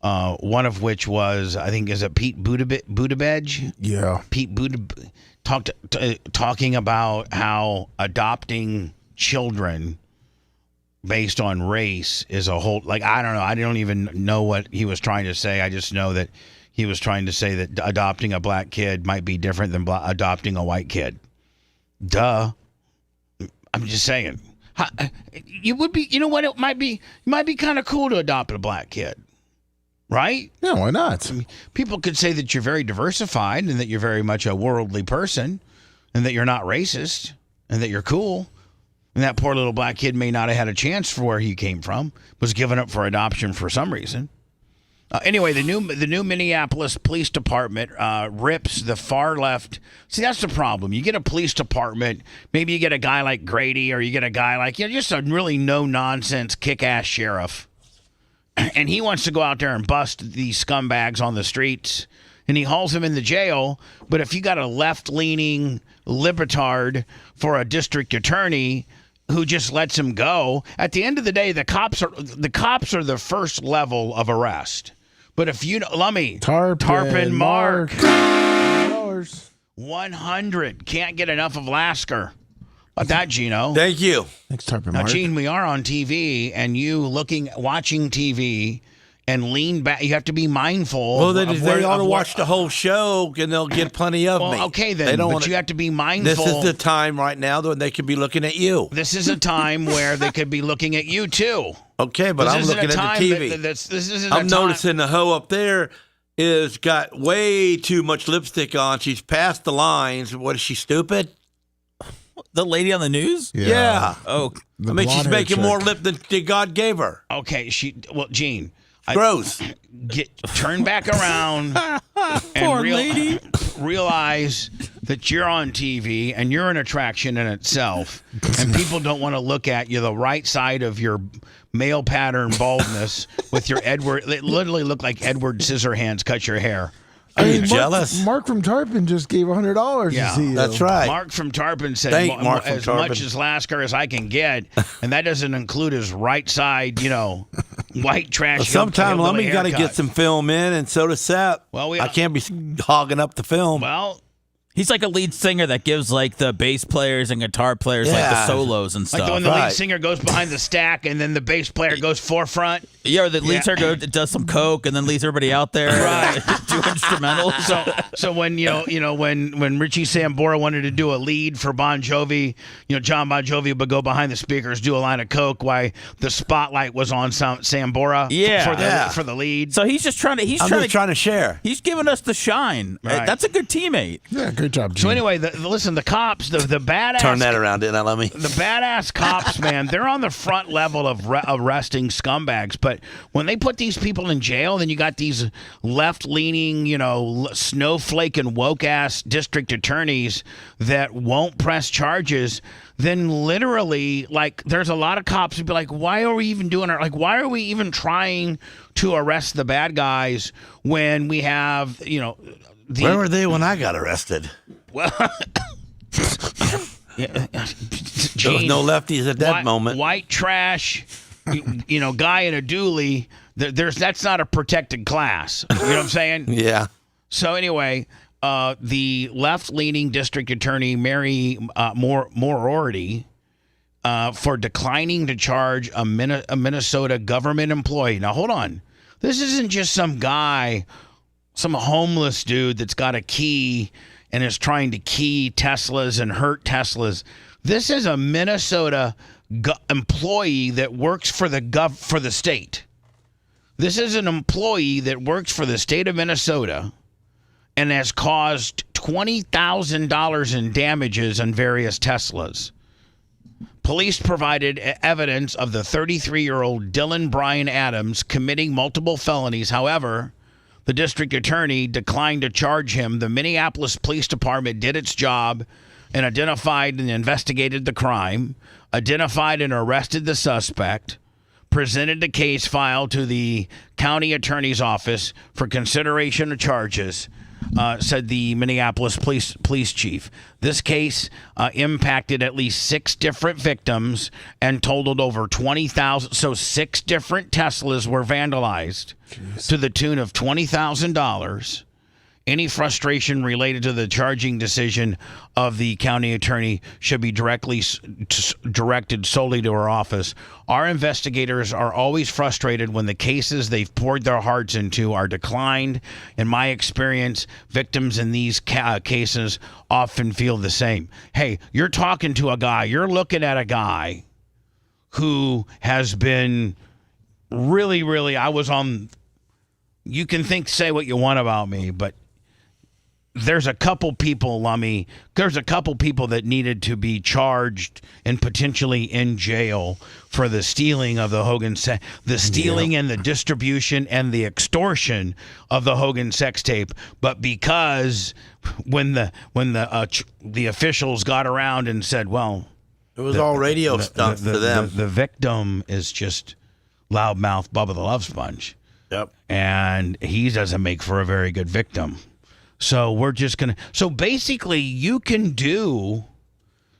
One of which was, I think, is it Pete Buttigieg? Yeah. Pete Buttigieg talking about how adopting children based on race is a whole, I don't know. I don't even know what he was trying to say. I just know that he was trying to say that adopting a black kid might be different than adopting a white kid. Duh. I'm just saying. You would be, it might be kind of cool to adopt a black kid. Right? Yeah, why not? People could say that you're very diversified and that you're very much a worldly person and that you're not racist and that you're cool. And that poor little black kid may not have had a chance for where he came from, was given up for adoption for some reason. Anyway, the new Minneapolis Police Department rips the far left. See, that's the problem. You get a police department, maybe you get a guy like Grady, or you get a guy like, just a really no-nonsense, kick-ass sheriff. And he wants to go out there and bust these scumbags on the streets and he hauls him in the jail. But if you got a left-leaning libtard for a district attorney who just lets him go, at the end of the day, the cops are the first level of arrest. But if you Tarpon Mark, $100, can't get enough of Lasker. About that, Gino. Thank you. Thanks, Tarpon Now, Mark. Gene, we are on TV, and you watching TV and lean back. You have to be mindful. Well, they ought to watch the whole show, and they'll get plenty of me. Okay, then. They don't but wanna, you have to be mindful. This is the time right now when they could be looking at you. This is a time where they could be looking at you, too. Okay, but I'm looking at the TV. I'm noticing the hoe up there is got way too much lipstick on. She's past the lines. What is she, stupid? The lady on the news? Yeah. Oh, I mean, she's making more lip than God gave her. Okay, Gene. Gross. Turn back around and realize that you're on TV and you're an attraction in itself, and people don't want to look at you the right side of your male pattern baldness with your Edward. It literally looked like Edward Scissorhands cut your hair. Are you jealous? Mark from Tarpon just gave $100 to see you. That's right. Mark from Tarpon said, Mark from as Tarpon. much as Lasker as I can get, and that doesn't include his right side, white trash. Sometime Lummy got to get some film in, and so does Seth. Well, I can't be hogging up the film. Well, he's like a lead singer that gives like the bass players and guitar players like the solos and stuff. like when the lead singer goes behind the stack and then the bass player goes forefront. Yeah, or the lead singer does some coke and then leaves everybody out there. Right. Do instrumentals. So when when Richie Sambora wanted to do a lead for Bon Jovi, John Bon Jovi would go behind the speakers, do a line of coke while the spotlight was on Sambora. For the lead. So he's just trying to. He's trying to share. He's giving us the shine. Right. That's a good teammate. Yeah, good job, Gene. So anyway, listen, the cops, the badass. Turn that around, didn't I, Lummy? The badass cops, man, they're on the front level of arresting scumbags. But when they put these people in jail, then you got these left-leaning, snowflake and woke-ass district attorneys that won't press charges. Then literally, there's a lot of cops who be like, why are we even doing it? Like, why are we even trying to arrest the bad guys when we have, Where were they when I got arrested? Well, there was no lefties at that moment. White trash, guy in a dually. That's not a protected class. You know what I'm saying? Yeah. So anyway, the left-leaning district attorney Mary Moriarty for declining to charge a Minnesota government employee. Now hold on, this isn't just some guy, some homeless dude that's got a key and is trying to key Teslas and hurt Teslas. This is a Minnesota employee that works for the state. This is an employee that works for the state of Minnesota and has caused $20,000 in damages on various Teslas. Police provided evidence of the 33-year-old Dylan Brian Adams committing multiple felonies. However, the district attorney declined to charge him. The Minneapolis Police Department did its job and identified and investigated the crime, identified and arrested the suspect, presented the case file to the county attorney's office for consideration of charges, said the Minneapolis police chief. This case impacted at least 6 different victims and totaled over 20,000. So 6 different Teslas were vandalized to the tune of $20,000. Any frustration related to the charging decision of the county attorney should be directed solely to her office. Our investigators are always frustrated when the cases they've poured their hearts into are declined. In my experience, victims in these cases often feel the same. Hey, you're talking to a guy, you're looking at a guy who has been really, you can say what you want about me, but there's a couple people, Lummy, there's a couple people that needed to be charged and potentially in jail for the stealing of the Hogan and the distribution and the extortion of the Hogan sex tape. But because when the officials got around and said, well, it was all radio stuff for them. The victim is just loudmouth Bubba the Love Sponge. Yep. And he doesn't make for a very good victim. So we're just going to. So basically, you can do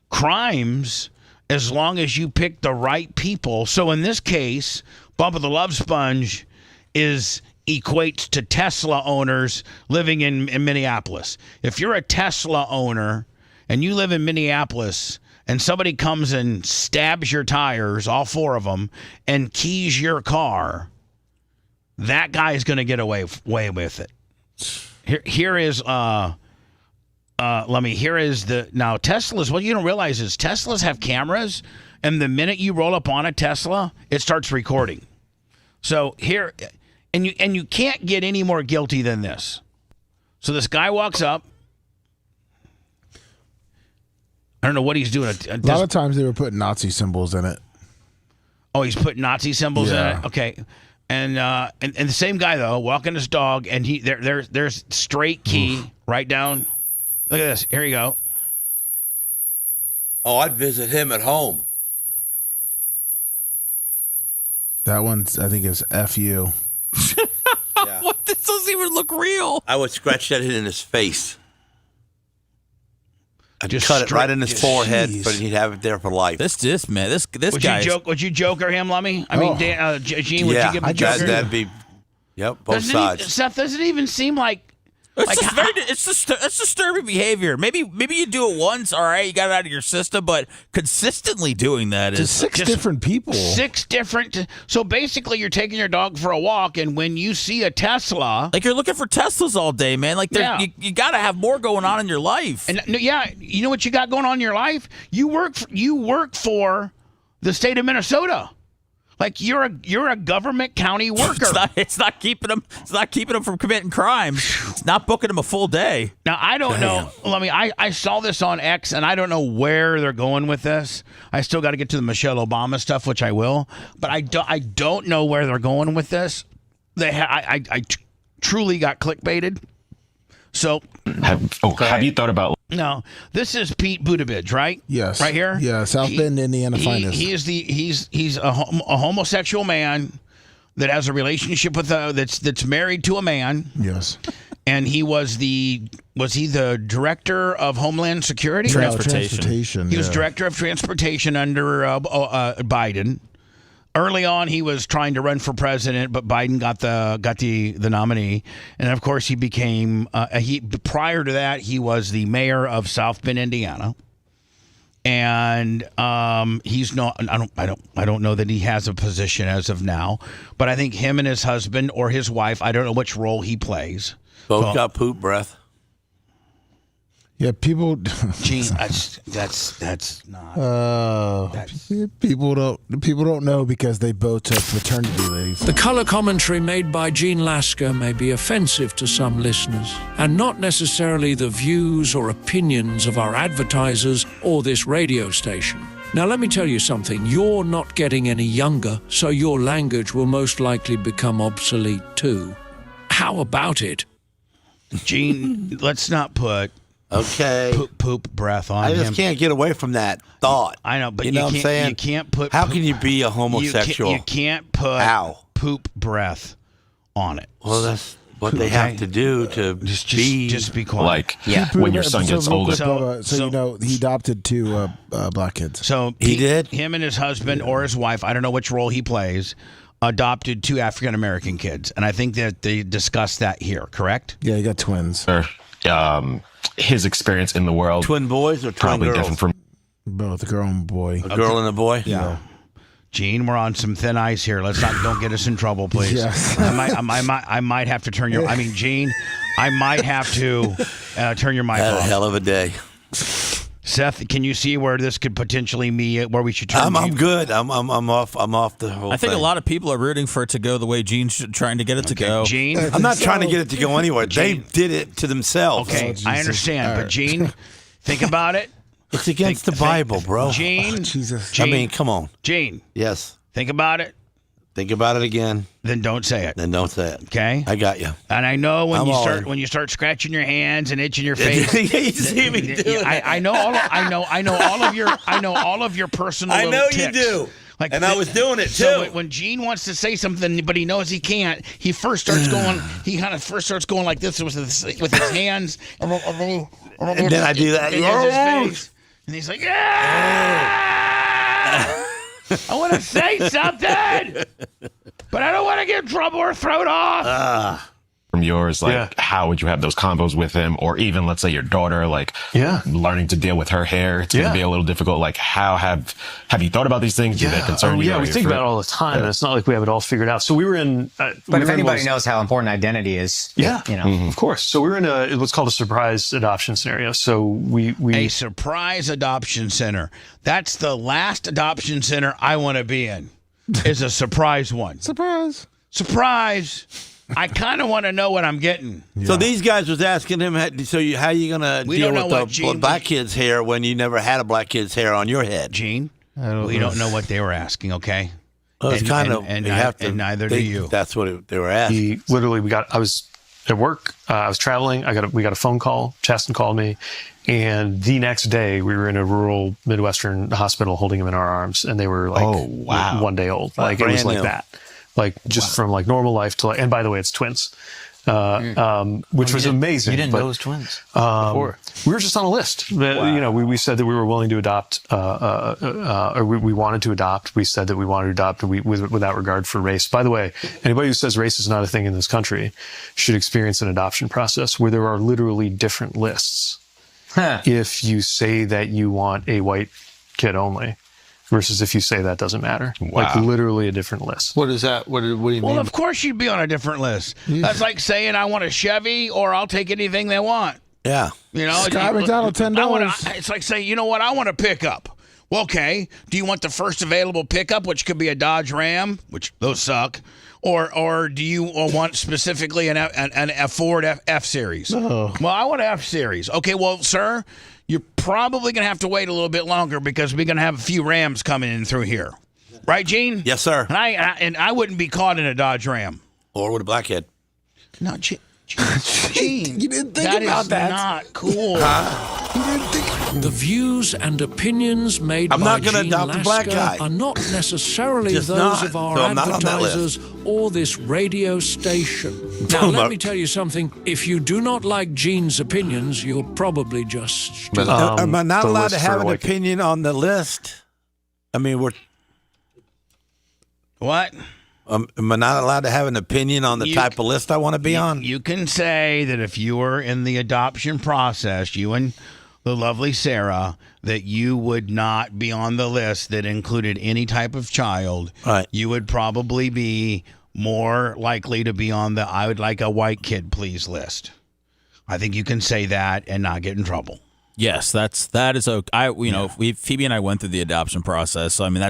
crimes as long as you pick the right people. So in this case, Bubba the Love Sponge equates to Tesla owners living in Minneapolis. If you're a Tesla owner and you live in Minneapolis and somebody comes and stabs your tires, all 4 of them, and keys your car, that guy's going to get away with it. Here is now Teslas, what you don't realize is Teslas have cameras, and the minute you roll up on a Tesla, it starts recording. So here, and you can't get any more guilty than this. So this guy walks up. I don't know what he's doing. A lot of times they were putting Nazi symbols in it. Oh, he's putting Nazi symbols in it? Okay. And the same guy though, walking his dog, and there's straight key right down. Look at this. Here you go. Oh, I'd visit him at home. That one, I think, is FU. Yeah. What? This doesn't even look real. I would scratch that in his face. I'd Just cut it right in his forehead, Jeez. but he'd have it there for life. This Would guy. Would you joker him, Lummy? I mean, Gene, would you give him a joker? That'd be. Yep, both sides. Seth, does it even seem like? It's disturbing behavior. Maybe you do it once, all right, you got it out of your system, but consistently doing that is six different people. 6 different. So basically, you're taking your dog for a walk, and when you see a Tesla, like you're looking for Teslas all day, man. Like you got to have more going on in your life. And yeah, you know what you got going on in your life? You work for the state of Minnesota. Like you're a government county worker. It's not keeping them from committing crimes. It's not booking them a full day. Now I don't know. I saw this on X, and I don't know where they're going with this. I still got to get to the Michelle Obama stuff, which I will. But I don't know where they're going with this. I truly got clickbaited. So have you thought about? No, this is Pete Buttigieg, right? Yes, right here. Yeah, South Bend, Indiana finest. He's a homosexual man that has a relationship with that's married to a man. Yes, and he was he the director of Homeland Security? Transportation. He was director of transportation under Biden. Early on, he was trying to run for president, but Biden got the nominee, and of course, he became. Prior to that, he was the mayor of South Bend, Indiana, and he's not. I don't know that he has a position as of now, but I think him and his husband or his wife. I don't know which role he plays. Both got poop breath. Yeah, people. Gene, that's not. People don't know because they both took maternity leave. The color commentary made by Gene Lasker may be offensive to some listeners, and not necessarily the views or opinions of our advertisers or this radio station. Now, let me tell you something. You're not getting any younger, so your language will most likely become obsolete too. How about it? Gene, let's not put poop breath on him. I just can't get away from that thought. I know, but you know what I'm saying? You can't put. How can you be a homosexual? You can't put poop breath on it. Well, that's what they have to do to just be quiet. When your son gets older. So you know, he adopted 2 black kids. So he did. Him and his husband or his wife, I don't know which role he plays, adopted 2 African American kids, and I think that they discussed that here. Correct? Yeah, he got twins. His experience in the world. Twin boys or twin probably girls? different from both a girl and a boy. A girl and a boy? Yeah. Gene, we're on some thin ice here. Don't get us in trouble, please. Yes. I might have to turn your. I mean, Gene, I might have to turn your mic Had off. a hell of a day. Seth, can you see where this could potentially be? Where we should turn? I'm good. I'm off the whole. I think thing. a lot of people are rooting for it to go the way Gene's trying to get it to go. Gene, I'm not trying to get it to go anywhere. They did it to themselves. Okay, I understand, but Gene, think about it. It's against the Bible, bro. Gene, Jesus. Gene, I mean, come on. Gene. Yes. Think about it. Think about it again. Then don't say it. Then don't say it. Okay. I got you. And I know when you start scratching your hands and itching your face. You see me doing I know all of your personal. I know tics. you do. Like, and I was doing it too. So when Gene wants to say something, but he knows he can't, he first starts going. He kind of first starts going like this with his hands, and then I do that. And his face, and he's like, "Yeah, I want to say something, but I don't want to get in trouble or thrown off." From yours, how would you have those combos with him, or even let's say your daughter, learning to deal with her hair? It's going to be a little difficult. Like, how have you thought about these things? Do they concern you? Yeah, we think about it all the time, and it's not like we have it all figured out. So we were in. But if anybody knows how important identity is, of course. So we were in what's called a surprise adoption scenario. So we a surprise adoption center. That's the last adoption center I want to be in. Is a surprise one. Surprise. I kind of want to know what I'm getting. Yeah. So these guys was asking him, how you going to deal with the black kid's hair when you never had a black kid's hair on your head? Gene, we don't know what they were asking, okay? Well, it's and neither do you. That's what they were asking. I was at work. I was traveling. We got a phone call. Chaston called me. And the next day, we were in a rural Midwestern hospital holding him in our arms. And they were 1 day old. Like, it was like that. Like, just from like normal life to and by the way, it's twins, which was amazing. You didn't know it was twins before. We were just on a list. We said that we were willing to adopt, or we wanted to adopt. We said that we wanted to adopt without regard for race. By the way, anybody who says race is not a thing in this country should experience an adoption process where there are literally different lists. If you say that you want a white kid only, versus if you say that doesn't matter. Like, literally a different list. What is that? What do you mean? Well, of course you'd be on a different list. That's like saying I want a Chevy or I'll take anything they want. Yeah. Scott McDonald, $10. It's like saying, you know what, I want a pickup. Well, okay. Do you want the first available pickup, which could be a Dodge Ram, which those suck, or do you want specifically a Ford F-Series? Oh. Well, I want an F-Series. Okay, well, sir, you're probably going to have to wait a little bit longer because we're going to have a few Rams coming in through here. Right, Gene? Yes, sir. And I wouldn't be caught in a Dodge Ram. Or with a black kid. No, Gene. You didn't think about that. That is not cool. The views and opinions made I'm by not gonna Gene adopt a black guy. Lasker are not necessarily Just those not. of our So I'm not on that advertisers or this radio station. Now, let me tell you something. If you do not like Gene's opinions, you're probably just stupid. Am I not allowed to have an opinion on the list? I mean, What? Am I not allowed to have an opinion on the type of list I want to be on? You can say that if you were in the adoption process, you and the lovely Sarah, that you would not be on the list that included any type of child. Right. You would probably be more likely to be on the I would like a white kid, please list. I think you can say that and not get in trouble. Yes, that is okay. Phoebe and I went through the adoption process. So I mean,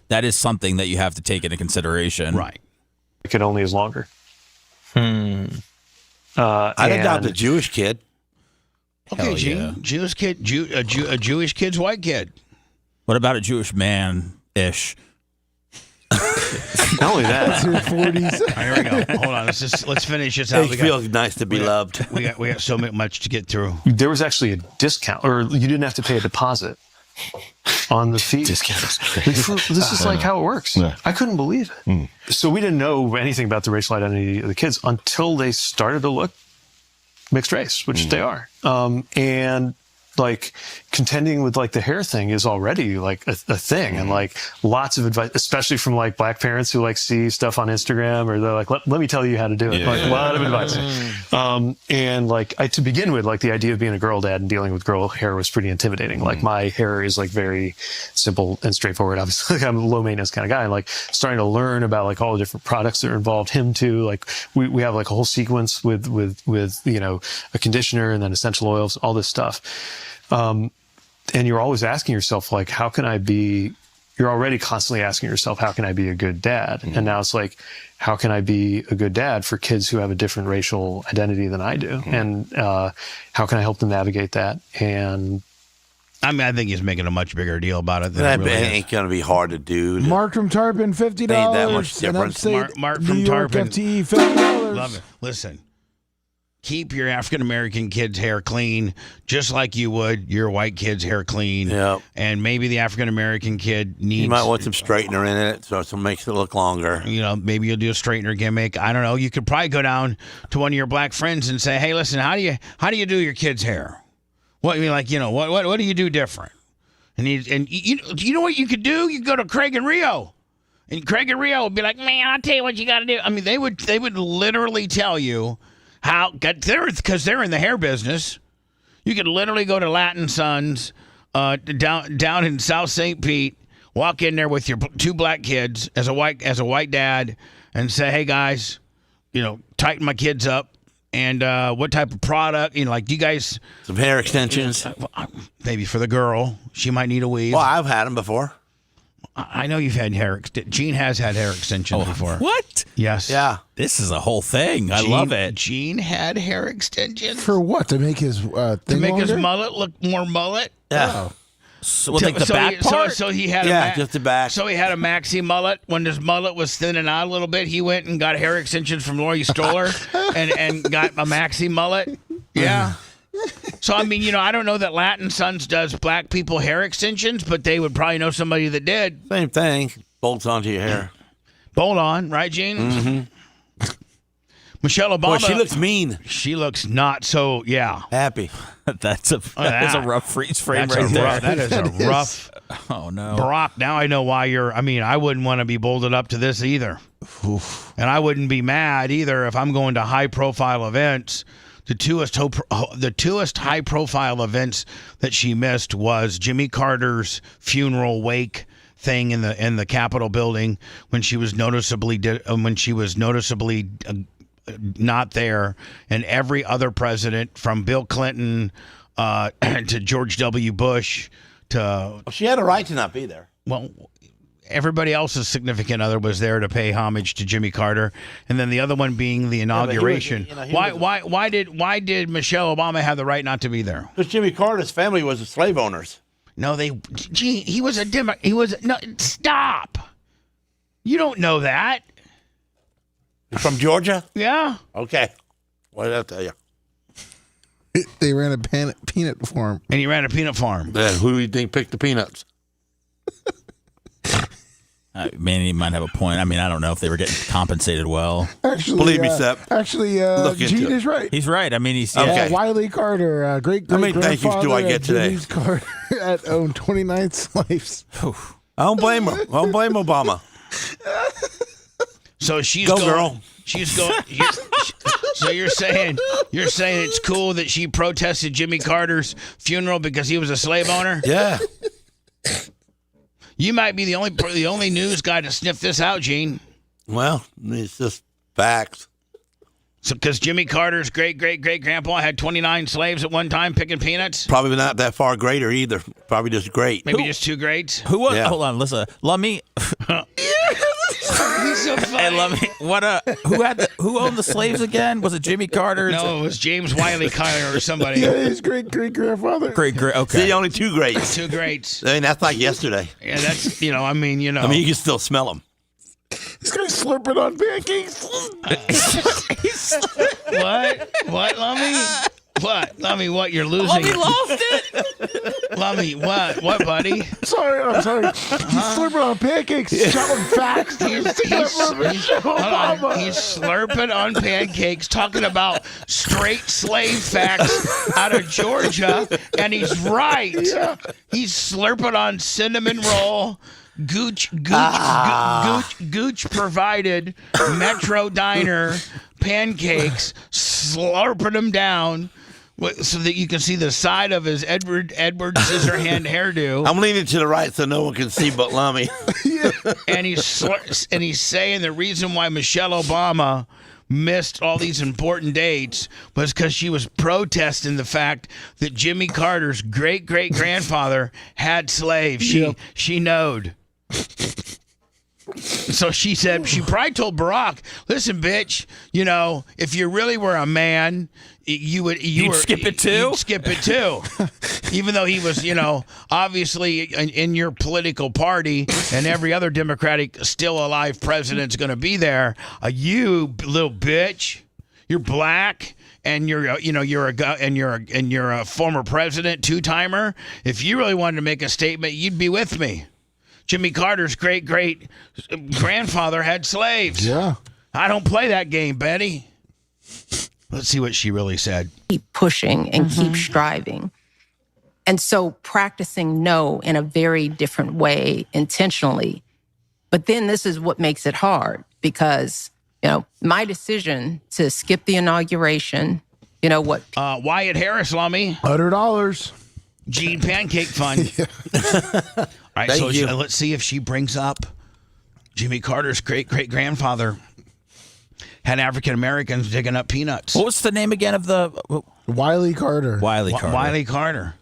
that is something that you have to take into consideration. Right. The kid only is longer. I'd adopt a Jewish kid. Okay, Gene. Jewish kid, a Jewish kid's white kid. What about a Jewish man-ish? Not only that. 40s. Here we go. Hold on. Let's finish this out. It feels nice to be loved. We got so much to get through. There was actually a discount, or you didn't have to pay a deposit on the fee. Discounts. This is like how it works. Yeah. I couldn't believe it. So we didn't know anything about the racial identity of the kids until they started to look mixed race, which they are. And like contending with like the hair thing is already like a thing, and like lots of advice, especially from like black parents who like see stuff on Instagram, or they're like, let me tell you how to do it. Like a lot of advice. And like to begin with, like the idea of being a girl dad and dealing with girl hair was pretty intimidating. Like my hair is like very simple and straightforward. Obviously, I'm a low maintenance kind of guy. And like starting to learn about like all the different products that are involved. Him too. Like we have like a whole sequence with a conditioner and then essential oils, all this stuff. And you're always asking yourself, like, how can I be, you're already constantly asking yourself, how can I be a good dad? And now it's like, how can I be a good dad for kids who have a different racial identity than I do? And how can I help them navigate that? And I mean, I think he's making a much bigger deal about it than that it really ain't going to be hard to do. Mark from Tarpon, $50. Ain't that much difference. Mark from New York Tarpon. FTE, $50. Love it. Listen, keep your African American kids' hair clean, just like you would your white kids' hair clean. Yep. And maybe the African American kid needs. You might want some straightener in it, so it makes it look longer. Maybe you'll do a straightener gimmick. I don't know. You could probably go down to one of your black friends and say, "Hey, listen, how do you do your kids' hair? What do you do different?" And you know what you could do? You could go to Craig and Rio. And Craig and Rio would be like, "Man, I'll tell you what you got to do." I mean, they would literally tell you how, because they're in the hair business. You could literally go to Latin Sons down in South St. Pete, walk in there with your 2 black kids as a white dad, and say, "Hey guys, tighten my kids up, and what type of product? Do you guys some hair extensions? Maybe for the girl, she might need a weave." Well, I've had them before. I know you've had hair. Gene has had hair extensions before. What? Yes. Yeah. This is a whole thing. I love it. Gene had hair extensions For what? To make his thing his longer? mullet look more mullet. Yeah. So we'll take the back part. So he had just the back. So he had a maxi mullet. When his mullet was thinning out a little bit, he went and got hair extensions from Laurie Stoller and got a maxi mullet. Yeah. So, I mean, I don't know that Latin Sons does black people hair extensions, but they would probably know somebody that did. Same thing. Bolts onto your hair. Bolt on, right, Gene? Mm-hmm. Michelle Obama. Boy, she looks mean. She looks not so, happy. That's a rough freeze frame right there. That is a rough. Oh, no. Barack, now I know why I wouldn't want to be bolted up to this either. Oof. And I wouldn't be mad either if I'm going to high-profile events. The twoest high-profile events that she missed was Jimmy Carter's funeral wake thing in the Capitol building when she was noticeably not there, and every other president from Bill Clinton to George W. Bush to. She had a right to not be there. Well, everybody else's significant other was there to pay homage to Jimmy Carter, and then the other one being the inauguration. Why did Michelle Obama have the right not to be there? Because Jimmy Carter's family was the slave owners. No, he was a Democrat. No, stop. You don't know that. From Georgia? Yeah. Okay. What did I tell you? They ran a peanut farm. And he ran a peanut farm. Who do you think picked the peanuts? Man, he might have a point. I mean, I don't know if they were getting compensated well. Actually, believe me, Sep. Actually, Gene is right. He's right. I mean, he's okay. Wiley Carter, great How many thank yous do I get today? Jimmy's Carter owned 29 slaves. I don't blame her. I don't blame Obama. So she's Go, going, girl. She's going. So you're saying it's cool that she protested Jimmy Carter's funeral because he was a slave owner? Yeah. You might be the only news guy to sniff this out, Gene. Well, it's just facts. So, because Jimmy Carter's great-great-great-grandpa had 29 slaves at one time picking peanuts? Probably not that far greater either. Probably just great. Maybe just 2 greats? Who was? Yeah. Hold on, listen. Let me. He's so funny. Hey, let me. Who owned the slaves again? Was it Jimmy Carter? No, it was James Wiley Carter or somebody. Yeah, his great-great-grandfather. Great. Okay. See, only 2 greats. 2 greats. I mean, that's like yesterday. Yeah, that's I mean, you can still smell them. This guy's slurping on pancakes. What, Lummy? What, Lummy? What, you're losing? Lummy lost it. Lummy, what, buddy? I'm sorry. He's slurping on pancakes, shouting facts. He's slurping on pancakes, talking about straight slave facts out of Georgia, and he's right. Yeah. He's slurping on cinnamon roll. Gooch provided Metro Diner pancakes, slurping them down so that you can see the side of his Edward Scissorhand hairdo. I'm leaning to the right so no one can see but Lummy. And he's saying the reason why Michelle Obama missed all these important dates was because she was protesting the fact that Jimmy Carter's great-great-grandfather had slaves. She knowed. So she said, she probably told Barack, listen, bitch, if you really were a man, you'd skip it too? You'd skip it too. Even though he was, obviously in your political party and every other Democratic still alive president's going to be there. You little bitch. You're black, and you're a former president, two-timer. If you really wanted to make a statement, you'd be with me. Jimmy Carter's great grandfather had slaves. Yeah. I don't play that game, Betty. Let's see what she really said. Keep pushing and keep striving. And so practicing no in a very different way intentionally. But then this is what makes it hard because, my decision to skip the inauguration, what? Wyatt Harris, Lummy. $100. Gene Pancake Fund. All right, Thank you. Let's see if she brings up Jimmy Carter's great-grandfather had African Americans digging up peanuts. What was the name again of the Wiley Carter? Wiley Carter. Wiley Carter.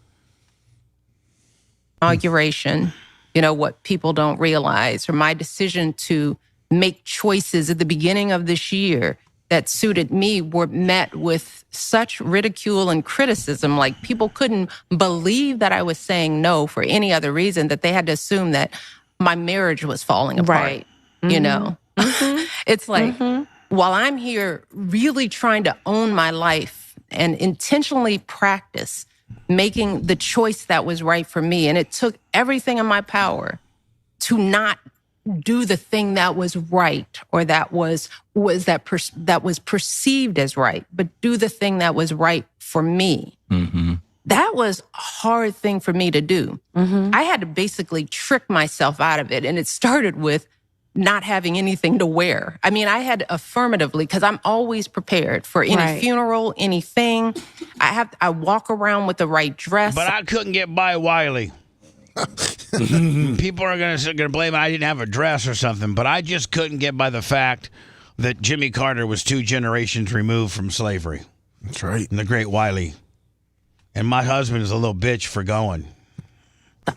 Inauguration, what people don't realize, or my decision to make choices at the beginning of this year that suited me were met with such ridicule and criticism. Like people couldn't believe that I was saying no for any other reason, that they had to assume that my marriage was falling apart. Right. It's like, while I'm here really trying to own my life and intentionally practice making the choice that was right for me, and it took everything in my power to not do the thing that was right or that was perceived as right, but do the thing that was right for me. That was a hard thing for me to do. I had to basically trick myself out of it, and it started with not having anything to wear. I mean, I had affirmatively, because I'm always prepared for any funeral, anything. I walk around with the right dress. But I couldn't get by Wiley. People are gonna blame it. I didn't have a dress or something, but I just couldn't get by the fact that Jimmy Carter was 2 generations removed from slavery. That's right. And the great Wiley. And my husband is a little bitch for going.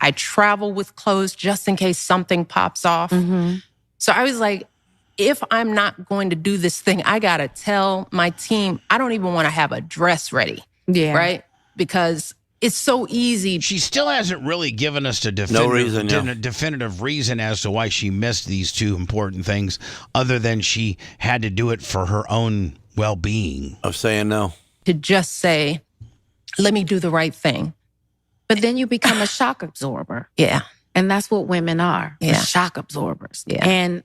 I travel with clothes just in case something pops off. So I was like, if I'm not going to do this thing, I got to tell my team, I don't even want to have a dress ready. Yeah. Right? Because it's so easy. She still hasn't really given us a definitive reason as to why she missed these 2 important things, other than she had to do it for her own well-being. Of saying no. To just say, let me do the right thing. But then you become a shock absorber. Yeah. And that's what women are. Yeah. Shock absorbers. Yeah. And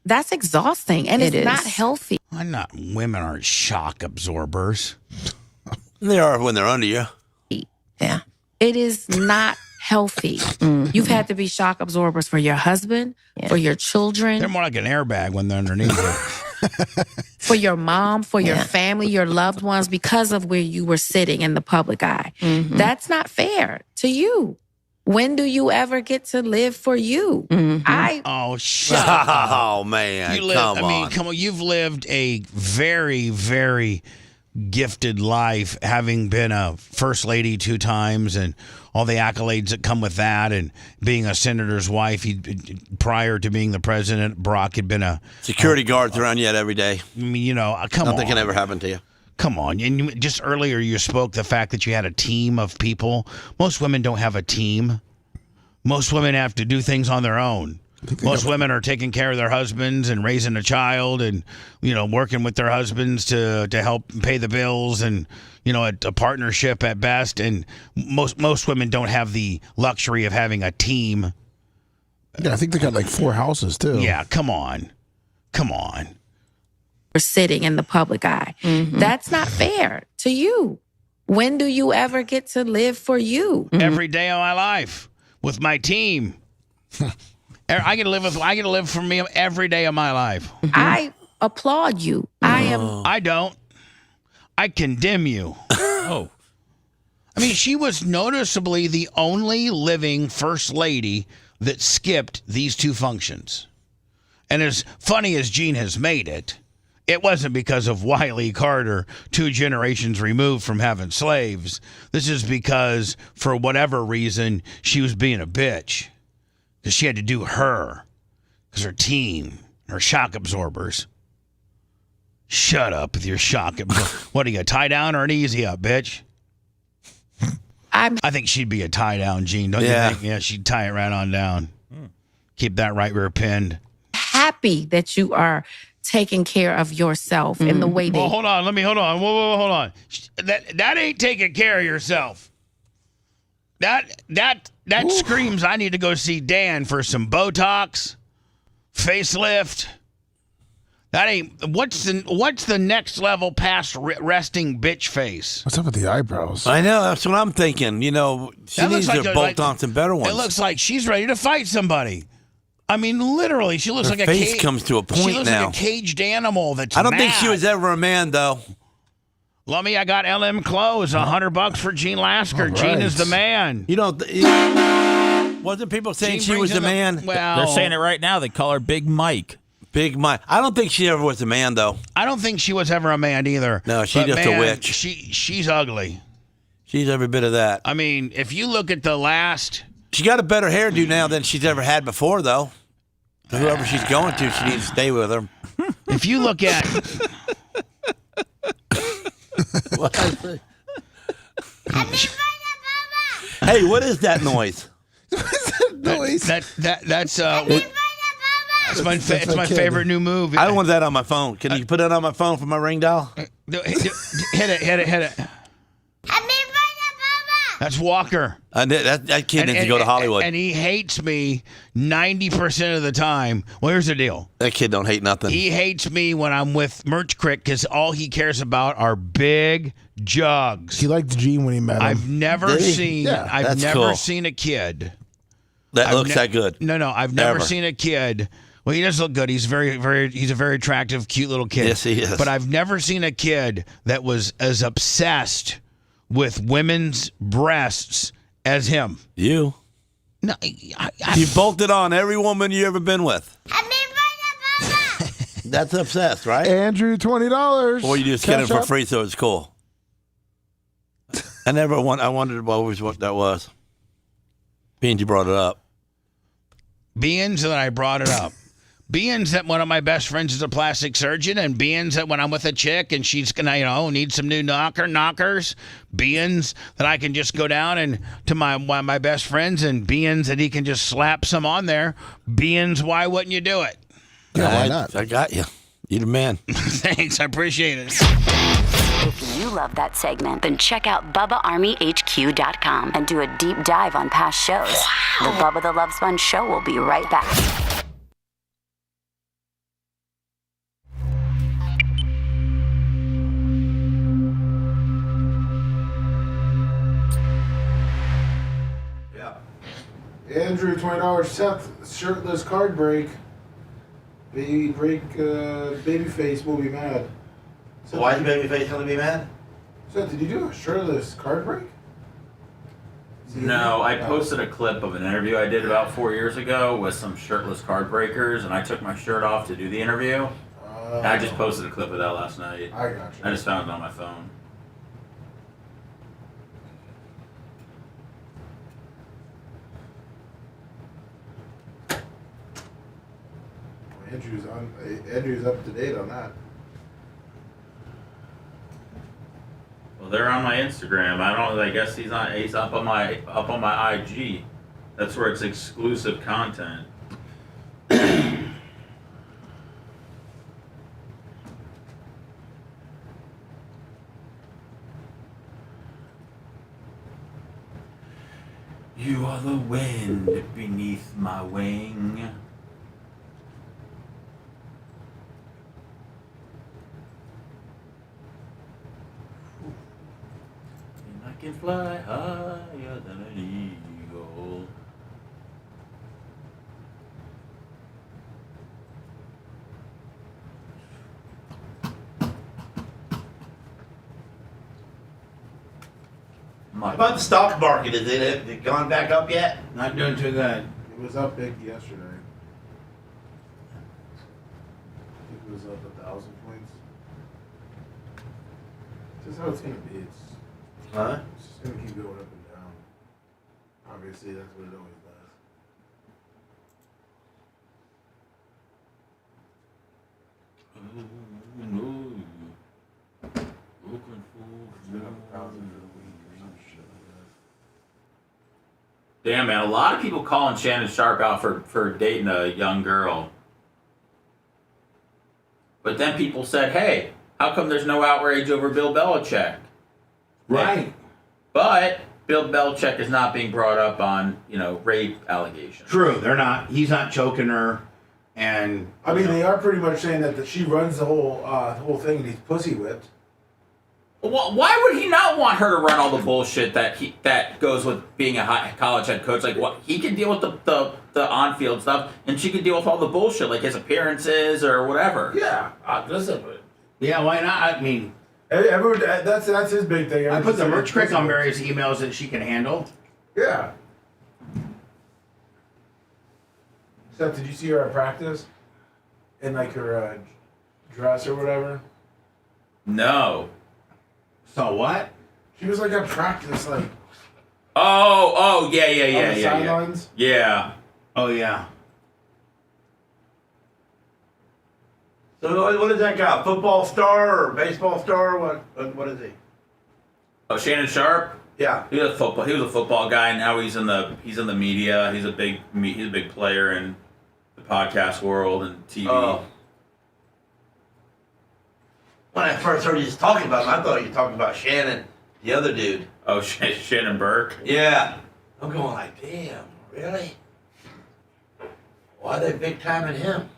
that's exhausting. And it's not healthy. Women aren't shock absorbers. They are when they're under you. Yeah. It is not healthy. You've had to be shock absorbers for your husband, for your children. They're more like an airbag when they're underneath you. For your mom, for your family, your loved ones, because of where you were sitting in the public eye. That's not fair to you. When do you ever get to live for you? Oh, shut up. Oh, man. Come on. You've lived a very, very gifted life, having been a first lady 2 times and all the accolades that come with that, and being a senator's wife. Prior to being the president, Brock had been a security guards around yet every day. I mean, come on. Nothing can ever happen to you. Come on. And just earlier you spoke the fact that you had a team of people. Most women don't have a team. Most women have to do things on their own. Most women are taking care of their husbands and raising a child and, working with their husbands to help pay the bills and, a partnership at best. And most women don't have the luxury of having a team. Yeah, I think they got like 4 houses too. Yeah, come on. We're sitting in the public eye. That's not fair to you. When do you ever get to live for you? Every day of my life with my team. I get to live for me every day of my life. I applaud you. I don't. I condemn you. Oh. I mean, she was noticeably the only living first lady that skipped these 2 functions. And as funny as Gene has made it, it wasn't because of Wiley Carter, 2 generations removed from having slaves. This is because, for whatever reason, she was being a bitch. Because she had to do her. Because her team, her shock absorbers. Shut up with your shock absorbers. What are you, a tie down or an easy up, bitch? I think she'd be a tie down, Gene, don't you think? Yeah, she'd tie it right on down. Keep that right rear pinned. Happy that you are taking care of yourself in the way Well, that hold on. Hold on. That ain't taking care of yourself. That screams I need to go see Dan for some Botox, facelift. That ain't what's the next level past resting bitch face? What's up with the eyebrows? I know. That's what I'm thinking. You know, she That needs looks to like bolt on some better ones. It looks like she's ready to fight somebody. I mean, literally, she looks Her like face comes to a point She looks now. like a caged animal. That's I don't think mad. she was ever a man, though. Lummy, I got LM clothes. $100 for Gene Lasker. All Gene right. is the man. You don't. Wasn't people saying Gene she was brings a in man? Well, They're saying it right now. They call her Big Mike. Big Mike. I don't think she ever was a man, though. I don't think she was ever a man either. No, she's just a witch. She's ugly. She's every bit of that. I mean, if you look at the last... She got a better hairdo now than she's ever had before, though. Whoever she's going to, she needs to stay with her. If you look at... What I say? Hey, what is that noise? That's my favorite new move. I want that on my phone. Can you put that on my phone for my ring dial? Hit it. That's Walker. That kid needs to go to Hollywood. And he hates me 90% of the time. Well, here's the deal. That kid don't hate nothing. He hates me when I'm with Merch Crick because all he cares about are big jugs. He liked Gene when he met him. I've never seen That's seen a kid that looks that good. No, I've never Ever. seen a kid. Well, he does look good. He's he's a very attractive, cute little kid. Yes, he is. But I've never seen a kid that was as obsessed with women's breasts as him. You? No, you bolted on every woman you ever been with. That's obsessed, right? Andrew, $20. Or you just get it Cash for up. free, so it's cool. I wondered always what that was. Being you brought it up. Being that I brought it up. Being that one of my best friends is a plastic surgeon, and being that when I'm with a chick and she's gonna, need some new knockers, being that I can just go down and to one of my best friends, and being that he can just slap some on there, being why wouldn't you do it? Yeah, why not? I got you. You're the man. Thanks, I appreciate it. If you love that segment, then check out BubbaArmyHQ.com and do a deep dive on past shows. The Bubba the Love Sponge Show will be right back. Andrew, $20. Seth, shirtless card break. Babyface will be mad. So why is Babyface going to be mad? Seth, did you do a shirtless card break? No, I posted a clip of an interview I did about 4 years ago with some shirtless card breakers, and I took my shirt off to do the interview. And I just posted a clip of that last night. I got you. I just found it on my phone. Andrew's up to date on that. Well, they're on my Instagram. I guess he's up on my IG. That's where it's exclusive content. You are the wind beneath my wing. And I can fly higher than an eagle. How about the stock market? Is it gone back up yet? Not doing too good. It was up big yesterday. I think it was up 1,000 points. This is how it's gonna be. It's just gonna keep going up and down. Obviously, that's what it always does. It's been up 1,000 for the week or some shit like that. Damn, man, a lot of people calling Shannon Sharp out for dating a young girl. But then people said, hey, how come there's no outrage over Bill Belichick? Right. But Bill Belichick is not being brought up on, rape allegations. True, they're not. He's not choking her, and I mean, they are pretty much saying that she runs the whole thing and he's pussy whipped. Well, why would he not want her to run all the bullshit that goes with being a college head coach? Like, what he can deal with the on-field stuff, and she can deal with all the bullshit, like his appearances or whatever. Yeah, listen, but yeah, why not? I mean, that's his big thing. I put the merch crick on various emails that she can handle. Yeah. Seth, did you see her at practice? In like her dress or whatever? No. So what? She was like at practice, like. Oh, yeah. On the sidelines? Yeah. Oh, yeah. So what is that guy? Football star or baseball star? What is he? Oh, Shannon Sharp. Yeah. He was a football guy. Now he's in the media. He's a big player in the podcast world and TV. Oh. When I first heard you talking about him, I thought you were talking about Shannon, the other dude. Oh, Shannon Burke? Yeah. I'm going like, damn, really? Why are they big timing him?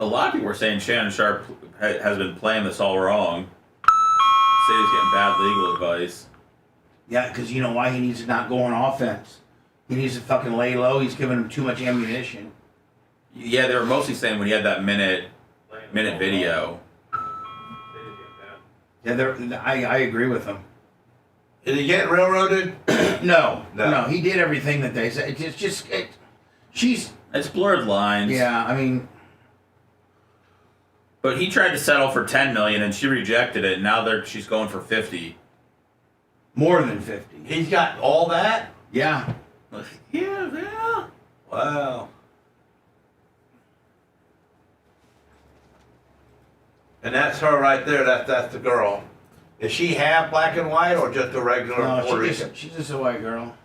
A lot of people were saying Shannon Sharp has been playing this all wrong. Say he's getting bad legal advice. Yeah, because you know why? He needs to not go on offense. He needs to fucking lay low. He's giving him too much ammunition. Yeah, they were mostly saying when he had that minute video. Yeah, I agree with him. Did he get railroaded? No. He did everything that they said. It's blurred lines. Yeah, I mean. But he tried to settle for $10 million and she rejected it. And now she's going for 50. More than 50. He's got all that? Yeah. Yeah. Wow. And that's her right there. That's the girl. Is she half black and white or just a regular Puerto Rican? She's just a white girl.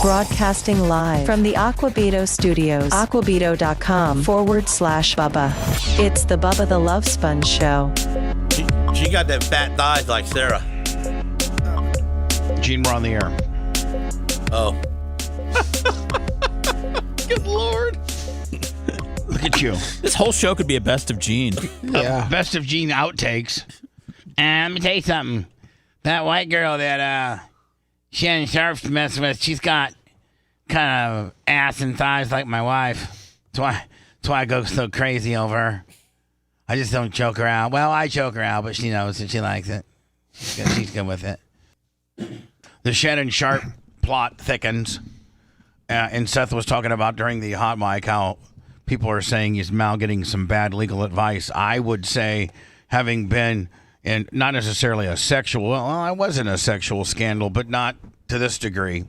Broadcasting live from the Aquabito Studios. Aquabito.com/Bubba. It's the Bubba the Love Sponge Show. She got them fat thighs like Sarah. Gene, we're on the air. Oh. Good Lord. Look at you. This whole show could be a best of Gene. Yeah. Best of Gene outtakes. And let me tell you something. That white girl that Shannon Sharp's messing with, she's got kind of ass and thighs like my wife. That's why I go so crazy over her. I just don't choke her out. Well, I choke her out, but she knows and she likes it. She's good with it. The Shannon Sharp plot thickens. And Seth was talking about during the hot mic how people are saying he's now getting some bad legal advice. I would say, having been in not necessarily a sexual, well, I was in a sexual scandal, but not to this degree.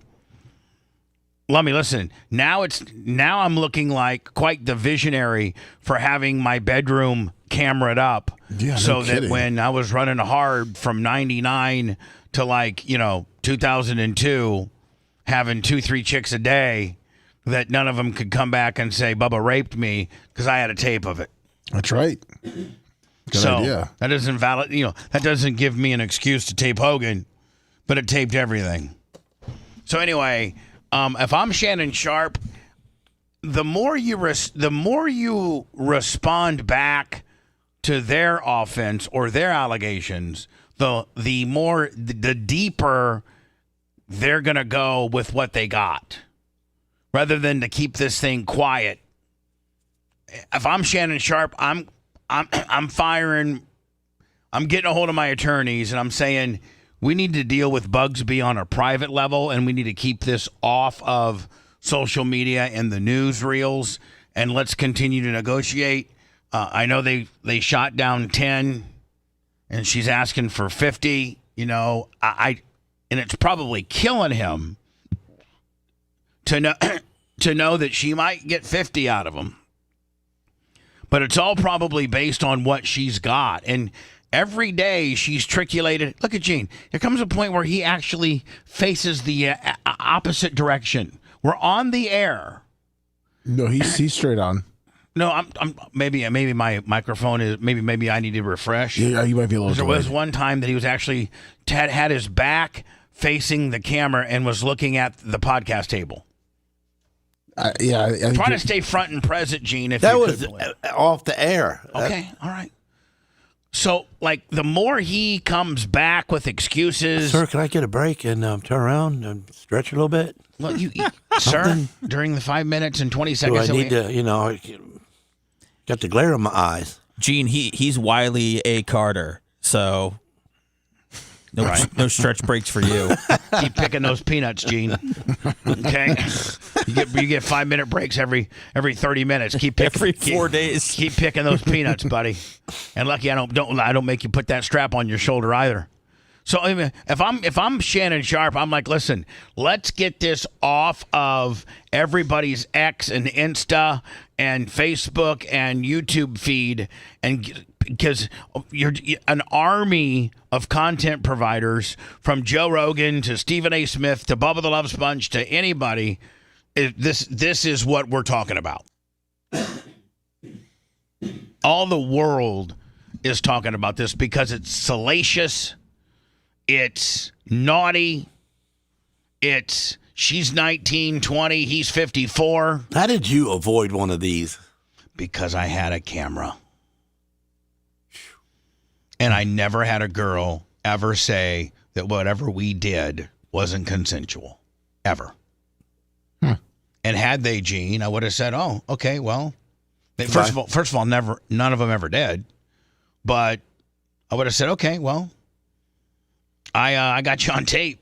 Let me listen. Now I'm looking like quite the visionary for having my bedroom cameraed up, so that when I was running hard from 99 to 2002, having 2-3 chicks a day, that none of them could come back and say Bubba raped me because I had a tape of it. That's right. Good idea. That doesn't that doesn't give me an excuse to tape Hogan, but it taped everything. So anyway, if I'm Shannon Sharp, the more you respond back to their offense or their allegations, the deeper they're gonna go with what they got, rather than to keep this thing quiet. If I'm Shannon Sharp, I'm firing. I'm getting a hold of my attorneys, and I'm saying we need to deal with Bugsby on a private level, and we need to keep this off of social media and the newsreels, and let's continue to negotiate. I know they shot down 10, and she's asking for 50. You know, and it's probably killing him to know that she might get 50 out of him. But it's all probably based on what she's got. And every day she's triculated. Look at Gene. There comes a point where he actually faces the opposite direction. We're on the air. No, he's straight on. No, I'm maybe my microphone is maybe I need to refresh. Yeah, you might be a little. There was one time that he was actually had his back facing the camera and was looking at the podcast table. Try to stay front and present, Gene. If that you was off the air. Okay, all right. So, like, the more he comes back with excuses, Sir, can I get a break and turn around and stretch a little bit? Well, sir, during the 5 minutes and 20 seconds, I need to, got the glare in my eyes. Gene, he's Wiley A. Carter, so no stretch breaks for you. Keep picking those peanuts, Gene. Okay, you get 5 minute breaks every 30 minutes. Keep picking every 4 days. Keep picking those peanuts, buddy. And lucky I don't make you put that strap on your shoulder either. So I mean, if I'm Shannon Sharp, I'm like, listen, let's get this off of everybody's X and Insta and Facebook and YouTube feed, and because you're an army of content providers, from Joe Rogan to Stephen A. Smith to Bubba the Love Sponge to anybody. This is what we're talking about. All the world is talking about this because it's salacious. It's naughty. She's 19, 20, he's 54. How did you avoid one of these? Because I had a camera. And I never had a girl ever say that whatever we did wasn't consensual. Ever. And had they, Gene, I would have said, oh, okay, well. First of all, none of them ever did. But I would have said, okay, well, I got you on tape,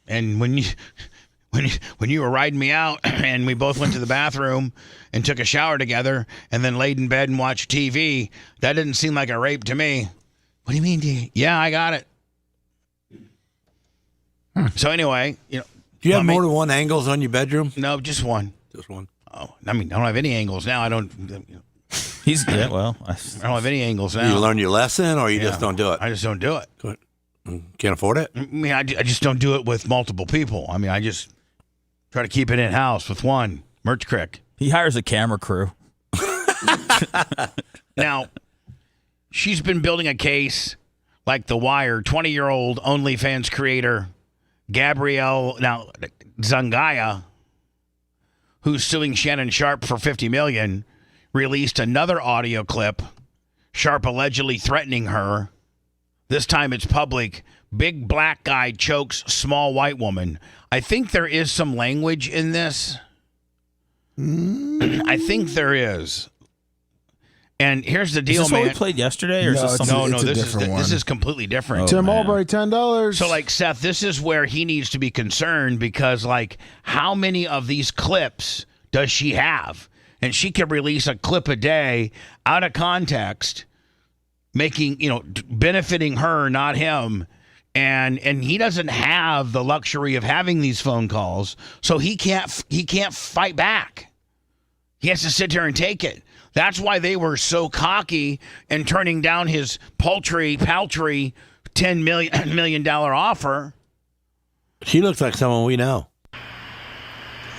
and when you were riding me out, and we both went to the bathroom and took a shower together, and then laid in bed and watched TV, that didn't seem like a rape to me. What do you mean? Yeah, I got it. So anyway, do you have more than one angles on your bedroom? No, just one. Just one. Oh, I mean, I don't have any angles now. I don't. I don't have any angles now. You learn your lesson, or you just don't do it? I just don't do it. Can't afford it? I mean, I just don't do it with multiple people. I mean, I just try to keep it in-house with one. Merch Crick. He hires a camera crew. Now, she's been building a case like The Wire. 20-year-old OnlyFans creator Gabrielle Zangaya, who's suing Shannon Sharp for $50 million, released another audio clip, Sharp allegedly threatening her. This time it's public. Big black guy chokes small white woman. I think there is some language in this. I think there is. And here's the deal, is this man. What we played yesterday, or no, is this something? No, this is completely different. Tim Albright, $10. So, like, Seth, this is where he needs to be concerned, because, like, how many of these clips does she have? And she can release a clip a day out of context, making, benefiting her, not him. And he doesn't have the luxury of having these phone calls, so he can't fight back. He has to sit there and take it. That's why they were so cocky and turning down his paltry $10 million offer. She looks like someone we know.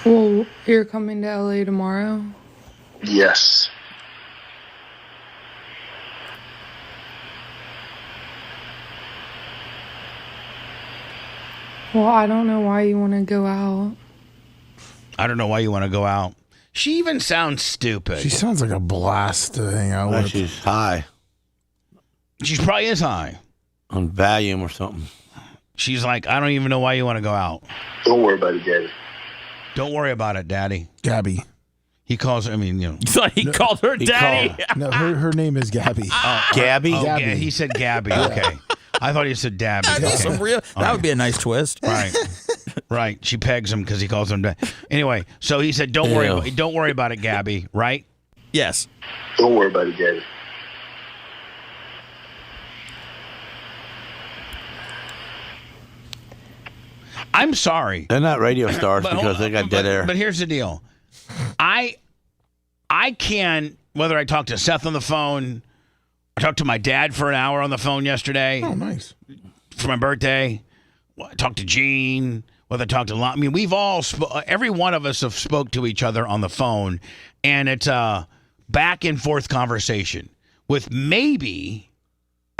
Well, you're coming to LA tomorrow? Yes. Well, I don't know why you want to go out. I don't know why you want to go out. She even sounds stupid. She sounds like a blast to hang out with. She's high. She probably is high. On Valium or something. She's like, I don't even know why you want to go out. Don't worry about it, Daddy. Don't worry about it, Daddy. Gabby. He calls her, You thought he called her daddy? No, her name is Gabby. Gabby? Oh, Gabby. he said Gabby. Okay. I thought he said Dabby. That would be a nice twist. Right. Right. She pegs him because he calls him dad. Anyway, so he said, don't worry about it, Gabby, right? Yes. Don't worry about it, Gabby. I'm sorry. They're not radio stars because they got dead air. But here's the deal. I can, whether I talk to Seth on the phone, I talked to my dad for an hour on the phone yesterday. Oh, nice. For my birthday. I talked to Gene, whether I talked to Lon. I mean, we've all, every one of us have spoke to each other on the phone, and it's a back and forth conversation with maybe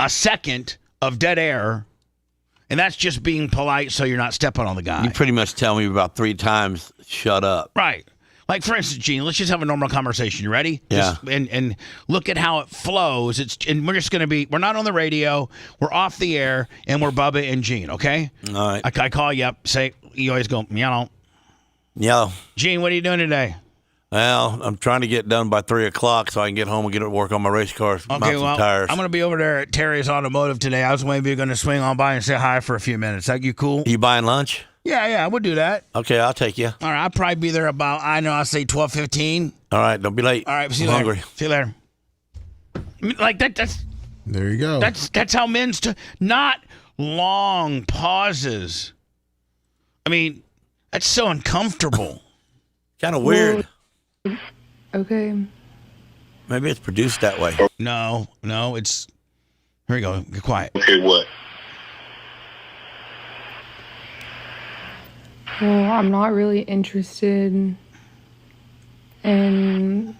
a second of dead air. And that's just being polite so you're not stepping on the guy. You pretty much tell me about 3 times, shut up. Right. Like, for instance, Gene, let's just have a normal conversation. You ready? Yeah. And look at how it flows. And we're just going to be, we're not on the radio. We're off the air, and we're Bubba and Gene, okay? All right. I call you up, say, you always go, meow. Yeah. Gene, what are you doing today? Well, I'm trying to get done by 3 o'clock so I can get home and get to work on my race cars, mount some tires. I'm going to be over there at Terry's Automotive today. I was maybe going to swing on by and say hi for a few minutes. That you cool? You buying lunch? Yeah, we'll do that. Okay, I'll take you. All right, I'll probably be there about, I'll say 12:15. All right, don't be late. All right, see I'm you hungry. later. See you later. I mean, like that's there you go. That's how men's not long pauses. I mean, that's so uncomfortable. Kind of weird. Okay. Maybe it's produced that way. No, it's. Here we go. Get quiet. Okay, what? Well, I'm not really interested in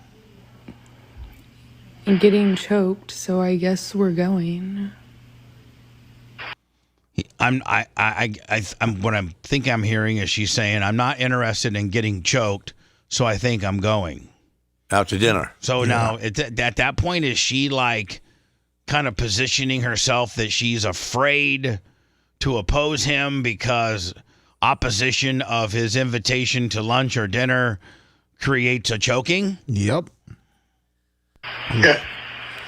getting choked, so I guess we're going. I'm what I think I'm hearing is she's saying I'm not interested in getting choked, so I think I'm going out to dinner. So now at that point, is she like kind of positioning herself that she's afraid to oppose him because opposition of his invitation to lunch or dinner creates a choking? Yep. Yeah.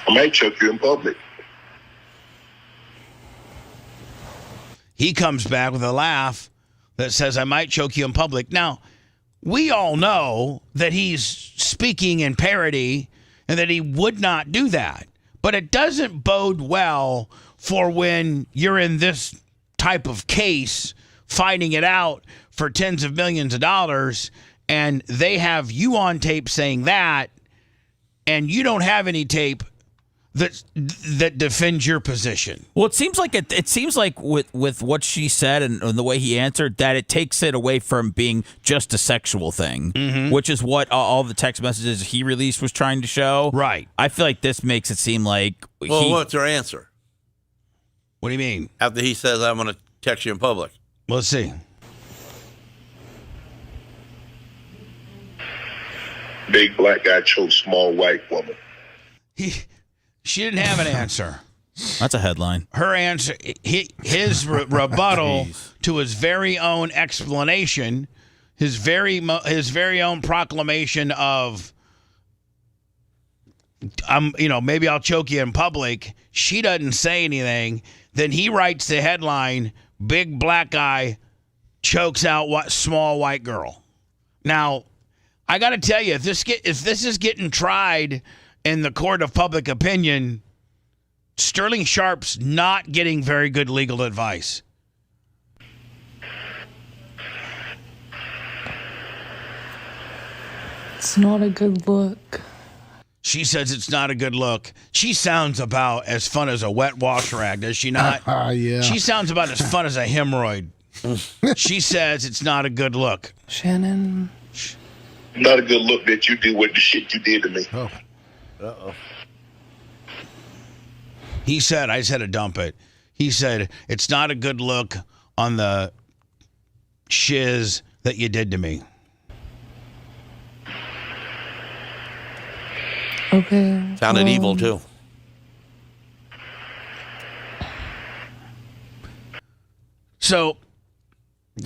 I might choke you in public. He comes back with a laugh that says, I might choke you in public. Now, we all know that he's speaking in parody and that he would not do that. But it doesn't bode well for when you're in this type of case fighting it out for tens of millions of dollars and they have you on tape saying that and you don't have any tape that defends your position. Well, it seems like with what she said and the way he answered that it takes it away from being just a sexual thing, which is what all the text messages he released was trying to show. Right. I feel like this makes it seem like Well, what's her answer? What do you mean? After he says, I'm going to text you in public. Let's see. Big black guy chokes small white woman. She didn't have an answer. That's a headline. Her answer, his rebuttal to his very own explanation, his very own proclamation of, maybe I'll choke you in public. She doesn't say anything. Then he writes the headline, "Big black guy chokes out small white girl." Now, I got to tell you, if this is getting tried in the court of public opinion, Sterling Sharp's not getting very good legal advice. It's not a good look. She says it's not a good look. She sounds about as fun as a wet wash rag, does she not? Yeah. She sounds about as fun as a hemorrhoid. She says it's not a good look. Shannon. Not a good look that you do with the shit you did to me. Oh. Uh-oh. He said, I said to dump it. He said, it's not a good look on the shiz that you did to me. Okay. Sounded evil, too. So,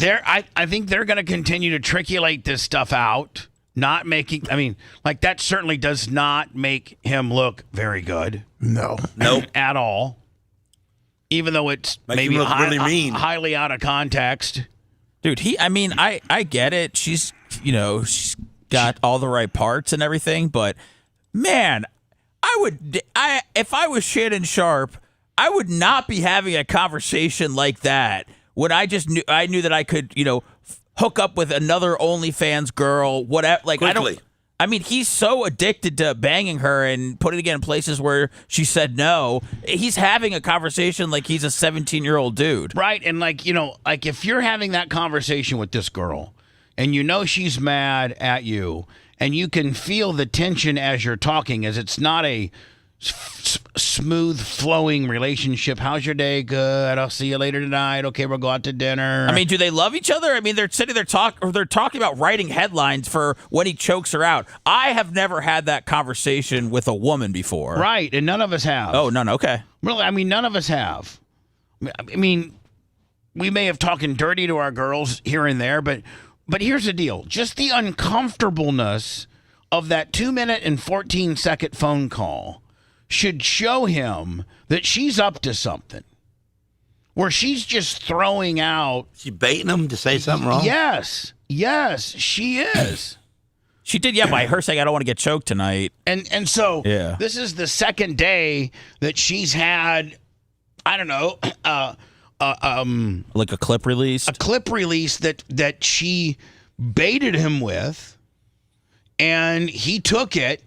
I think they're going to continue to triculate this stuff out. not making. I mean, like that certainly does not make him look very good. No, nope, at all. Even though it's Makes maybe him look really mean. highly out of context. Dude, I get it. She's got all the right parts and everything, but man, if I was Shannon Sharp, I would not be having a conversation like that when I knew that I could, hook up with another OnlyFans girl, whatever. Like, Quickly. He's so addicted to banging her and putting it in places where she said no. He's having a conversation like he's a 17-year-old dude. Right. And like if you're having that conversation with this girl and she's mad at you and you can feel the tension as you're talking, as it's not a smooth flowing relationship. How's your day? Good. I'll see you later tonight. Okay, we'll go out to dinner. I mean, do they love each other? I mean, they're sitting there they're talking about writing headlines for when he chokes her out. I have never had that conversation with a woman before. Right, and none of us have. Oh, none. Okay. Really, I mean, none of us have. I mean, we may have talking dirty to our girls here and there, but here's the deal. Just the uncomfortableness of that 2-minute and 14-second phone call should show him that she's up to something. Where she's just throwing out. She baiting him to say something wrong? Yes, she is. She did, by her saying, I don't want to get choked tonight. And so this is the second day that she's had, I don't know, like a clip release? A clip release that she baited him with, and he took it.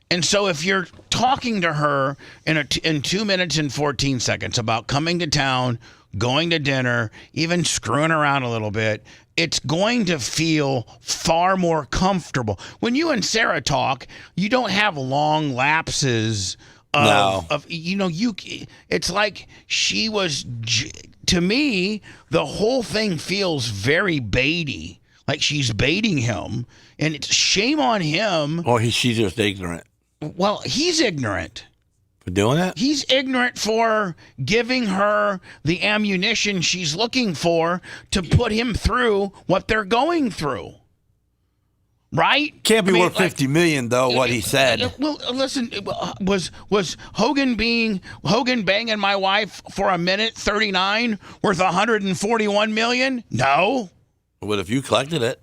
And so if you're talking to her in 2 minutes and 14 seconds about coming to town, going to dinner, even screwing around a little bit, it's going to feel far more comfortable. When you and Sarah talk, you don't have long lapses of it's like she was, to me, the whole thing feels very baity, like she's baiting him, and it's shame on him. Or she's just ignorant. Well, he's ignorant. For doing that? He's ignorant for giving her the ammunition she's looking for to put him through what they're going through. Right? Can't be worth $50 million, though, what he said. Well, listen, was Hogan banging my wife for a minute 39 worth $141 million? No. What if you collected it?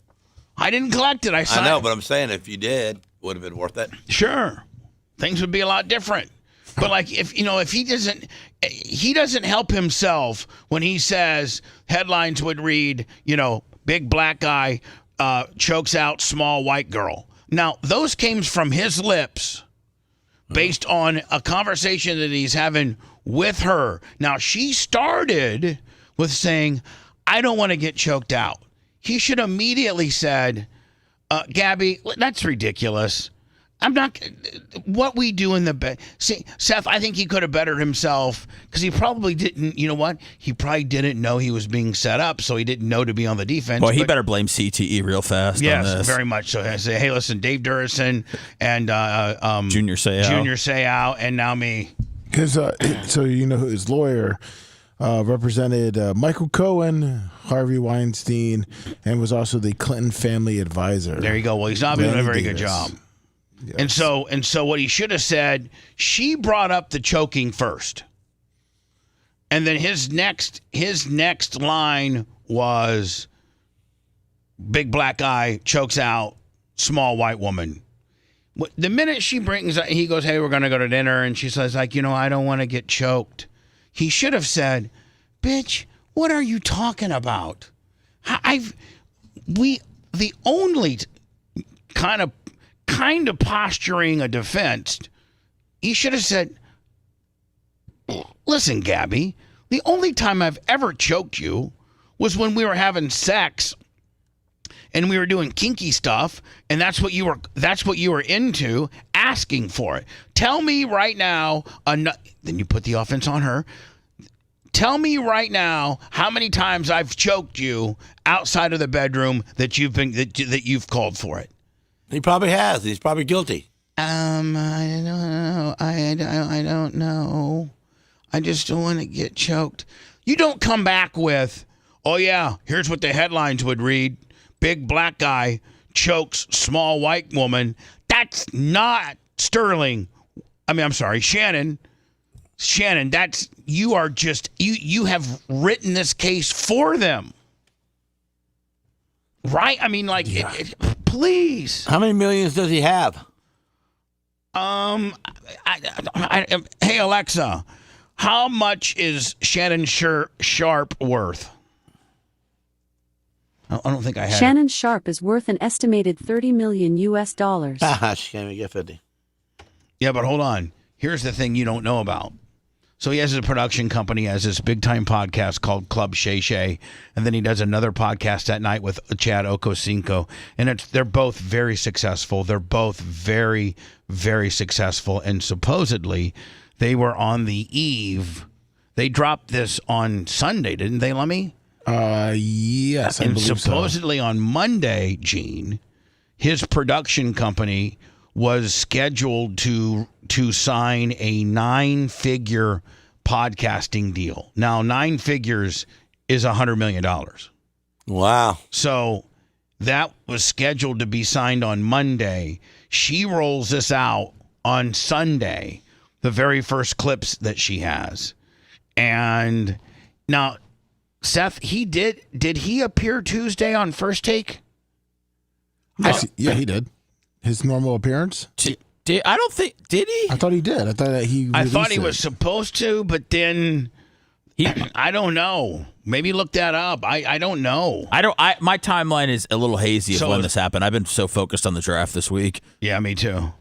I didn't collect it. I know, but I'm saying if you did, would have been worth it. Sure. Things would be a lot different. But like if he doesn't help himself when he says headlines would read, big black guy chokes out small white girl. Now, those came from his lips based on a conversation that he's having with her. Now, she started with saying, I don't want to get choked out. He should immediately said, Gabby, that's ridiculous. I'm not. What we do in the bed. See, Seth, I think he could have bettered himself because he probably didn't. You know what? He probably didn't know he was being set up, so he didn't know to be on the defense. Well, he better blame CTE real fast. Yes, on this. Very much so. I say, hey, listen, Dave Durrison and Junior Seau, and now me. Because so his lawyer represented Michael Cohen, Harvey Weinstein, and was also the Clinton family advisor. There you go. Well, he's not doing a very good job. Yes. And so what he should have said, she brought up the choking first. And then his next line was big black guy chokes out small white woman. The minute he goes, hey, we're going to go to dinner. And she says, I don't want to get choked. He should have said, bitch, what are you talking about? The only kind of posturing a defense, he should have said, listen, Gabby, the only time I've ever choked you was when we were having sex and we were doing kinky stuff, and that's what you were into, asking for it. Tell me right now, then you put the offense on her. Tell me right now how many times I've choked you outside of the bedroom that you've called for it. He probably has. He's probably guilty. I don't know. I don't know. I just don't want to get choked. You don't come back with, oh yeah, here's what the headlines would read: big black guy chokes small white woman. That's not Sterling. I'm sorry, Shannon. Shannon, you are just, you have written this case for them. Right? Please. How many millions does he have? Hey, Alexa, how much is Shannon Sharp worth? I don't think I have. Shannon Sharp is worth an estimated $30 million. She can't even get 50. Yeah, but hold on. Here's the thing you don't know about. So he has a production company, has this big-time podcast called Club Shay Shay, and then he does another podcast at night with Chad Okocinco, and they're both very successful. They're both very, very successful, and supposedly they were on the eve. They dropped this on Sunday, didn't they, Lummy? Yes, I believe so. And supposedly on Monday, Gene, his production company was scheduled to sign a 9-figure podcasting deal. Now, 9 figures is $100 million. Wow. So that was scheduled to be signed on Monday. She rolls this out on Sunday, the very first clips that she has. And now, Seth, did he appear Tuesday on First Take? Yeah, he did. His normal appearance? I don't think, did he? I thought he did. I thought that he was supposed to, but then I don't know. Maybe look that up. I don't know. My timeline is a little hazy of when this happened. I've been so focused on the draft this week. Yeah, me too.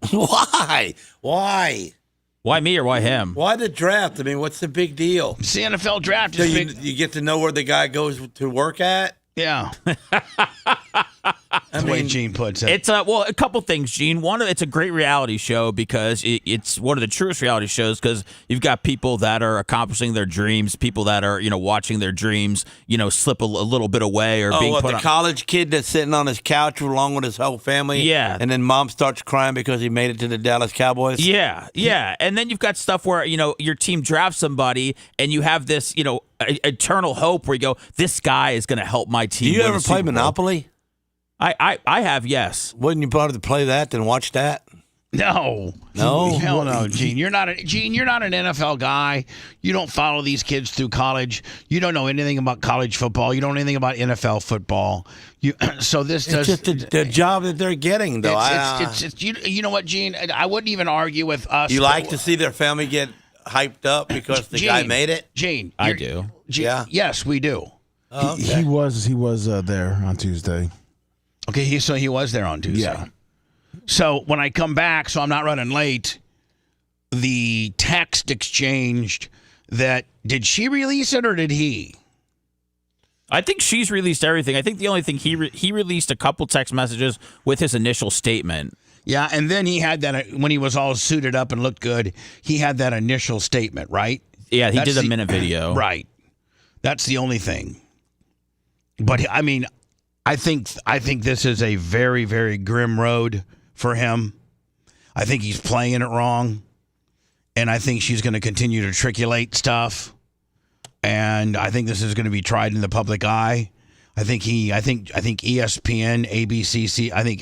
Why? Why me or why him? Why the draft? I mean, what's the big deal? It's the NFL draft. So you get to know where the guy goes to work at? Yeah. That's the way Gene puts it. It's a couple things, Gene. One, it's a great reality show because it's one of the truest reality shows because you've got people that are accomplishing their dreams, people that are watching their dreams slip a little bit away or being put the on. College kid that's sitting on his couch along with his whole family. Yeah, and then mom starts crying because he made it to the Dallas Cowboys. Yeah, and then you've got stuff where your team drafts somebody and you have this eternal hope where you go, this guy is going to help my team. Do you ever play Monopoly? I have, yes. Wouldn't you rather play that than watch that? No. Hell no, Gene. You're not an NFL guy. You don't follow these kids through college. You don't know anything about college football. You don't know anything about NFL football. So this it's just the job that they're getting, though. You know what, Gene? I wouldn't even argue with us. You like to see their family get hyped up because the guy made it? Gene. I do. Yeah. Yes, we do. Oh, okay. He was there on Tuesday. Okay, so he was there on Tuesday. Yeah. So when I come back, so I'm not running late, the text exchanged that, did she release it or did he? I think she's released everything. I think the only thing he released a couple text messages with his initial statement. Yeah, and then he had that, when he was all suited up and looked good, he had that initial statement, right? Yeah, he did a minute video. Right. That's the only thing. But, I mean, I think this is a very, very grim road for him. I think he's playing it wrong. And I think she's going to continue to triculate stuff. And I think this is going to be tried in the public eye. I think ESPN, ABC, I think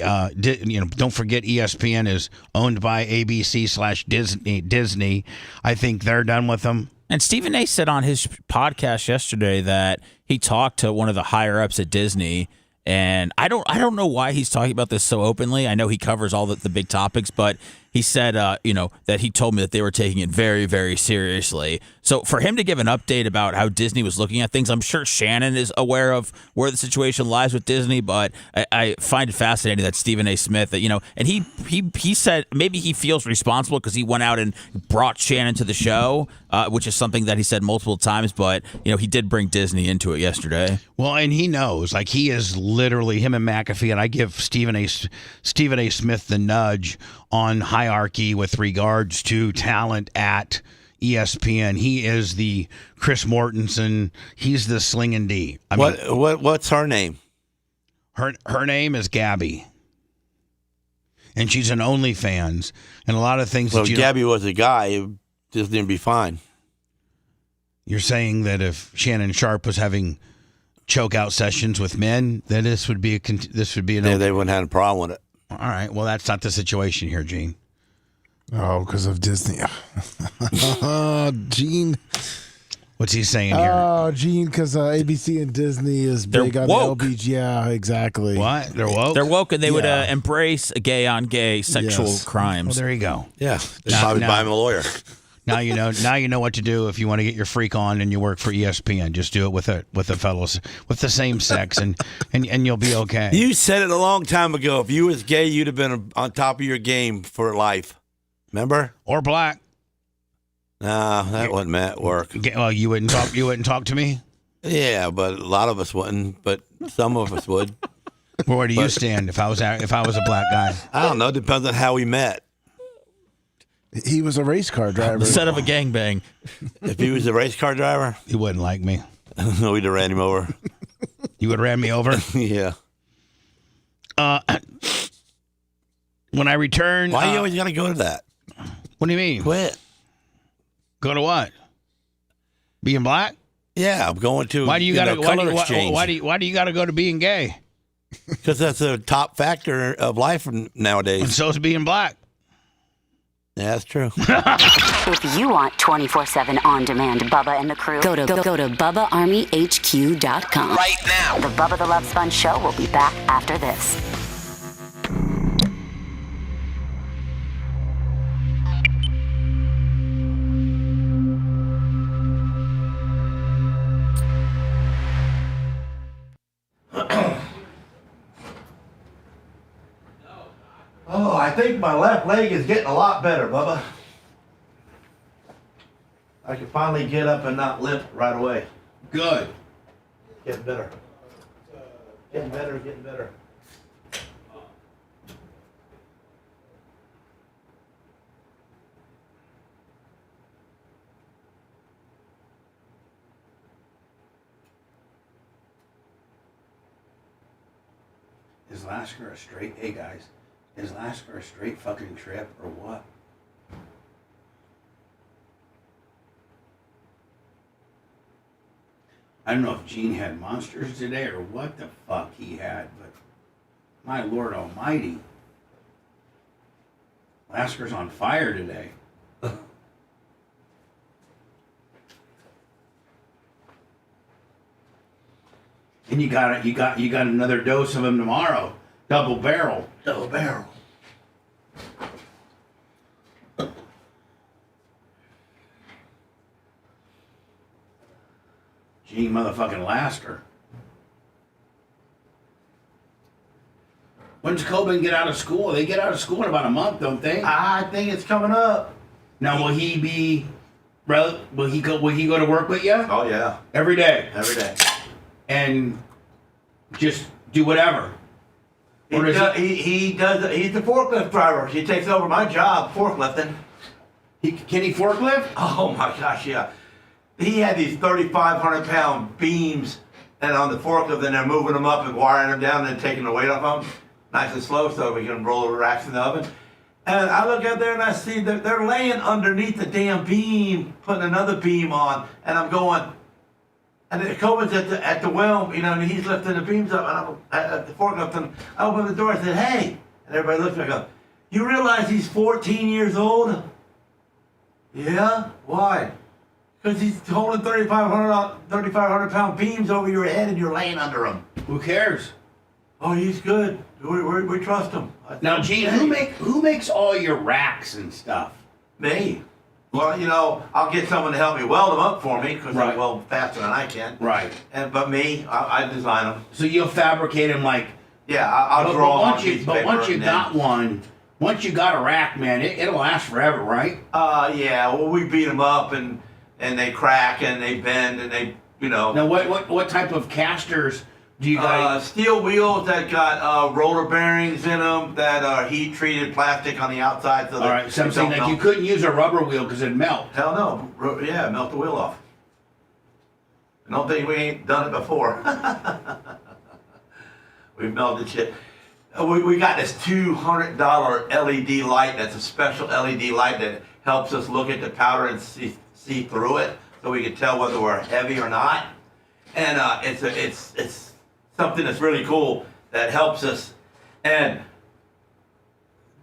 don't forget ESPN is owned by ABC/Disney. I think they're done with them. And Stephen A. said on his podcast yesterday that he talked to one of the higher ups at Disney, and I don't know why he's talking about this so openly. I know he covers all the big topics, but he said that he told me that they were taking it very, very seriously. So for him to give an update about how Disney was looking at things, I'm sure Shannon is aware of where the situation lies with Disney, but I find it fascinating that Stephen A. Smith, and he said maybe he feels responsible because he went out and brought Shannon to the show, which is something that he said multiple times, but he did bring Disney into it yesterday. Well, and he knows, like, he is literally him and McAfee, and I give Stephen A. Smith the nudge on hierarchy with regards to talent at ESPN. He is the Chris Mortensen. He's the Slingin' D. What's her name? Her name is Gabby, and she's an OnlyFans, and a lot of things. Well, if Gabby was a guy, it just didn't be fine. You're saying that if Shannon Sharp was having choke out sessions with men, then this would be a they wouldn't have a problem with it. All right. Well, that's not the situation here, Gene. Oh, because of Disney. Gene. What's he saying here? Oh, Gene, because ABC and Disney is big on woke. the LBG. Yeah, exactly. What? They're woke? They're woke, and they would embrace gay-on-gay sexual crimes. Well, there you go. Yeah. They probably buy him a lawyer. Now you know. Now you know what to do if you want to get your freak on and you work for ESPN. Just do it with the fellows with the same sex, and you'll be okay. You said it a long time ago. If you was gay, you'd have been on top of your game for life. Remember? Or black. Nah, that wouldn't work. Well, you wouldn't talk. You wouldn't talk to me. Yeah, but a lot of us wouldn't. But some of us would. Where do you stand if I was a black guy? I don't know. Depends on how we met. He was a race car driver. Instead of a gangbang. If he was a race car driver, he wouldn't like me. We'd have ran him over. You would have ran me over? Yeah. When I return, why you always got to go to that? What do you mean? Quit. Go to what? Being black? Yeah, I'm going to. Why do you got to color exchange? Why do you got to go to being gay? Because that's a top factor of life nowadays. And so is being black. Yeah, that's true. If you want 24/7 on-demand Bubba and the crew, go to BubbaArmyHQ.com. Right now. The Bubba the Love Sponge Show will be back after this. Oh, I think my left leg is getting a lot better, Bubba. I can finally get up and not limp right away. Good. Getting better. Getting better, getting better. Is Lasker a straight? Hey guys, is Lasker a straight fucking trip or what? I don't know if Gene had monsters today or what the fuck he had, but my Lord Almighty, Lasker's on fire today. And you got another dose of him tomorrow. Double barrel. Double barrel. Gene motherfucking Lasker. When's Coben get out of school? They get out of school in about a month, don't they? I think it's coming up. Now, will he go to work with you? Oh yeah. Every day. Every day. And just do whatever. He does. He's the forklift driver. He takes over my job, forklifting. Can he forklift? Oh my gosh, yeah. He had these 3,500-pound beams, and on the forklift, and they're moving them up and wiring them down, and then taking the weight off them, nice and slow, so we can roll the racks in the oven. And I look out there and I see that they're laying underneath the damn beam, putting another beam on, and I'm going. And then Coben's at the wheel, you know, and he's lifting the beams up, and I'm at the forklift, and I open the door, I said, "Hey," and everybody looks at me, I go, "You realize he's 14 years old?" Yeah, why? Because he's holding 3,500-pound beams over your head, and you're laying under them. Who cares? Oh, he's good. We trust him. Now, Gene, who makes all your racks and stuff? Me. Well, you know, I'll get someone to help me weld them up for me because Right. they weld faster than I can. Right. But me, I design them. So you'll fabricate them like. Yeah, I'll draw them on a piece of But paper once you and got then- one, once you got a rack, man, it'll last forever, right? Yeah. Well, we beat them up and they crack and they bend and they, you know. Now, what type of casters do you got? Steel wheels that got roller bearings in them that are heat treated plastic on the outside. So All right, so I'm saying like you couldn't use a rubber wheel because it'd melt. Hell no. Yeah, melt the wheel off. I don't think we ain't done it before. We've melted shit. We got this $200 LED light that's a special LED light that helps us look at the powder and see through it so we can tell whether we're heavy or not. and it's something that's really cool that helps us, and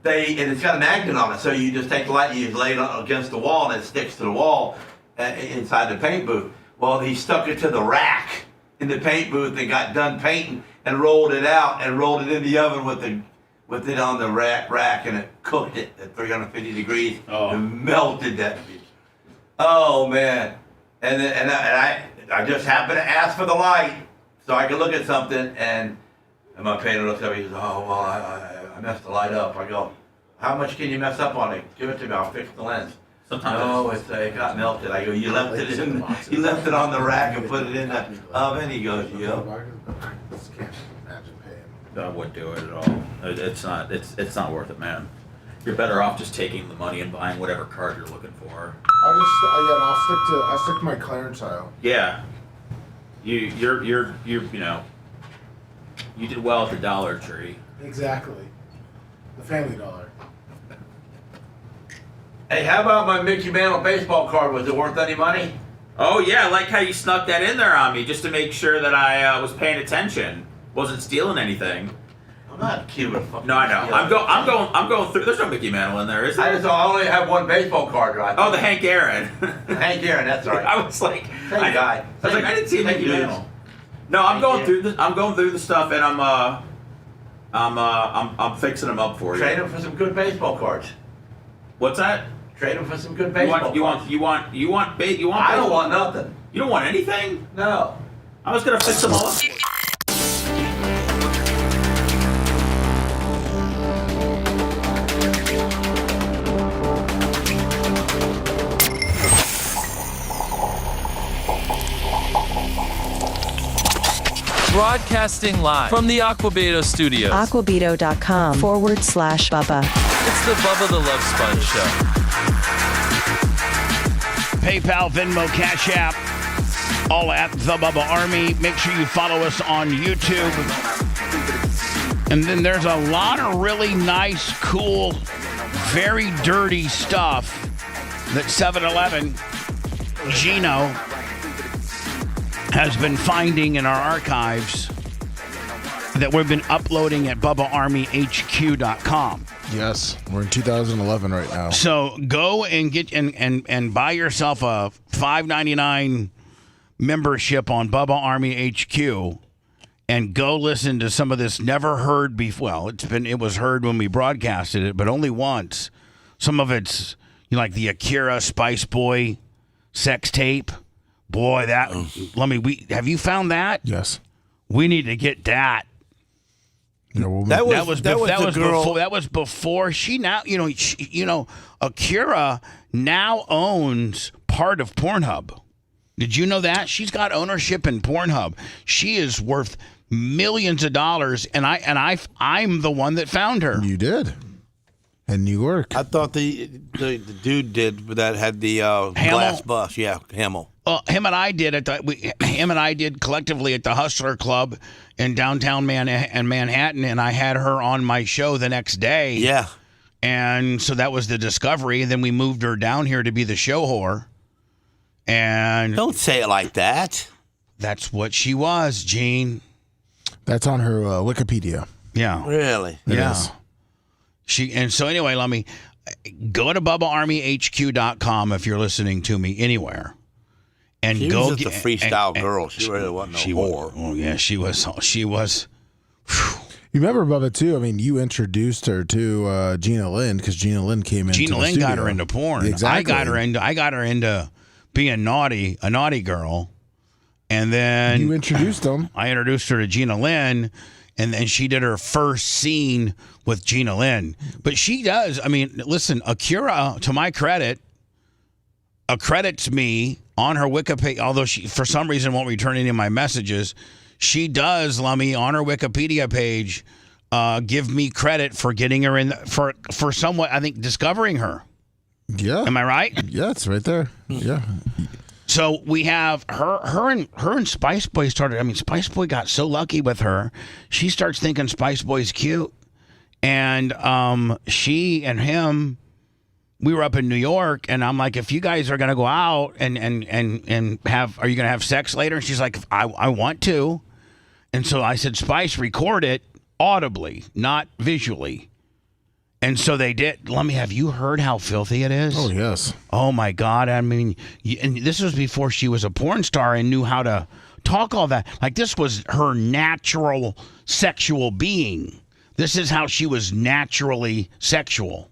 it's got a magnet on it, so you just take the light, you lay it against the wall, and it sticks to the wall inside the paint booth. Well, he stuck it to the rack in the paint booth and got done painting and rolled it out and rolled it in the oven with it on the rack, and it cooked it at 350 degrees and melted that bitch. Oh man! And I just happened to ask for the light so I could look at something, and my painter looks at me. He says, "Oh well, I messed the light up." I go, "How much can you mess up on it? Give it to me. I'll fix the lens." Sometimes it got melted. I go, "You left it in. You left it on the rack and put it in the oven." He goes, "Yep." I wouldn't do it at all. It's not worth it, man. You're better off just taking the money and buying whatever card you're looking for. I'll stick to my clearance aisle. Yeah. You did well at the Dollar Tree. Exactly. The Family Dollar. Hey, how about my Mickey Mantle baseball card? Was it worth any money? Oh yeah, I like how you snuck that in there on me just to make sure that I was paying attention, wasn't stealing anything. I'm not cute. No, I know. I'm going through. There's no Mickey Mantle in there, is there? I only have one baseball card, right? Oh, the Hank Aaron. Hank Aaron, that's right. I was like, I didn't see a Mickey Mantle. No, I'm going through this. I'm going through the stuff, and I'm fixing them up for you. Trade them for some good baseball cards. What's that? Trade them for some good baseball cards. You want I don't want nothing. You don't want anything? No. I was gonna fix them all up. Broadcasting live from the Aquabito studios. Aquabito.com/Bubba. It's the Bubba the Love Sponge Show. PayPal, Venmo, Cash App, all at the Bubba Army. Make sure you follow us on YouTube. And then there's a lot of really nice, cool, very dirty stuff that 7-Eleven Gino has been finding in our archives that we've been uploading at BubbaArmyHQ.com. Yes, we're in 2011 right now. So go and get and buy yourself a $5.99 membership on Bubba Army HQ, and go listen to some of this never heard before. Well, it was heard when we broadcasted it, but only once. Some of it's like the Akira Spice Boy sex tape. Boy, have you found that? Yes. We need to get that. That was before she now, Akira now owns part of Pornhub. Did you know that? She's got ownership in Pornhub. She is worth millions of dollars, and I'm the one that found her. You did. In New York. I thought the dude did that had the glass bus. Yeah, Hamill. Well, him and I did collectively at the Hustler Club in downtown Manhattan, and I had her on my show the next day. Yeah. And so that was the discovery. And then we moved her down here to be the show whore. And don't say it like that. That's what she was, Gene. That's on her Wikipedia. Yeah. Really? Yeah. So anyway, let me go to BubbaArmyHQ.com if you're listening to me anywhere. And she go was just a freestyle girl. She really wasn't a whore. Oh yeah, she was. You remember Bubba too? I mean, you introduced her to Gina Lynn because Gina Lynn came in. Gina Lynn got her into porn. Exactly. I got her into being a naughty girl, and then you introduced them. I introduced her to Gina Lynn, and then she did her first scene with Gina Lynn. But she does. I mean, listen, Akira, to my credit, accredits me on her Wikipedia, although she, for some reason, won't return any of my messages. She does, Lummy, on her Wikipedia page, give me credit for getting her in, for somewhat, I think, discovering her. Yeah. Am I right? Yeah, it's right there. Yeah. So we have her and Spice Boy started. I mean, Spice Boy got so lucky with her. She starts thinking Spice Boy's cute. And she and him we were up in New York, and I'm like, if you guys are gonna go out and have, are you gonna have sex later? And she's like, I want to. And so I said, Spice, record it audibly, not visually. And so they did. Have you heard how filthy it is? Oh, yes. Oh, my God. I mean, and this was before she was a porn star and knew how to talk all that. Like, this was her natural sexual being. This is how she was naturally sexual.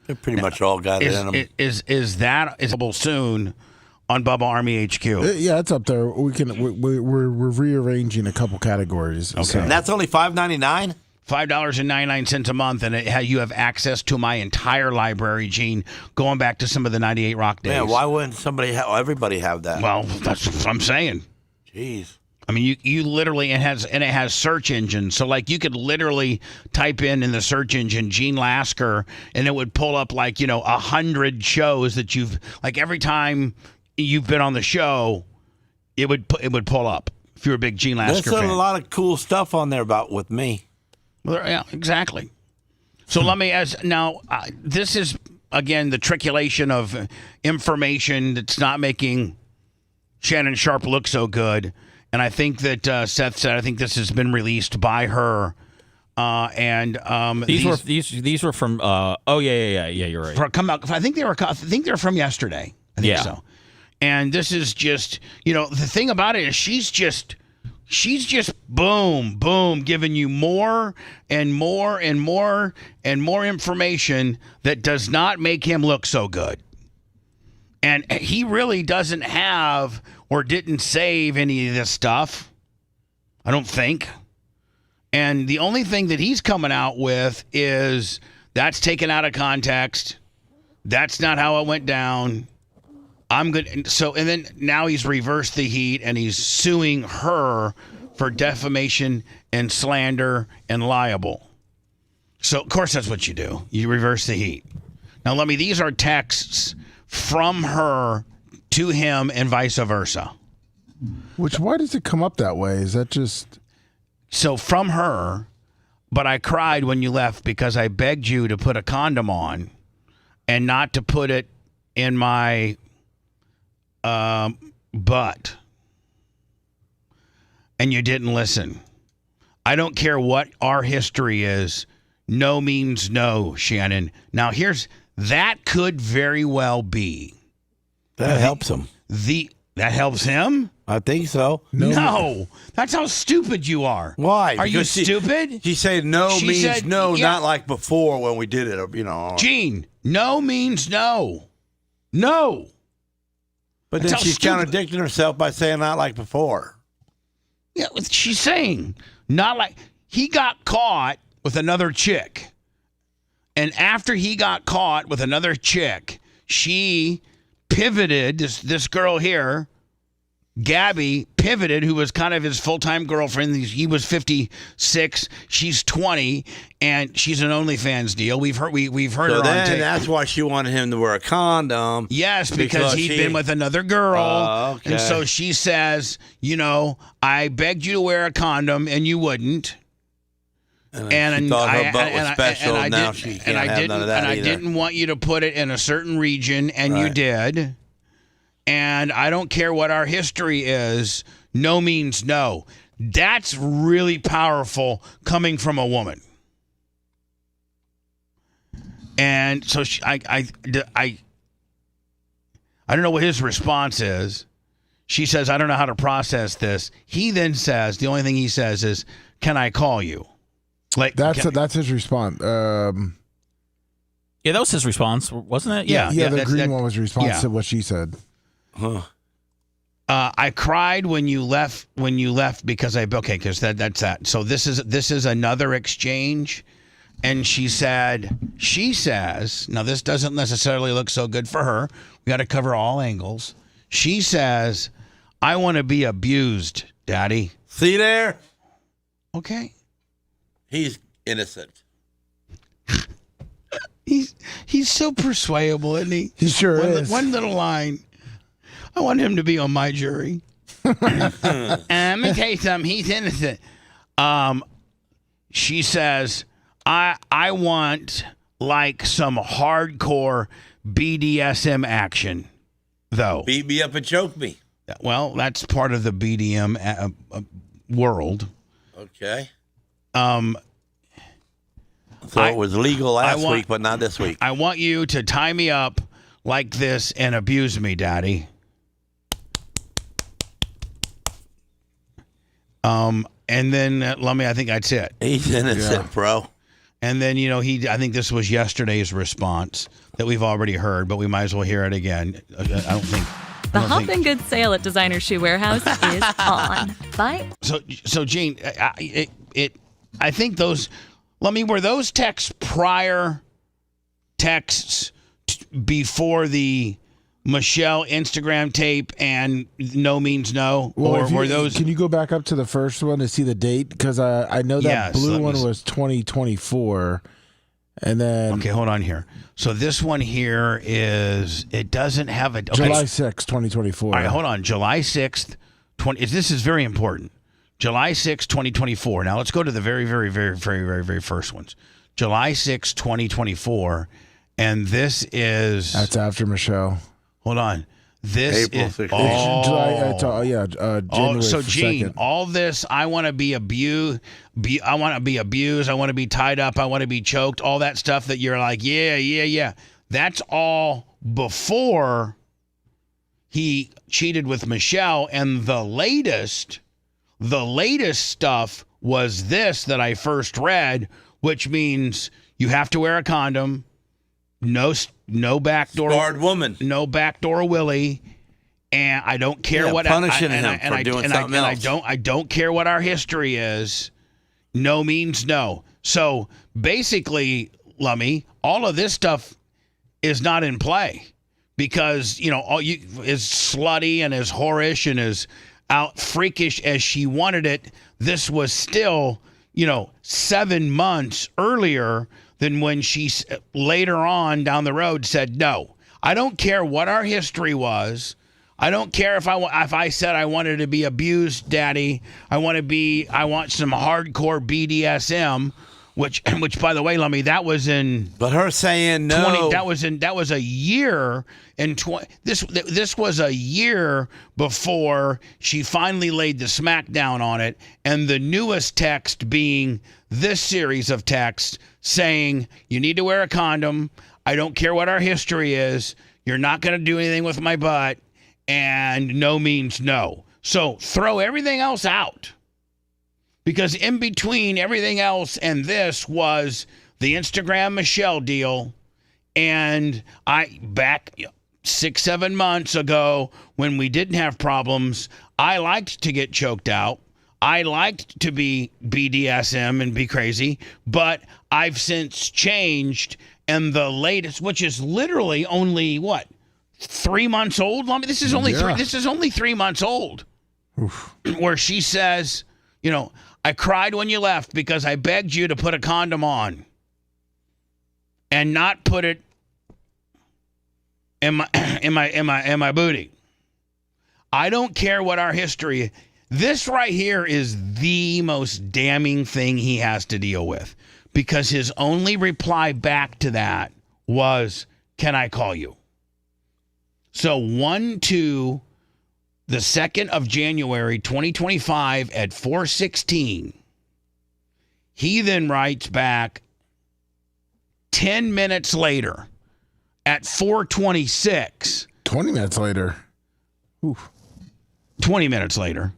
They pretty much all got it in them. Is that soon on Bubba Army HQ? Yeah, it's up there. We're rearranging a couple categories. Okay. So. And that's only $5.99? $5.99 a month, and you have access to my entire library, Gene, going back to some of the 98 Rock days. Man, why wouldn't everybody have that? Well, that's what I'm saying. Jeez. I mean, you literally, it has search engines. So, like, you could literally type in the search engine Gene Lasker, and it would pull up, 100 shows that you've, every time you've been on the show, it would pull up if you're a big Gene Lasker fan. There's a lot of cool stuff on there with me. Well, yeah, exactly. So let me ask now. This is again the triculation of information that's not making Shannon Sharp look so good, and I think that Seth said I think this has been released by her. These were from. Oh yeah. You're right. Come out. I think they're from yesterday. I think so. And this is just the thing about it is she's just boom, giving you more and more and more and more information that does not make him look so good. And he really doesn't have or didn't save any of this stuff, I don't think. And the only thing that he's coming out with is that's taken out of context. That's not how it went down. I'm good. So, and then now he's reversed the heat and he's suing her for defamation and slander and libel. So, of course, that's what you do. You reverse the heat. Now, these are texts from her to him and vice versa. Why does it come up that way? Is that just... So, from her, but I cried when you left because I begged you to put a condom on and not to put it in my... butt, and you didn't listen. I don't care what our history is. No means no, Shannon. Now that could very well be. That helps him. That helps him? I think so. No. That's how stupid you are. Why? Are you stupid? She said no means no, not like before when we did it, Gene, no means no. No. But then she's contradicting herself by saying not like before. Yeah, she's saying not like he got caught with another chick. And after he got caught with another chick, she pivoted, this girl here, Gabby, pivoted, who was kind of his full-time girlfriend. He was 56, she's 20, and she's an OnlyFans deal. We've heard her on tape. That's why she wanted him to wear a condom. Yes, because he'd been with another girl. Okay. And so she says, I begged you to wear a condom and you wouldn't. And she thought her butt was special, and now she can't have none of that I didn't want you to put it in a certain region, and you did. And I don't care what our history is. No means no. That's really powerful coming from a woman. And so I don't know what his response is. She says, I don't know how to process this. He then says, the only thing he says is, can I call you? That's his response. Yeah, that was his response, wasn't it? Yeah, the green one was response to what she said. Huh. I cried when you left because because that's that. So this is another exchange, and she says, now this doesn't necessarily look so good for her. We got to cover all angles. She says, I want to be abused, Daddy. See there? Okay. He's innocent. He's so persuadable, isn't he? He sure is. One little line. I want him to be on my jury. Let me tell you something. He's innocent. She says, I want like some hardcore BDSM action, though. Beat me up and choke me. Well, that's part of the BDM world. Okay. So it was legal last week, but not this week. I want you to tie me up like this and abuse me, Daddy. And then Lummy, I think that's it. He's innocent, bro. And then, I think this was yesterday's response that we've already heard, but we might as well hear it again. I don't think. The Hop and Good sale at Designer Shoe Warehouse is on. Bye. So Gene, I think those, were those texts prior texts before the Michelle Instagram tape and no means no? Well, were those? Can you go back up to the first one to see the date? Because I know that blue one was 2024. And then... Okay, hold on here. So this one here is... It doesn't have a... Okay. July 6th, 2024. All right, hold on. July 6th, this is very important. July 6th, 2024. Now, let's go to the very, very, very, very, very, very first ones. July 6th, 2024. And this is... That's after Michelle. Hold on. This April is... 16th. January so, Gene, 2nd. all this, I want to be abused. I want to be abused. I want to be tied up. I want to be choked. All that stuff that you're like, yeah. That's all before he cheated with Michelle. And the latest stuff was this that I first read, which means you have to wear a condom. No backdoor. Scarred woman. No backdoor Willie. And I don't care what punishing him for doing something else. I don't care what our history is. No means no. So basically, Lummy, all of this stuff is not in play because as slutty and as whorish and as out freakish as she wanted it, this was still 7 months earlier than when she later on down the road said no. I don't care what our history was. I don't care if I said I wanted to be abused, Daddy. I want some hardcore BDSM, which by the way, Lummy, that was in. But her saying no. That was a year in 20. This was a year before she finally laid the smackdown on it, and the newest text being this series of texts saying you need to wear a condom. I don't care what our history is. You're not going to do anything with my butt. And no means no. So throw everything else out. Because in between everything else and this was the Instagram Michelle deal. And back 6-7 months ago when we didn't have problems, I liked to get choked out. I liked to be BDSM and be crazy, but I've since changed. And the latest, which is literally only 3 months old? This is only This is only 3 months old. Oof. Where she says, I cried when you left because I begged you to put a condom on and not put it in my booty. I don't care what our history is. This right here is the most damning thing he has to deal with because his only reply back to that was, "Can I call you?" So the 2nd of January, 2025 at 4:16, he then writes back 10 minutes later at 4:26. 20 minutes later. Oof. 20 minutes later.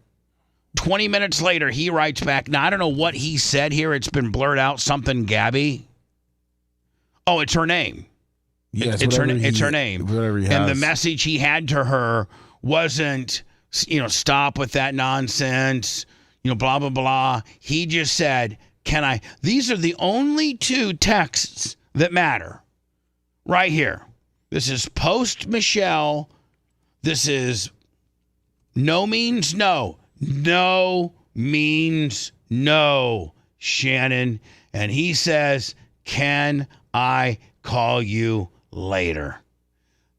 20 minutes later, he writes back. Now, I don't know what he said here. It's been blurred out. Something Gabby. Oh, it's her name. Yes, it's her name. Whatever he has. And the message he had to her wasn't, stop with that nonsense, blah, blah, blah. He just said, can I? These are the only 2 texts that matter right here. This is post Michelle. This is no means no. No means no, Shannon. And he says, can I call you later?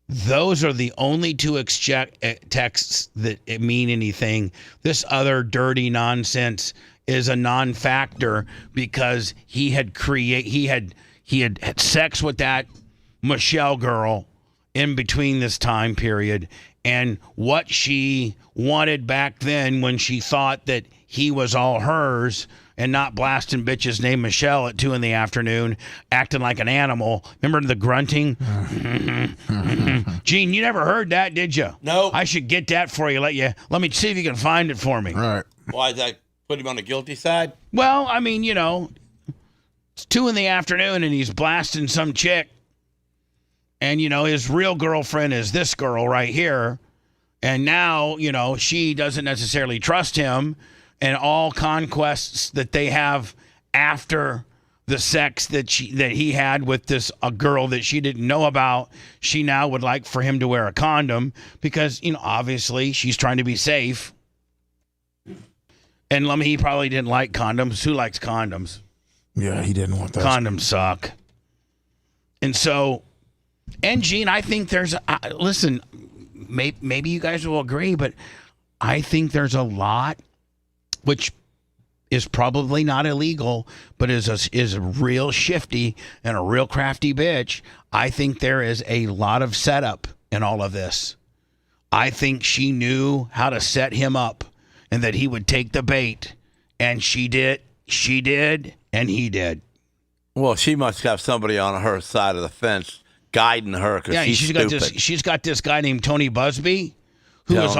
Those are the only 2 texts that mean anything. This other dirty nonsense is a non-factor because he he had sex with that Michelle girl in between this time period, and what she wanted back then when she thought that he was all hers and not blasting bitches named Michelle at 2 p.m, acting like an animal. Remember the grunting? Gene, you never heard that, did you? No. I should get that for you. Let me see if you can find it for me. All right. Why is that? Put him on the guilty side? Well, I mean, it's 2 p.m. and he's blasting some chick. And, his real girlfriend is this girl right here. And now, she doesn't necessarily trust him. And all conquests that they have after the sex that he had with a girl that she didn't know about, she now would like for him to wear a condom because, obviously she's trying to be safe. And he probably didn't like condoms. Who likes condoms? Yeah, he didn't want that. Condoms suck. And so, and Gene, I think there's, listen, maybe you guys will agree, but I think there's a lot, which is probably not illegal, but is a real shifty and a real crafty bitch. I think there is a lot of setup in all of this. I think she knew how to set him up and that he would take the bait, and she did, and he did. Well, she must have somebody on her side of the fence guiding her because she's stupid. She's got this guy named Tony Busby, who's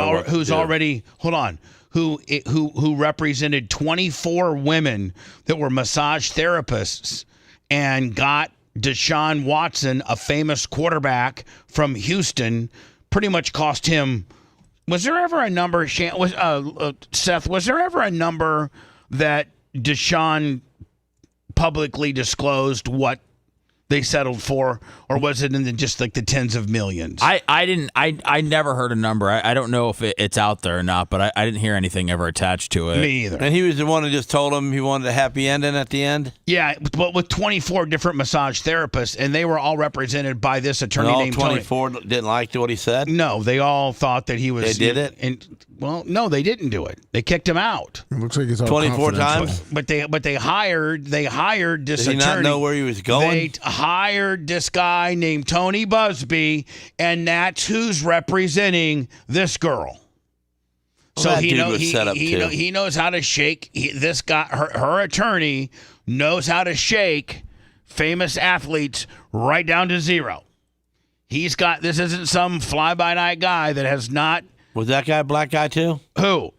represented 24 women that were massage therapists and got Deshaun Watson, a famous quarterback from Houston, pretty much cost him. Was there ever a number, Seth? Was there ever a number that Deshaun publicly disclosed what they settled for, or was it in just like the tens of millions? I never heard a number. I don't know if it's out there or not, but I didn't hear anything ever attached to it. Me either. And he was the one who just told him he wanted a happy ending at the end? Yeah, but with 24 different massage therapists, and they were all represented by this attorney named Tony. 24 didn't like what he said? No, they all thought that he was... They did it? Well, no, they didn't do it. They kicked him out. It looks like he's all 24 times? But they hired this Did attorney. he not know where he was going? They hired this guy named Tony Busby, and that's who's representing this girl. So he knows how to shake. This guy, her attorney, knows how to shake famous athletes right down to zero. This isn't some fly-by-night guy that has not. Was that guy a black guy too? Who?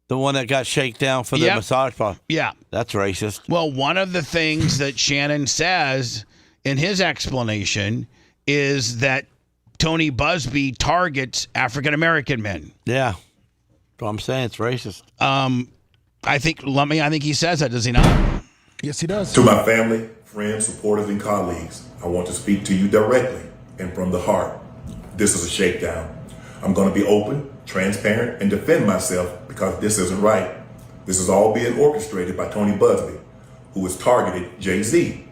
The one that got shaken down for the massage parlor? Yeah. That's racist. Well, one of the things that Shannon says in his explanation is that Tony Busby targets African-American men. Yeah. That's what I'm saying. It's racist. I think he says that, does he not? Yes, he does. To my family, friends, supporters, and colleagues, I want to speak to you directly and from the heart. This is a shakedown. I'm going to be open, transparent, and defend myself because this isn't right. This is all being orchestrated by Tony Busby, who has targeted Jay-Z.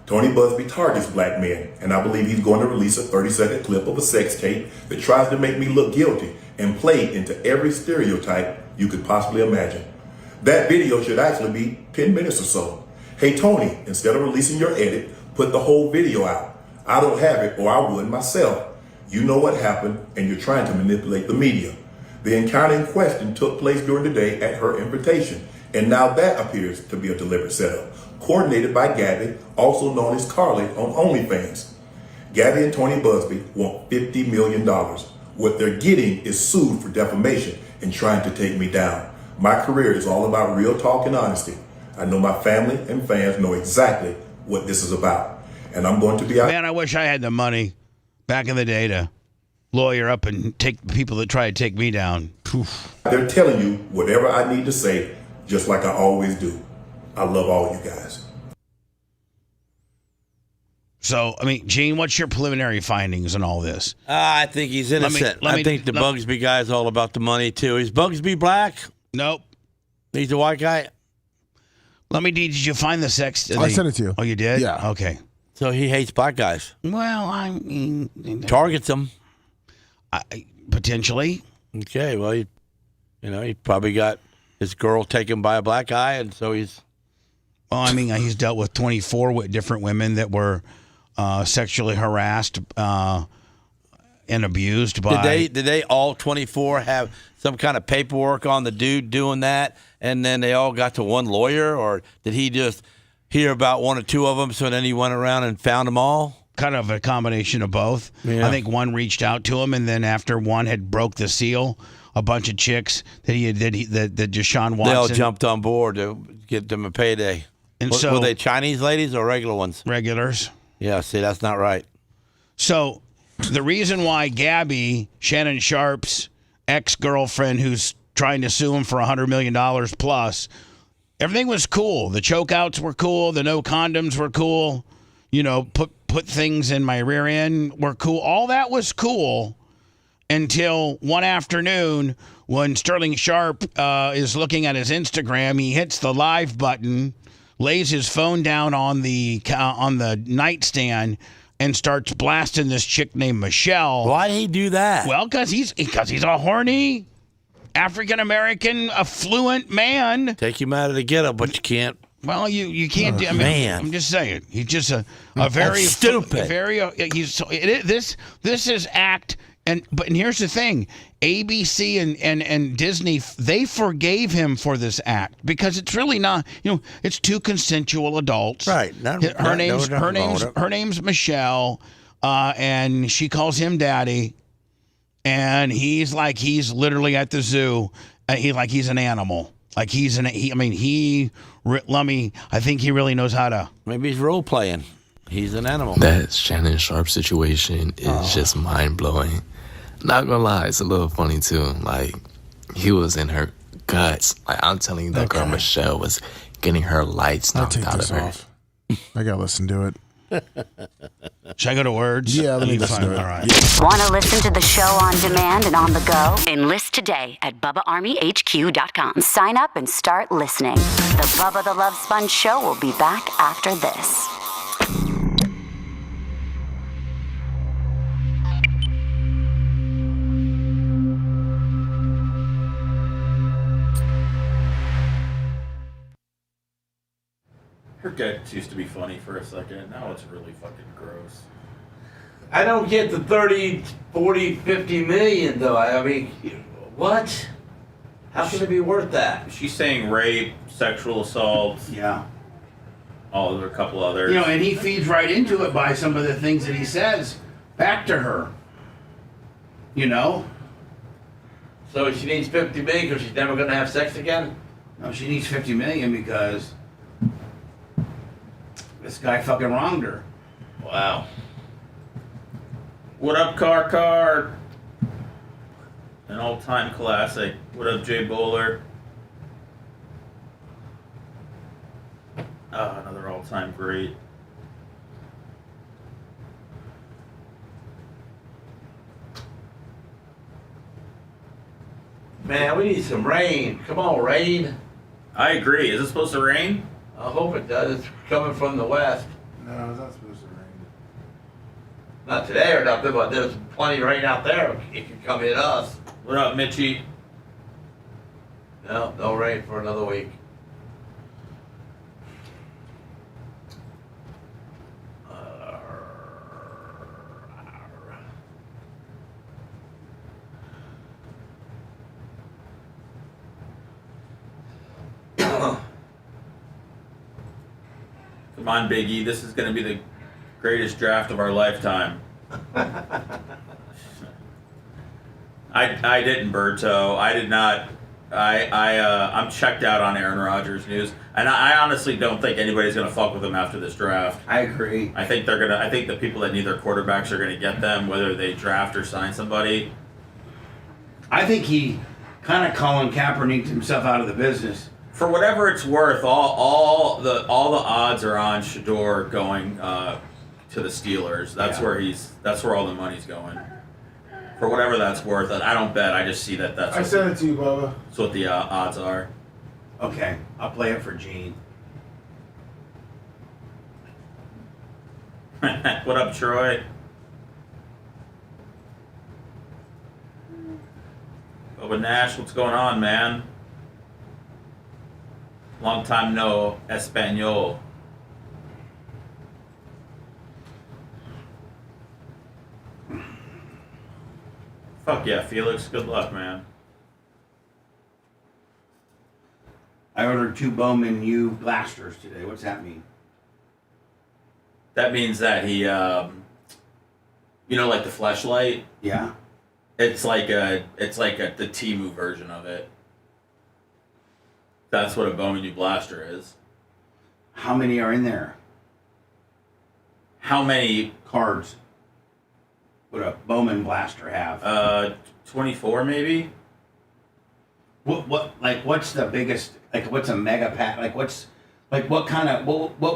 Tony Busby targets black men, and I believe he's going to release a 30-second clip of a sex tape that tries to make me look guilty and play into every stereotype you could possibly imagine. That video should actually be 10 minutes or so. Hey, Tony, instead of releasing your edit, put the whole video out. I don't have it, or I would myself. You know what happened, and you're trying to manipulate the media. The encounter in question took place during the day at her invitation, and now that appears to be a deliberate setup, coordinated by Gabby, also known as Carly on OnlyFans. Gabby and Tony Busby want $50 million. What they're getting is sued for defamation and trying to take me down. My career is all about real talk and honesty. I know my family and fans know exactly what this is about. And I'm going to be out. Man, I wish I had the money back in the day to lawyer up and take the people that try to take me down. They're telling you whatever I need to say, just like I always do. I love all you guys. So, I mean, Gene, what's your preliminary findings on all this? I think he's innocent. I think the Bugsby guy is all about the money, too. Is Bugsby black? Nope. He's a white guy? Did you find the sex? I sent it to you. Oh, you did? Yeah. Okay. So he hates black guys. Well, I mean... Targets them. Potentially. Okay, well, he probably got his girl taken by a black guy, and so he's... Well, I mean, he's dealt with 24 different women that were sexually harassed and abused by. Did they all 24 have some kind of paperwork on the dude doing that, and then they all got to one lawyer, or did he just hear about one or two of them, so then he went around and found them all? Kind of a combination of both. Yeah. I think one reached out to him, and then after one had broke the seal, a bunch of chicks that Deshaun Watson. They all jumped on board to get them a payday. And were they Chinese ladies or regular ones? Regulars. Yeah, see, that's not right. So the reason why Gabby, Shannon Sharp's ex-girlfriend who's trying to sue him for $100 million plus, everything was cool. The chokeouts were cool. The no condoms were cool. You know, put things in my rear end were cool. All that was cool until one afternoon when Sterling Sharp is looking at his Instagram. He hits the live button, lays his phone down on the nightstand, and starts blasting this chick named Michelle. Why did he do that? Well, because he's a horny African-American affluent man. Take him out of the ghetto, but you can't. Well, you can't. I mean, man. I'm just saying. He's just a very That's stupid. This is act. And here's the thing: ABC and Disney, they forgave him for this act because it's really not. It's two consensual adults. Right. Her name's Michelle, and she calls him daddy, and he's literally at the zoo. He's an animal. I think he really knows how to. Maybe he's role playing. He's an animal. That Shannon Sharp situation is just mind blowing. Not gonna lie, it's a little funny too. Like, he was in her guts. Like, I'm telling you, that girl Michelle was getting her lights knocked out of her. Off. I gotta listen to it. Should I go to words? Yeah, let me listen to it. All right. Want to listen to the show on demand and on the go? Enlist today at BubbaArmyHQ.com. Sign up and start listening. The Bubba the Love Sponge Show will be back after this. Her guts used to be funny for a second. Now it's really fucking gross. I don't get the 30, 40, 50 million though. I mean, what? How can it be worth that? She's saying rape, sexual assault. Yeah. Oh, there are a couple others. And he feeds right into it by some of the things that he says back to her. So she needs 50 million because she's never going to have sex again? No, she needs 50 million because this guy fucking wronged her. Wow. What up, Car? An all-time classic. What up, Jay Bowler? Oh, another all-time great. Man, we need some rain. Come on, rain. I agree. Is it supposed to rain? I hope it does. It's coming from the west. No, it's not supposed to rain. Not today or nothing, but there's plenty of rain out there. It can come hit us. What up, Mitchie? No rain for another week. Come on, Biggie. This is going to be the greatest draft of our lifetime. I didn't, Berto. I did not. I'm checked out on Aaron Rodgers news, and I honestly don't think anybody's going to fuck with him after this draft. I agree. I think I think the people that need their quarterbacks are going to get them, whether they draft or sign somebody. I think he kind of Colin Kaepernicked himself out of the business. For whatever it's worth, all the odds are on Shador going to the Steelers. That's where all the money's going. For whatever that's worth, I don't bet. I just see that's. I sent it to you, Bubba. That's what the odds are. Okay, I'll play it for Gene. What up, Troy? Bubba Nash, what's going on, man? Long time no Espanol. Fuck yeah, Felix. Good luck, man. I ordered 2 Bowman U blasters today. What's that mean? That means that he, like the fleshlight. Yeah. It's like the Temu version of it. That's what a Bowman U blaster is. How many are in there? How many cards would a Bowman blaster have? 24 maybe. What's the biggest? What's a mega pack? What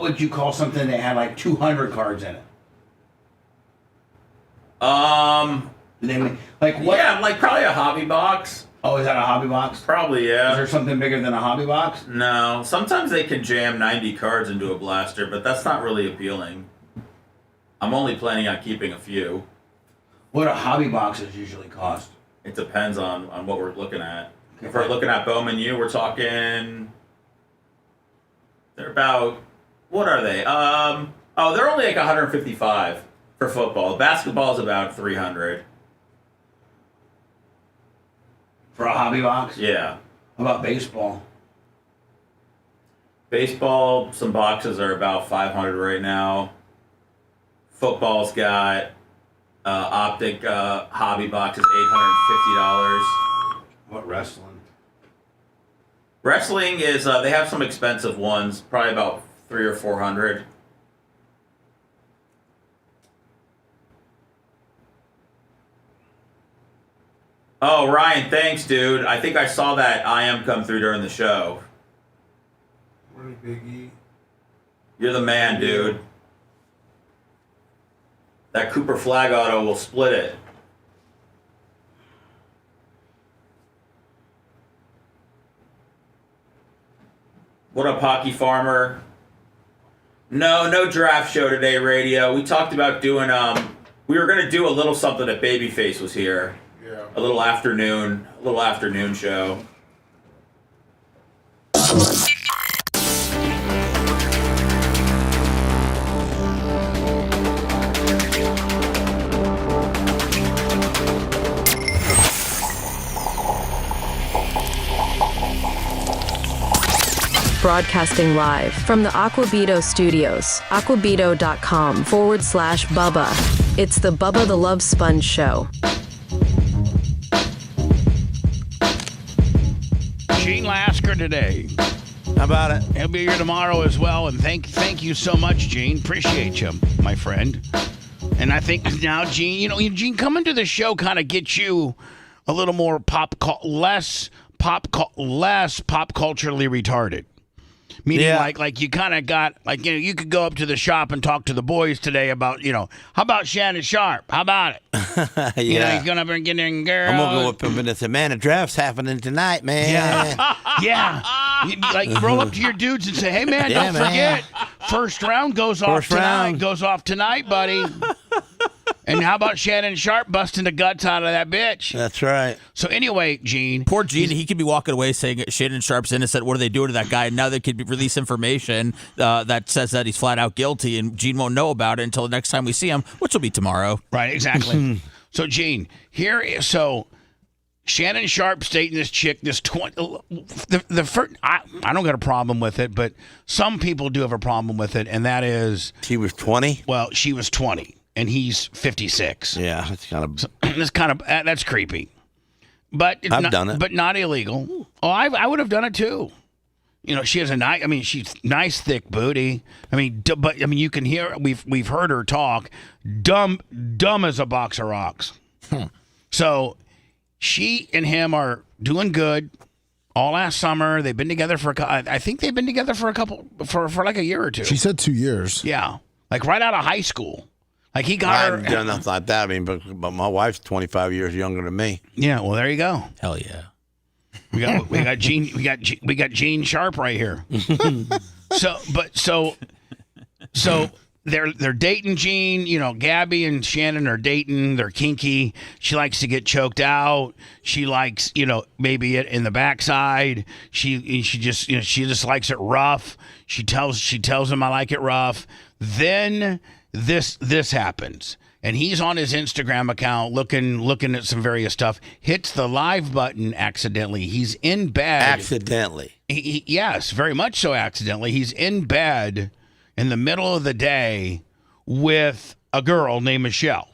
would you call something that had like 200 cards in it? Yeah, like probably a hobby box. Oh, is that a hobby box? Probably, yeah. Is there something bigger than a hobby box? No. Sometimes they can jam 90 cards into a blaster, but that's not really appealing. I'm only planning on keeping a few. What do hobby boxes usually cost? It depends on what we're looking at. Okay. If we're looking at Bowman U, we're talking... They're about... What are they? They're only like 155 for football. Basketball is about 300. For a hobby box? Yeah. How about baseball? Baseball, some boxes are about 500 right now. Football's got optic hobby boxes, $850. What wrestling? Wrestling is they have some expensive ones, probably about $300 or $400. Oh, Ryan, thanks, dude. I think I saw that I am come through during the show. Morning, Biggie. You're the man, dude. That Cooper flag auto will split it. What up, Hockey Farmer? No draft show today, radio. We talked about doing, we were going to do a little something if Babyface was here. Yeah. A little afternoon show. Broadcasting live from the Aquabito studios, aquabito.com/Bubba. It's the Bubba the Love Sponge Show. Gene Lasker today. How about it? He'll be here tomorrow as well. And thank you so much, Gene. Appreciate you, my friend. And I think now, Gene, Gene, coming to the show kind of gets you a little more less pop culturally retarded. Meaning, like you kind of got, you could go up to the shop and talk to the boys today about, how about Shannon Sharp? How about it? Yeah. He's going up and getting girls. I'm going to go up and say, man, the draft's happening tonight, man. Yeah. Roll up to your dudes and say, hey, man, don't forget, first round goes off tonight, buddy. And how about Shannon Sharp busting the guts out of that bitch? That's right. So anyway, Gene. Poor Gene, he could be walking away saying Shannon Sharp's innocent. What are they doing to that guy? And now they could release information that says that he's flat out guilty, and Gene won't know about it until the next time we see him, which will be tomorrow. Right, exactly. So, Gene, Shannon Sharp dating this chick, the first, I don't got a problem with it, but some people do have a problem with it, and that is... She was 20? Well, she was 20. And he's 56. Yeah, that's creepy. But I've done it, but not illegal. Oh, I would have done it too. She has she's nice, thick booty. You can hear we've heard her talk. Dumb as a box of rocks. So she and him are doing good. All last summer, they've been together I think they've been together for like a year or two. She said 2 years. Yeah, like right out of high school. Like he got I her. haven't done nothing like that. But my wife's 25 years younger than me. Yeah, well, there you go. Hell yeah. We got Gene Sharp right here. So they're dating Gene. You know, Gabby and Shannon are dating. They're kinky. She likes to get choked out. She likes, maybe it in the backside. She just likes it rough. She tells him I like it rough. Then this happens. And he's on his Instagram account looking at some various stuff, hits the live button accidentally. He's in bed. Accidentally. Yes, very much so accidentally. He's in bed in the middle of the day with a girl named Michelle.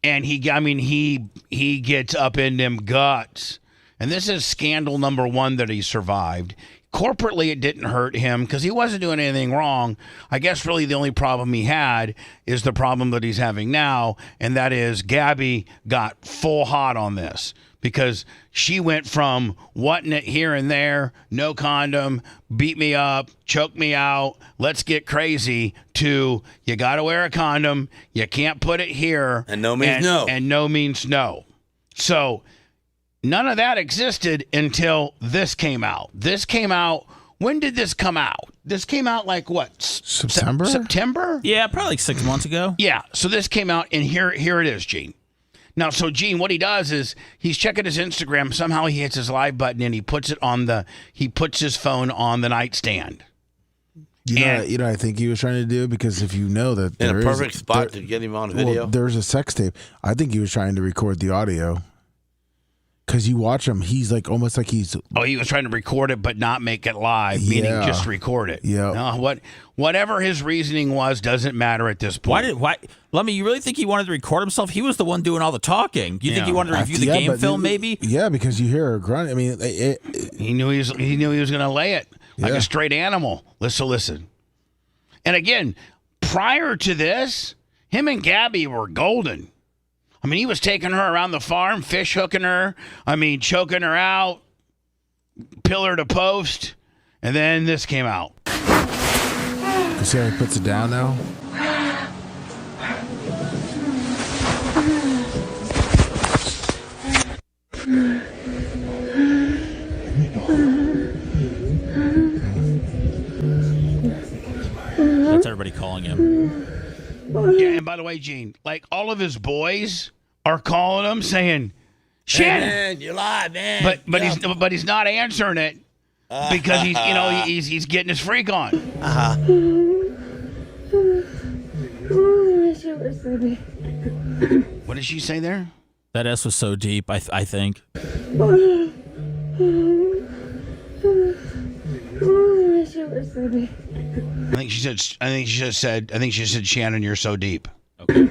And he gets up in them guts. And this is scandal number one that he survived. Corporately, it didn't hurt him because he wasn't doing anything wrong. I guess really the only problem he had is the problem that he's having now, and that is Gabby got full hot on this because she went from wanting it here and there, no condom, beat me up, choke me out, let's get crazy, to you got to wear a condom, you can't put it here. And no means no. And no means no. So none of that existed until this came out. When did this come out? This came out like what? September? September? Yeah, probably like 6 months ago. Yeah. So this came out, and here it is, Gene. Now, so Gene, what he does is he's checking his Instagram. Somehow he hits his live button and he puts his phone on the nightstand. You know, I think he was trying to do, because if you know that in a perfect spot to get him on video. Well, there's a sex tape. I think he was trying to record the audio. Because you watch him, he's like almost like he's. Oh, he was trying to record it, but not make it live, meaning just record it. Yeah. Whatever his reasoning was doesn't matter at this point. Why, Lemmy? You really think he wanted to record himself? He was the one doing all the talking. You think he wanted to review the game film, maybe? Yeah, because you hear a grunt. I mean, he knew he was going to lay it like a straight animal. Listen. And again, prior to this, him and Gabby were golden. I mean, he was taking her around the farm, fish hooking her. I mean, choking her out, pillar to post, and then this came out. You see how he puts it down now? That's everybody calling him. Yeah, and by the way, Gene, like all of his boys are calling him saying, "Shannon, hey man, you lied, man." But he's not answering it because he's getting his freak on. What did she say there? That S was so deep. I think. I think she said, Shannon, you're so deep. Okay.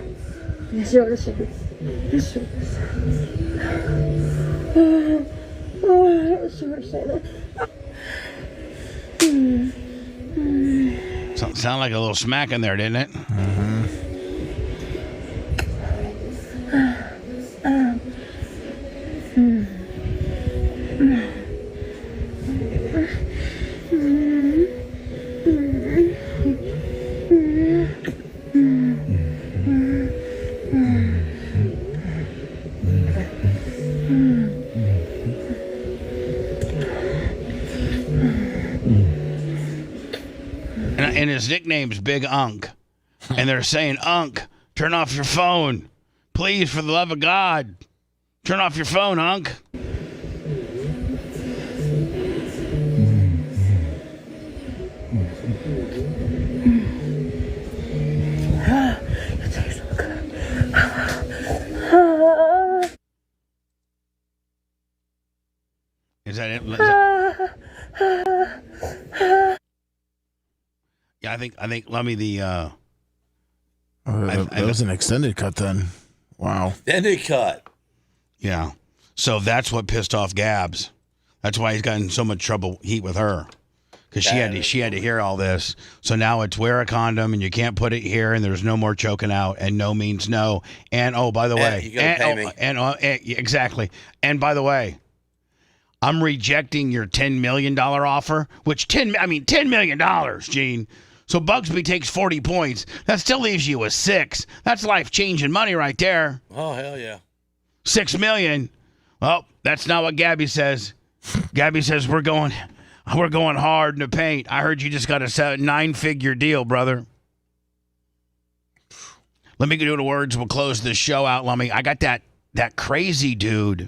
Sound like a little smack in there, didn't it? Mm-hmm. And his nickname's Big Unk. And they're saying, Unk, turn off your phone. Please, for the love of God, turn off your phone, Unk. Is that it? Yeah, I think let me that was an extended cut then. Wow. Extended cut. Yeah. So that's what pissed off Gabs. That's why he's gotten so much heat with her. Because she had to hear all this. So now it's wear a condom and you can't put it here and there's no more choking out and no means no. And oh, by the way. You gotta pay me. Exactly. And by the way, I'm rejecting your $10 million offer, which $10 million, Gene. So Bugsby takes 40 points. That still leaves you with 6. That's life-changing money right there. Oh, hell yeah. $6 million. Well, that's not what Gabby says. Gabby says we're going hard in the paint. I heard you just got a 9-figure deal, brother. Let me do the words. We'll close the show out. I got that crazy dude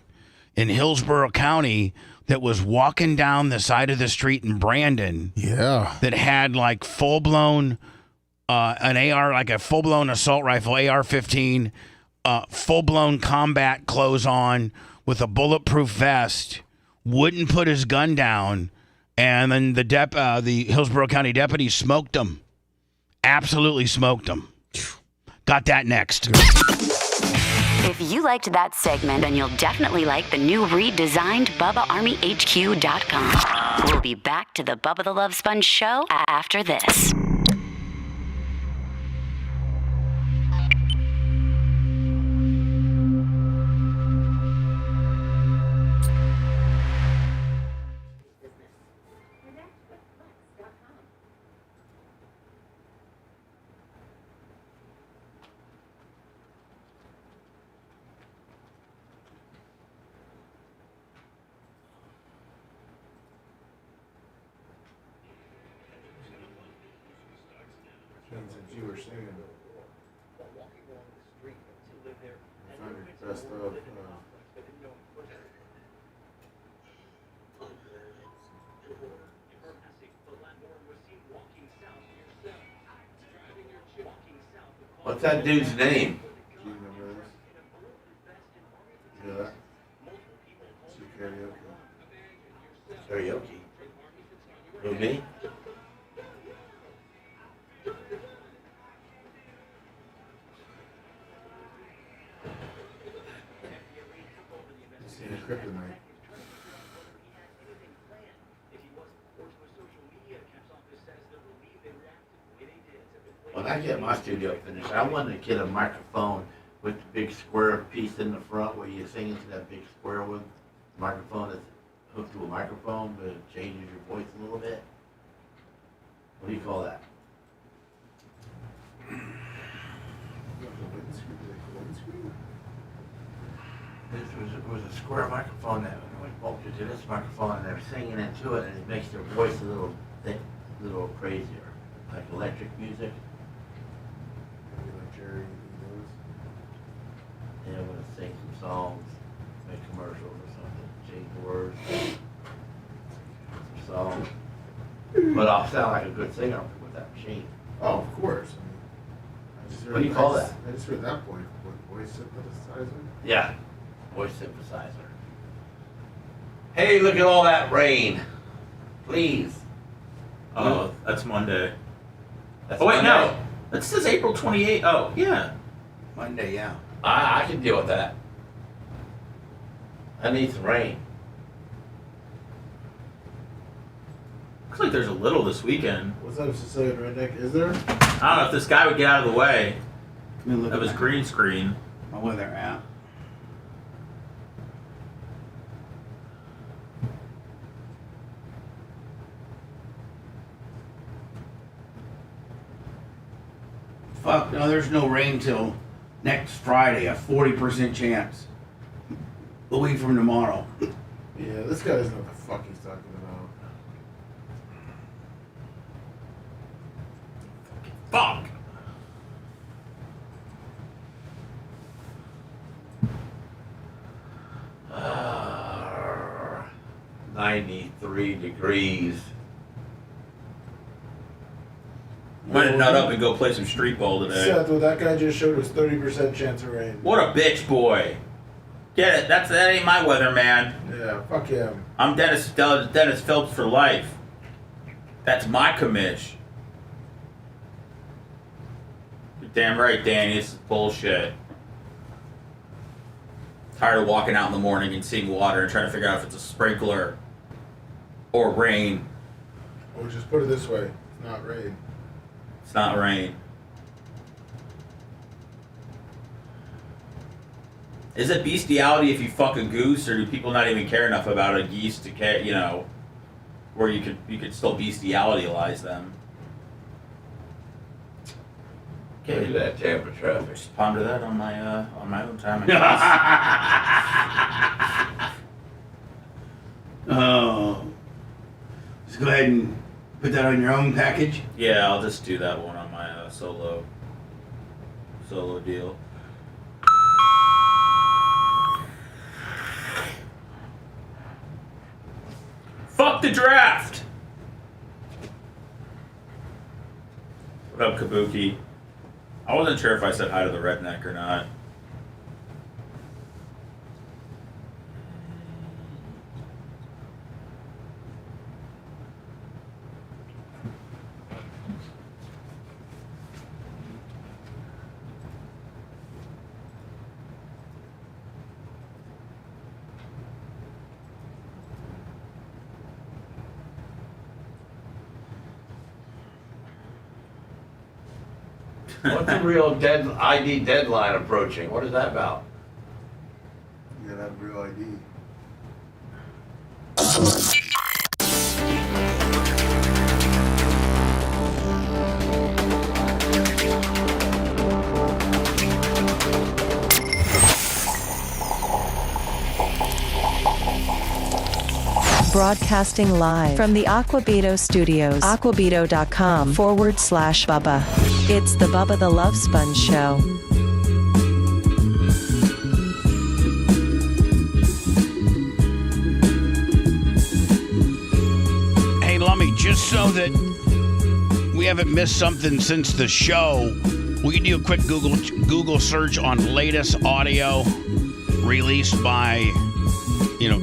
in Hillsborough County that was walking down the side of the street in Brandon. Yeah. That had like full-blown an AR, like a full-blown assault rifle, AR-15, full-blown combat clothes on with a bulletproof vest, wouldn't put his gun down, and then the Hillsborough County deputy smoked him. Absolutely smoked him. Got that next. If you liked that segment, then you'll definitely like the new redesigned BubbaArmyHQ.com. We'll be back to the Bubba the Love Sponge show after this. Since you were singing, I found your best of. What's that dude's name? Do you remember this? You hear that? It's your karaoke. Karaoke. Who, me? Kryptonite. When I get my studio finished, I want to get a microphone with the big square piece in the front where you sing into that big square with microphone that's hooked to a microphone, but it changes your voice a little bit. What do you call that? There was a square microphone that was bolted to this microphone, and they're singing into it, and it makes their voice a little thick, a little crazier, like electric music. Like Jerry knows. Yeah, I'm gonna sing some songs, make commercials or something, change the words, some songs. But I'll sound like a good singer with that machine. Oh, of course. I just What do you call that? I just heard that point. What, voice synthesizer? Yeah, voice synthesizer. Hey, look at all that rain. Please. Oh, that's Monday. That's oh, wait, Monday? no. That says April 28th. Oh, yeah. Monday, yeah. I can deal with that. I need some rain. Looks like there's a little this weekend. What's up, Sicilian Redneck? Is there? I don't know if this guy would get out of the way of his green screen. My weather app. Fuck, no, there's no rain till next Friday, a 40% chance. A week from tomorrow. Yeah, this guy doesn't know what the fuck he's talking about. Fuck! Uh, 93 degrees. I'm gonna nut up and go play some street ball today. Seth, what that guy just showed was 30% chance of rain. What a bitch boy. Get it? That ain't my weather, man. Yeah, fuck him. I'm Dennis Phelps for life. That's my commish. You're damn right, Danny. This is bullshit. Tired of walking out in the morning and seeing water and trying to figure out if it's a sprinkler or rain. Or just put it this way, it's not rain. It's not rain. Is it bestiality if you fuck a goose, or do people not even care enough about a geese to care, where you could still bestialityalize them? Can't do that Tampa traffic. Just ponder that on my own time. I guess. Oh. Just go ahead and put that on your own package. Yeah, I'll just do that one on my solo solo deal. Fuck the draft! What up, Kabuki? I wasn't sure if I said hi to the redneck or not. What's the real ID deadline approaching? What is that about? You gotta have real ID. Broadcasting live from the Aquabito Studios. Aquabito.com/Bubba. It's the Bubba the Love Sponge Show. Hey, Lummy, just so that we haven't missed something since the show, we can do a quick Google search on latest audio released by,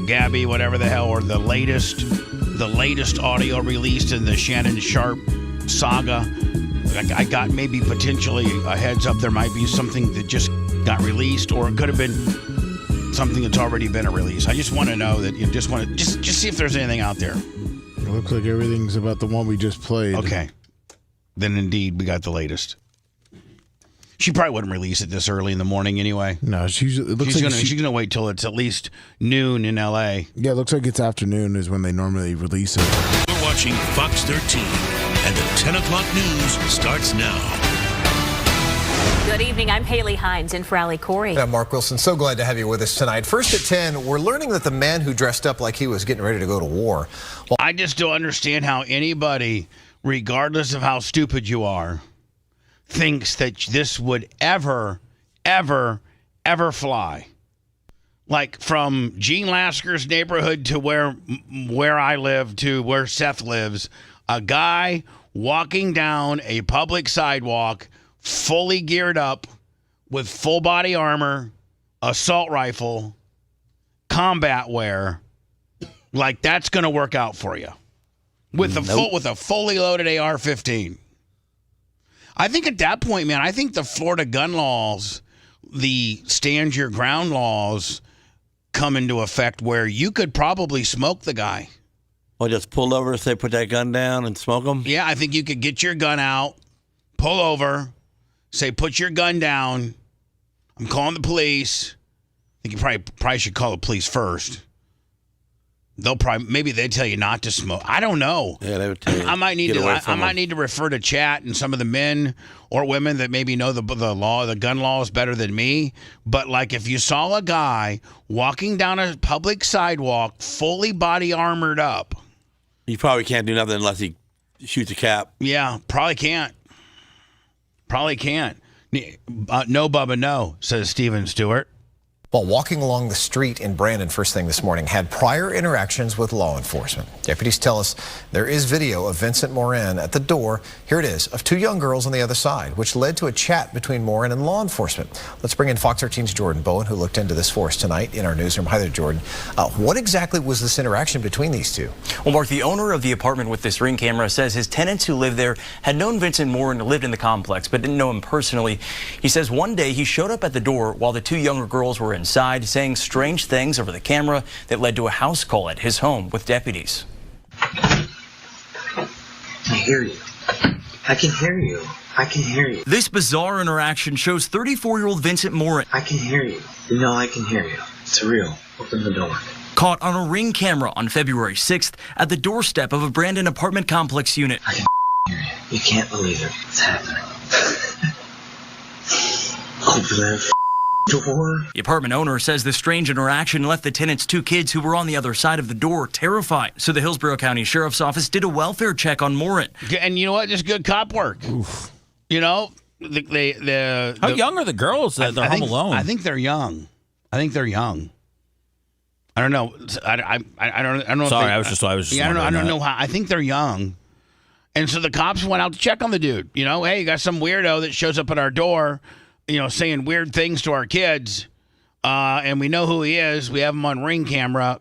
Gabby, whatever the hell, or the latest audio released in the Shannon Sharp saga. I got maybe potentially a heads up there might be something that just got released, or it could have been something that's already been a release. I just want to know that just see if there's anything out there. It looks like everything's about the one we just played. Okay. Then indeed we got the latest. She probably wouldn't release it this early in the morning anyway. No, she's gonna wait till it's at least noon in LA. Yeah, it looks like it's afternoon is when they normally release it. We're watching Fox 13, and the 10 o'clock news starts now. Good evening. I'm Haley Hines in for Ali Corey. I'm Mark Wilson. So glad to have you with us tonight. First at 10, we're learning that the man who dressed up like he was getting ready to go to war. Well, I just don't understand how anybody, regardless of how stupid you are, thinks that this would ever fly. Like from Gene Lasker's neighborhood to where I live to where Seth lives, a guy walking down a public sidewalk fully geared up with full body armor, assault rifle, combat wear, like that's going to work out for you. With a fully loaded AR-15. I think at that point, man, I think the Florida gun laws, the stand your ground laws come into effect where you could probably smoke the guy. Or just pull over and say, put that gun down and smoke him? Yeah, I think you could get your gun out, pull over, say, put your gun down. I'm calling the police. I think you probably should call the police first. Maybe they tell you not to smoke. I don't know. Yeah, they would tell you. I might need to refer to chat and some of the men or women that maybe know the gun laws better than me. But like, if you saw a guy walking down a public sidewalk, fully body armored up, you probably can't do nothing unless he shoots a cap. Yeah, probably can't. Probably can't. No, Bubba, no, says Steven Stewart. While walking along the street in Brandon first thing this morning, had prior interactions with law enforcement. Deputies tell us there is video of Vincent Morin at the door, here it is, of two young girls on the other side, which led to a chat between Morin and law enforcement. Let's bring in Fox 13's Jordan Bowen, who looked into this for us tonight in our newsroom. Hi there, Jordan. What exactly was this interaction between these two? Well, Mark, the owner of the apartment with this Ring camera says his tenants who live there had known Vincent Morin lived in the complex, but didn't know him personally. He says one day he showed up at the door while the two younger girls were inside, saying strange things over the camera that led to a house call at his home with deputies. I hear you. I can hear you. I can hear you. This bizarre interaction shows 34-year-old Vincent Morin. I can hear you. No, I can hear you. It's real. Open the door. Caught on a Ring camera on February 6th at the doorstep of a Brandon apartment complex unit. I can hear you. You can't believe it. It's happening. Open that door. The apartment owner says the strange interaction left the tenants' two kids who were on the other side of the door terrified. So the Hillsborough County Sheriff's Office did a welfare check on Morin. And you know what? Just good cop work. Oof. You know, How young are the girls that are home alone? I think they're young. I don't know. I don't know. Sorry, if they, I was just. Yeah, I don't know how. I think they're young. And so the cops went out to check on the dude. You know, hey, you got some weirdo that shows up at our door, saying weird things to our kids. And we know who he is. We have him on Ring camera.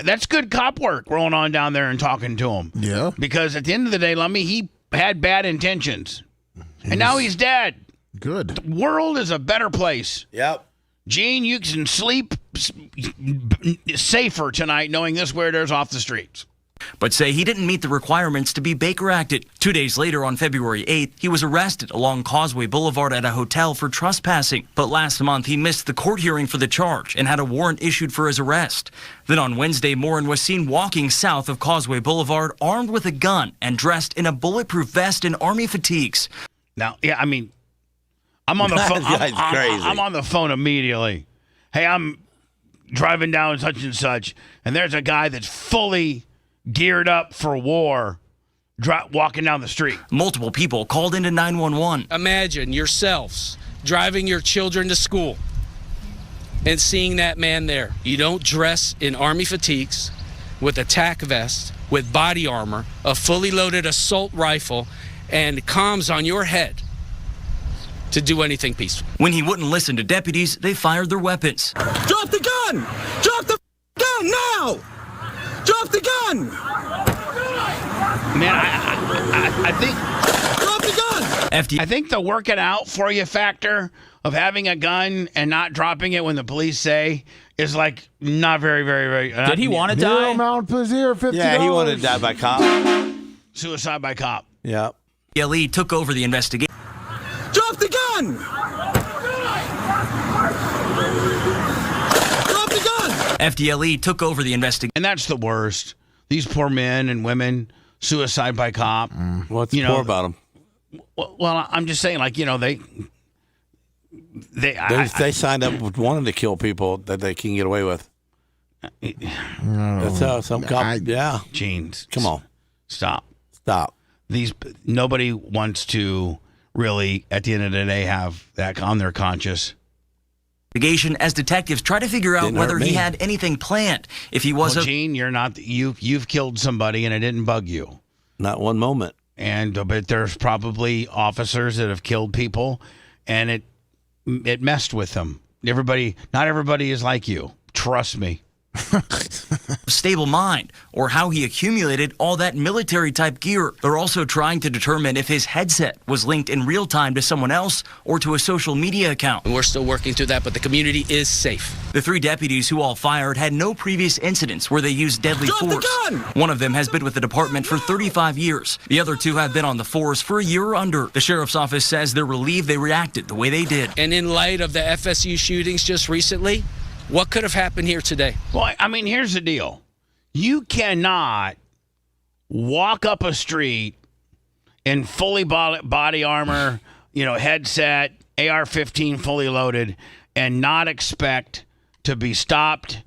That's good cop work, rolling on down there and talking to him. Yeah. Because at the end of the day, Lummy, he had bad intentions. And now he's dead. Good. The world is a better place. Yep. Gene, you can sleep safer tonight knowing this weirdo's off the streets. But say he didn't meet the requirements to be Baker acted. 2 days later, on February 8th, he was arrested along Causeway Boulevard at a hotel for trespassing. But last month, he missed the court hearing for the charge and had a warrant issued for his arrest. Then on Wednesday, Morin was seen walking south of Causeway Boulevard armed with a gun and dressed in a bulletproof vest and army fatigues. Now, yeah, I mean, I'm on the phone. That's crazy. I'm on the phone immediately. Hey, I'm driving down such and such, and there's a guy that's fully geared up for war, walking down the street. Multiple people called into 911. Imagine yourselves driving your children to school and seeing that man there. You don't dress in army fatigues, with a tack vest, with body armor, a fully loaded assault rifle, and comms on your head to do anything peaceful. When he wouldn't listen to deputies, they fired their weapons. Drop the gun! Drop the gun now! Drop the gun! Man, I think... Drop the gun! I think the work it out for you factor of having a gun and not dropping it when the police say is like not very, very, very... Did he want to die? Mount Plaisir, $50. Yeah, he wanted to die by cop. Suicide by cop. Yeah. LE took over the investigation. Drop the gun! Drop the gun! FDLE took over the investigation. And that's the worst. These poor men and women, suicide by cop. What's poor about them? Well, I'm just saying, like, they signed up with wanting to kill people that they can get away with. That's how some cop. Yeah. Genes. Come on. Stop. Nobody wants to really, at the end of the day, have that on their conscience. As detectives try to figure out whether he had anything planned. If he was Gene, you're not. You've killed somebody and it didn't bug you. Not one moment. But there's probably officers that have killed people, and it messed with them. Not everybody is like you. Trust me. stable mind, or how he accumulated all that military-type gear. They're also trying to determine if his headset was linked in real time to someone else or to a social media account. We're still working through that, but the community is safe. The three deputies who all fired had no previous incidents where they used deadly force. One of them has been with the department for 35 years. The other two have been on the force for a year or under. The sheriff's office says they're relieved they reacted the way they did. And in light of the FSU shootings just recently, what could have happened here today? Well, I mean, here's the deal. You cannot walk up a street in fully body armor, headset, AR-15 fully loaded, and not expect to be stopped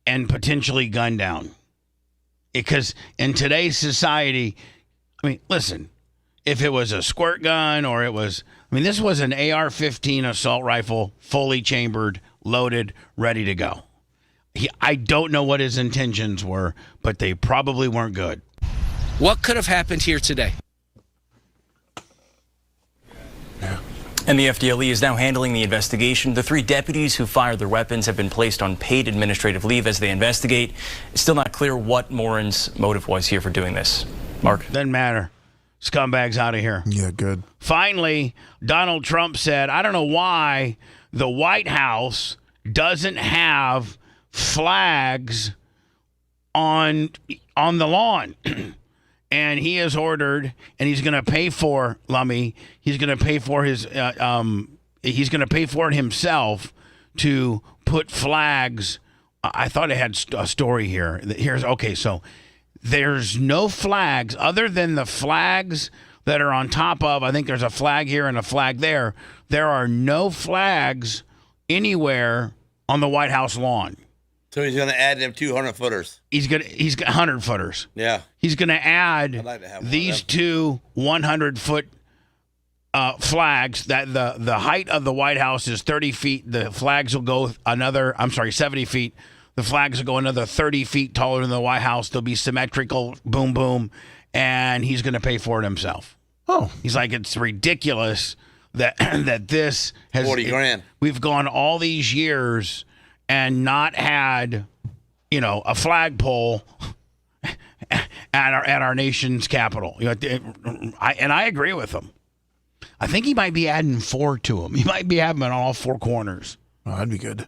and potentially gunned down. Because in today's society, I mean, listen, if it was a squirt gun or this was an AR-15 assault rifle, fully chambered, loaded, ready to go. I don't know what his intentions were, but they probably weren't good. What could have happened here today? And the FDLE is now handling the investigation. The three deputies who fired their weapons have been placed on paid administrative leave as they investigate. It's still not clear what Morin's motive was here for doing this. Mark? Doesn't matter. Scumbags out of here. Yeah, good. Finally, Donald Trump said, I don't know why the White House doesn't have flags on the lawn. And he has ordered, and he's going to pay for, Lummy, he's going to pay for he's going to pay for it himself to put flags. I thought it had a story here. So there's no flags other than the flags that are on top of, I think there's a flag here and a flag there. There are no flags anywhere on the White House lawn. So he's going to add them 200-footers. He's got 100-footers. Yeah. He's going to add these two 100-foot flags. That the height of the White House is 30 feet. The flags will go 70 feet. The flags will go another 30 feet taller than the White House. They'll be symmetrical, boom, boom, and he's going to pay for it himself. Oh. He's like, it's ridiculous that this has... 40 grand. We've gone all these years and not had, a flagpole at our nation's capital. I agree with him. I think he might be adding 4 to him. He might be having them on all 4 corners. Oh, that'd be good.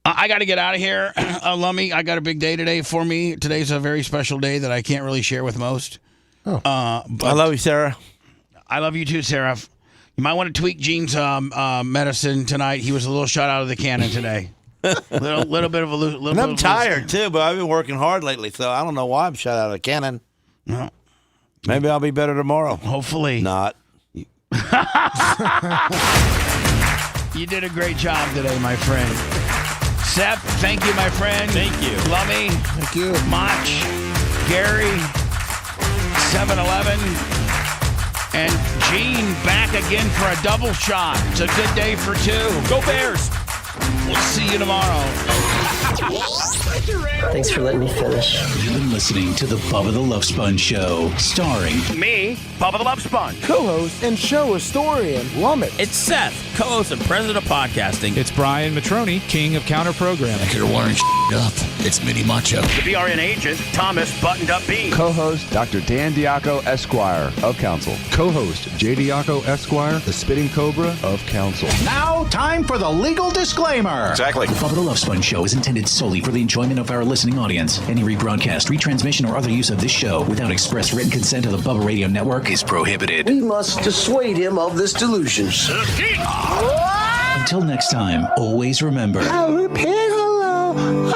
I got to get out of here. Lummy, I got a big day today for me. Today's a very special day that I can't really share with most. Oh. But I love you, Sarah. I love you too, Sarah. You might want to tweak Gene's medicine tonight. He was a little shot out of the cannon today. little bit of a little. And bit I'm of tired too, but I've been working hard lately, so I don't know why I'm shot out of a cannon. No. Maybe I'll be better tomorrow. Hopefully not. You did a great job today, my friend. Seth, thank you, my friend. Thank you. Lummy. Thank you. Mach. Gary. 7-Eleven. And Gene back again for a double shot. It's a good day for 2. Go Bears. We'll see you tomorrow. Thanks for letting me finish. You've been listening to the Bubba the Love Sponge Show, starring me, Bubba the Love Sponge, co-host and show historian Lummit. It's Seth, co-host and president of podcasting. It's Brian Matroni, king of counter programming. You're wiring up. It's Mini Macho. The BRN agent, Thomas Buttoned Up B. Co-host, Dr. Dan Diaco, Esquire of Council. Co-host, J. Diaco, Esquire, the Spitting Cobra of Council. Now, time for the legal disclaimer. Exactly. The Bubba the Love Sponge Show is intended solely for the enjoyment of our listening audience. Any rebroadcast, retransmission, or other use of this show without express written consent of the Bubba Radio Network is prohibited. We must dissuade him of this delusion. Until next time, always remember... I'll repeat hello.